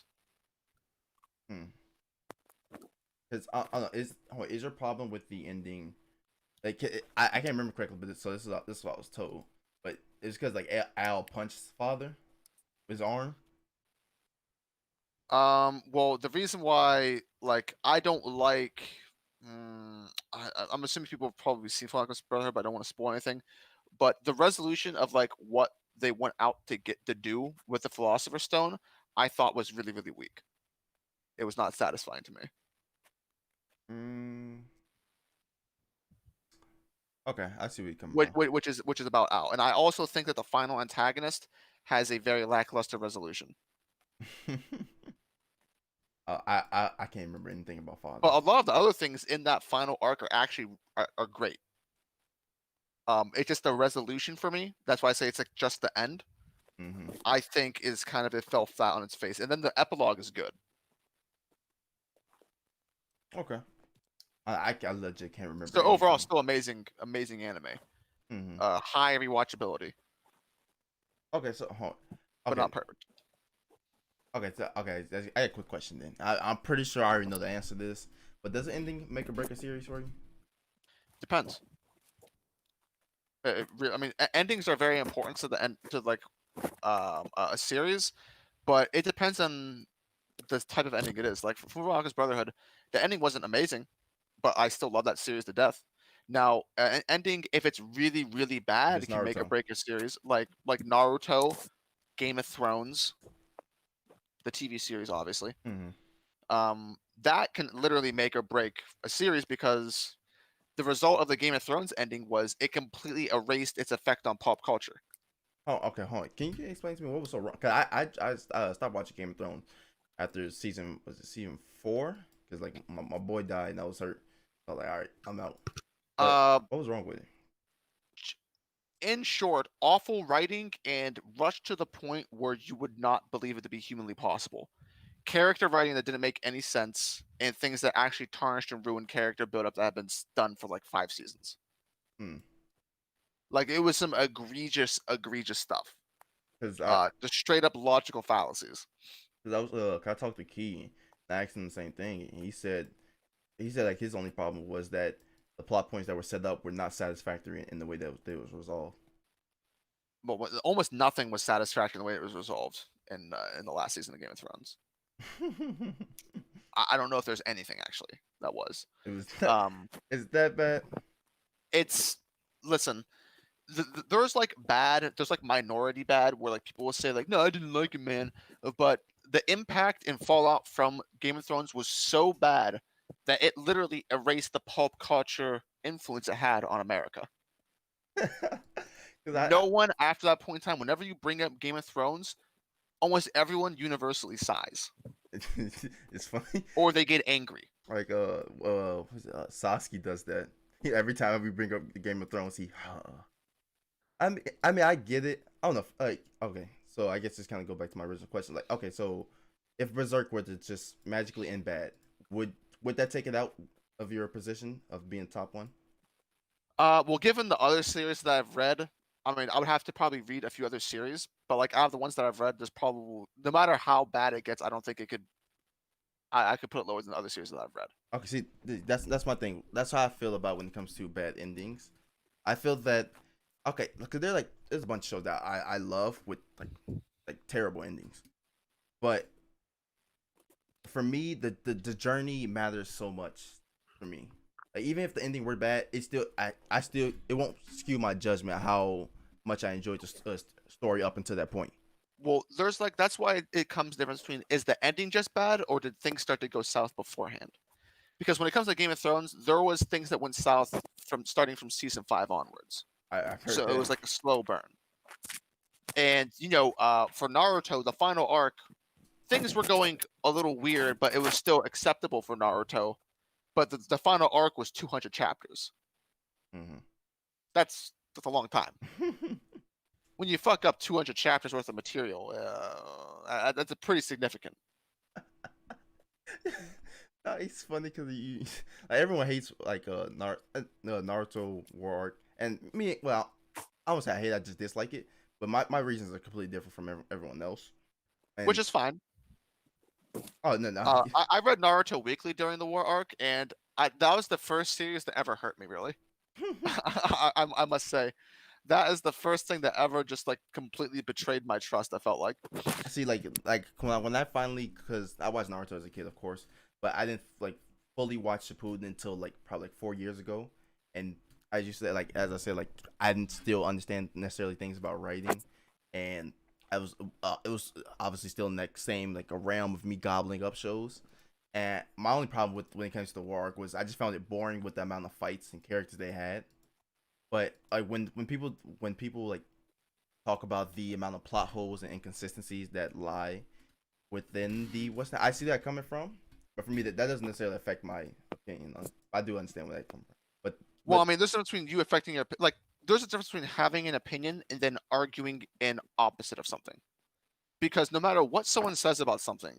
Hmm. Because I don't know, is your problem with the ending? Like I can't remember correctly, but this is what I was told. But it's because like Al punched his father with his arm. Well, the reason why like I don't like, I'm assuming people have probably seen Full Alchemist Brotherhood, but I don't want to spoil anything. But the resolution of like what they went out to get to do with the Philosopher's Stone, I thought was really really weak. It was not satisfying to me. Mm, okay, I see where you come Which, from. which is about Al, and I also think that the final antagonist has a very lackluster resolution. I can't remember anything about father. But a lot of the other things in that final arc are actually are great. It's just the resolution for me. That's why I say it's like just the end. Mm-hmm. I think is kind of it fell flat on its face, and then the epilogue is good. Okay. I legit can't remember. So overall, anything. still amazing anime. Mm-hmm. High rewatchability, Okay, so but okay, not perfect. okay. I got a quick question then. I'm pretty sure I already know the answer to this, but does the ending make or break a series for you? Depends. I mean, endings are very important to the end to like a series, but it depends on the type of ending it is. Like for Full Alchemist Brotherhood, the ending wasn't amazing, but I still love that series to death. Now, an ending, if it's really really If bad, it's it can make or Naruto. break a series. Like Naruto, Game of Thrones, the TV series, obviously. Mm-hmm. That can literally make or break a series because the result of the Game of Thrones ending was it completely erased its effect on pop culture. Oh, okay. Hold on. Can you explain to me what was so wrong? Cause I stopped watching Game of Thrones after season 4? Cause like my boy died and I was hurt. I was like, all right, I'm out. But Uh, what was wrong with it? in short, awful writing and rushed to the point where you would not believe it to be humanly possible. character writing that didn't make any sense, and things that actually tarnished and ruined character build-up that have been done for like 5 seasons. Hmm. Like it was some egregious stuff. Because I, Just straight up logical fallacies. cause I was, 'cause I talked to Key and I asked him the same thing, and he said like his only problem was that the plot points that were set up were not satisfactory in the way that they was resolved. But almost nothing was satisfactory in the way it was resolved in the last season of Game of Thrones. I don't know if there's anything actually that was. It was that, Um, is that bad? it's listen. There's like bad, there's like minority bad where like people will say like, no, I didn't like it, man. But the impact and fallout from Game of Thrones was so bad that it literally erased the pulp culture influence it had on America. 'Cause No one after that point in time, whenever you bring up Game of Thrones, almost everyone universally sighs it's funny. or they get angry. Like Sasuke does that. Every time we bring up the Game of Thrones, he. I mean, I get it. I don't know. Like, okay, so I guess just kind of go back to my original question. Like, okay, so if Berserk were to just magically end bad, would that take it out of your position of being top one? Well, given the other series that I've read, I mean, I would have to probably read a few other series, but like out of the ones that I've read, there's probably no matter how bad it gets, I don't think it could. I could put it lower than the other series that I've read. Okay, see, that's my thing. That's how I feel about when it comes to bad endings. I feel that okay, because there's a bunch of shows that I love with like terrible endings, but for me the journey matters so much for me. Like even if the ending were bad, it still I still it won't skew my judgment how much I enjoyed the story up until that point. Well, there's like that's why it comes difference between is the ending just bad or did things start to go south beforehand? Because when it comes to Game of Thrones, there was things that went south from starting from season 5 onwards. I've heard So that. it was like a slow burn. And for Naruto, the final arc, things were going a little weird, but it was still acceptable for Naruto. But the final arc was 200 chapters. Mm-hmm. That's a long time. When you fuck up 200 chapters worth of material, that's a pretty significant. No, it's funny because like, everyone hates like Naruto War Arc, and me. Well, I won't say I hate. I just dislike it. But my reasons are completely different from everyone else. And, Which is fine. oh no. I read Naruto weekly during the war arc, and that was the first series that ever hurt me. Really, I must say, that is the first thing that ever just like completely betrayed my trust. I felt like. See, like when I finally, because I watched Naruto as a kid, of course, but I didn't like fully watch Shippuden until like probably like 4 years ago, and I just said like as I said like I didn't still understand necessarily things about writing, and I was it was obviously still in that same like a realm of me gobbling up shows, and my only problem with when it comes to the war arc was I just found it boring with the amount of fights and characters they had, but like when people like talk about the amount of plot holes and inconsistencies that lie within the what's that I see that coming from, but for me that doesn't necessarily affect my opinion. I do understand where that comes from, but Well, I mean, there's a difference between you affecting your like. There's a difference between having an opinion and then arguing in opposite of something. Because no matter what someone says about something,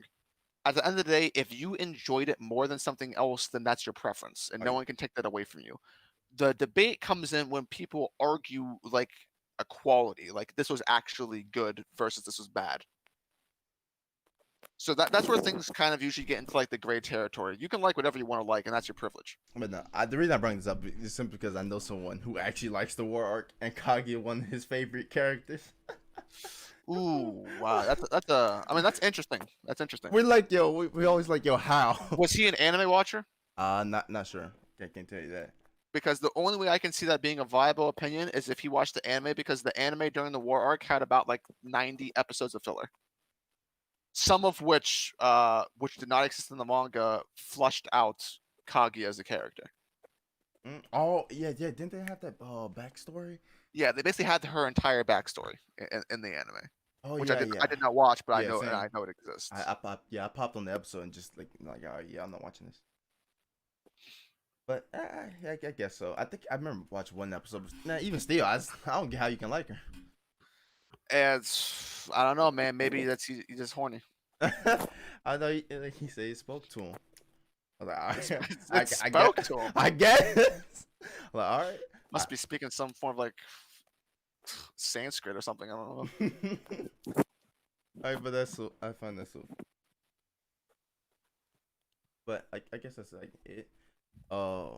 at the end of the day, if you enjoyed it more than something else, then that's your preference, and no one can take that away from you. The debate comes in when people argue like equality, like this was actually good versus this was bad. So that's where things kind of usually get into like the gray territory. You can like whatever you want to like, and that's your privilege. But no, the reason I bring this up is simply because I know someone who actually likes the war arc, and Kaguya one of his favorite characters. Ooh, wow, that's a. I mean, that's interesting. That's interesting. We're like, yo, we always like, yo, how? Was he an anime watcher? Not sure. Can't tell you that. Because the only way I can see that being a viable opinion is if he watched the anime, because the anime during the war arc had about like 90 episodes of filler. Some of which did not exist in the manga, flushed out Kaguya as a character. Oh yeah. Didn't they have that backstory? Yeah, they basically had her entire backstory in the anime, Oh which yeah, I did not watch, but Yeah, same. I know it exists. I popped on the episode and just like oh yeah, I'm not watching this. But I guess so. I think I remember watching one episode. Nah, even still, I don't get how you can like her. And I don't know, man. Maybe he's just horny. I know he said he spoke to him. I was like, all It, right. it spoke to him. I guess. I'm like, all right. Must be speaking some form of like Sanskrit or something. I don't know. All right, but that's so. I find that so. But I guess that's like it. Uh,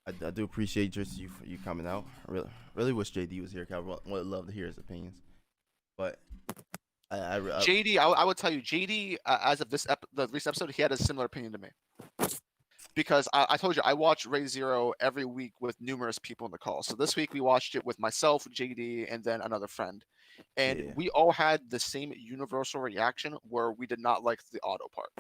I do appreciate just you coming out. I really wish JD was here. 'Cause I would love to hear his opinions. But I JD, I would tell you, JD, as of the recent episode, he had a similar opinion to me. Because I told you, I watch Ray Zero every week with numerous people in the call. So this week we watched it with myself, JD, and then another friend. And Yeah. we all had the same universal reaction where we did not like the auto part.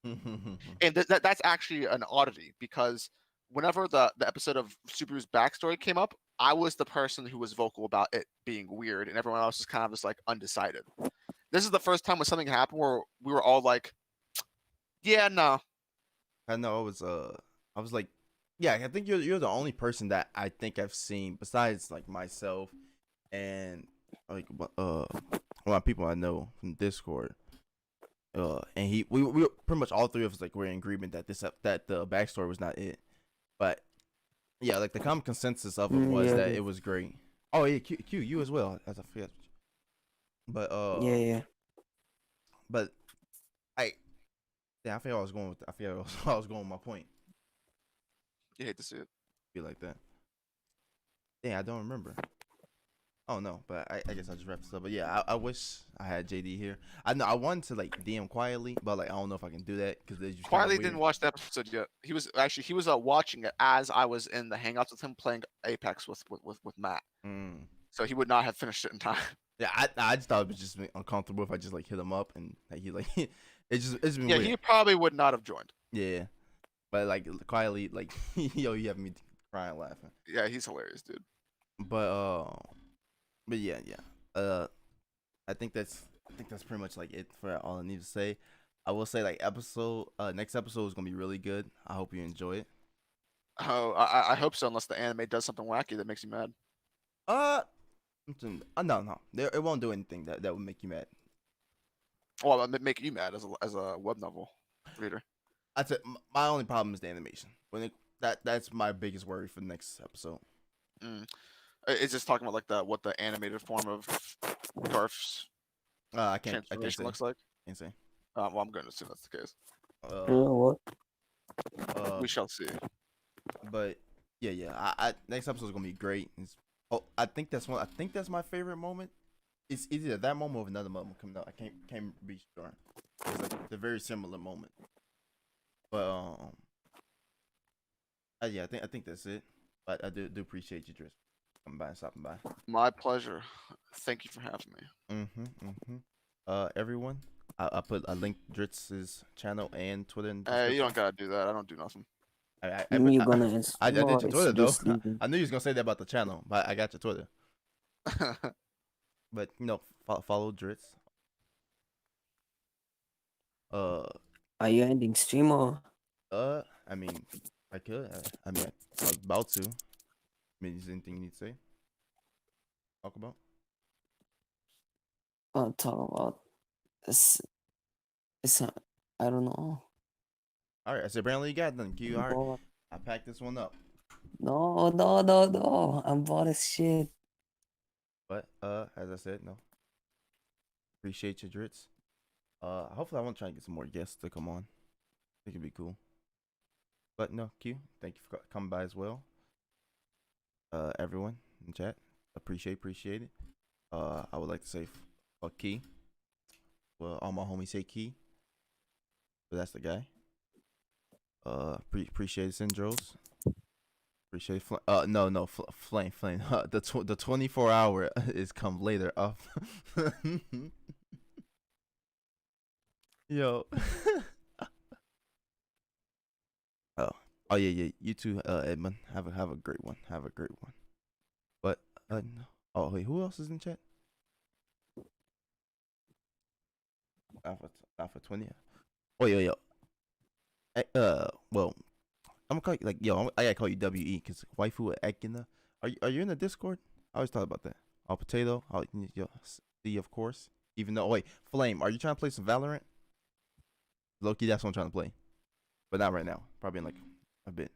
And that's actually an oddity because whenever the episode of Subaru's backstory came up, I was the person who was vocal about it being weird, and everyone else was kind of just like undecided. This is the first time when something happened where we were all like, "Yeah, no." I know I was like, yeah, I think you're the only person that I think I've seen besides like myself and like a lot of people I know from Discord. And we pretty much all three of us like we're in agreement that that the backstory was not it, but yeah, like the common consensus of it was Yeah, that it was great. Oh yeah, Q you as well as I forget, but yeah. but I yeah I forget what I was going with I forget what I was going with my point. You hate to see it. Be like that. Yeah, I don't remember. Oh no, but I guess I just wrapped this up. But yeah, I wish I had JD here. I know I wanted to like DM quietly, but like I don't know if I can do that because they just Quietly didn't watch the episode yet. He was watching it as I was in the hangouts with him playing Apex with Matt. Mm. So he would not have finished it in time. Yeah, I just thought it was just uncomfortable if I just like hit him up and like, he like it's been Yeah, weird. he probably would not have joined. Yeah, but like quietly like yo, you have me crying laughing. Yeah, he's hilarious, dude. But yeah. I think that's pretty much like it for all I need to say. I will say like next episode is gonna be really good. I hope you enjoy it. Oh, I hope so. Unless the anime does something wacky that makes you mad. No, it won't do anything that would make you mad. Well, make you mad as a web novel reader. That's it. My only problem is the animation. That's my biggest worry for the next episode. It's just talking about like what the animated form of Garf's I can't transformation say. looks like. Can't say. Well, I'm going to assume that's the case. You know what? We shall see. But yeah. I next episode is gonna be great. I think that's my favorite moment. It's either that moment or another moment coming out. I can't be sure. It's like the very similar moment. But yeah, I think that's it. But I do appreciate you, Driss, coming by and stopping by. My pleasure. Thank you for having me. Everyone, I put a link Dritz's channel and Twitter. In You don't gotta do that. I don't do nothing. You're gonna answer. I did your Twitter though. Leaving. I knew you was gonna say that about the channel, but I got your Twitter. But follow Dritz. Are you ending stream or? I mean, I could. I was about to. I mean, is there anything you need to say? Talk about? Talk about it's I don't know. All right. I said, apparently you got nothing. Q. All right. Bored. I packed this one up. No. I'm bored as shit. But as I said, no. Appreciate you, Dritz. Hopefully I want to try and get some more guests to come on. I think it'd be cool. But no, Q. Thank you for coming by as well. Everyone in chat, appreciate it. I would like to say fuck Key. Well, all my homies say Key, but that's the guy. Appreciate Syndros. Appreciate Flame. The 24-hour is come later up. Yo. Oh yeah. You too, Edmund. Have a great one. But no. Oh wait, who else is in chat? Alpha 20. Oh yo. Well, I'm gonna call you I gotta call you WE because waifu Ekina. Are you in the Discord? I always thought about that. Oh, potato. Oh, C of course. Even though wait, Flame. Are you trying to play some Valorant? Low-key, that's what I'm trying to play. But not right now. Probably in like a bit.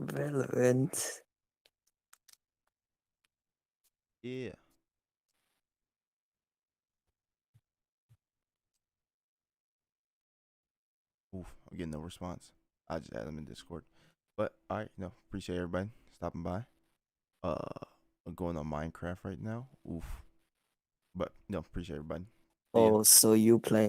Valorant. Yeah. Oof, I'm getting no response. I just add them in Discord. But alright, appreciate everybody stopping by. I'm going on Minecraft right now. Oof. But appreciate everybody. See ya. Oh, so you play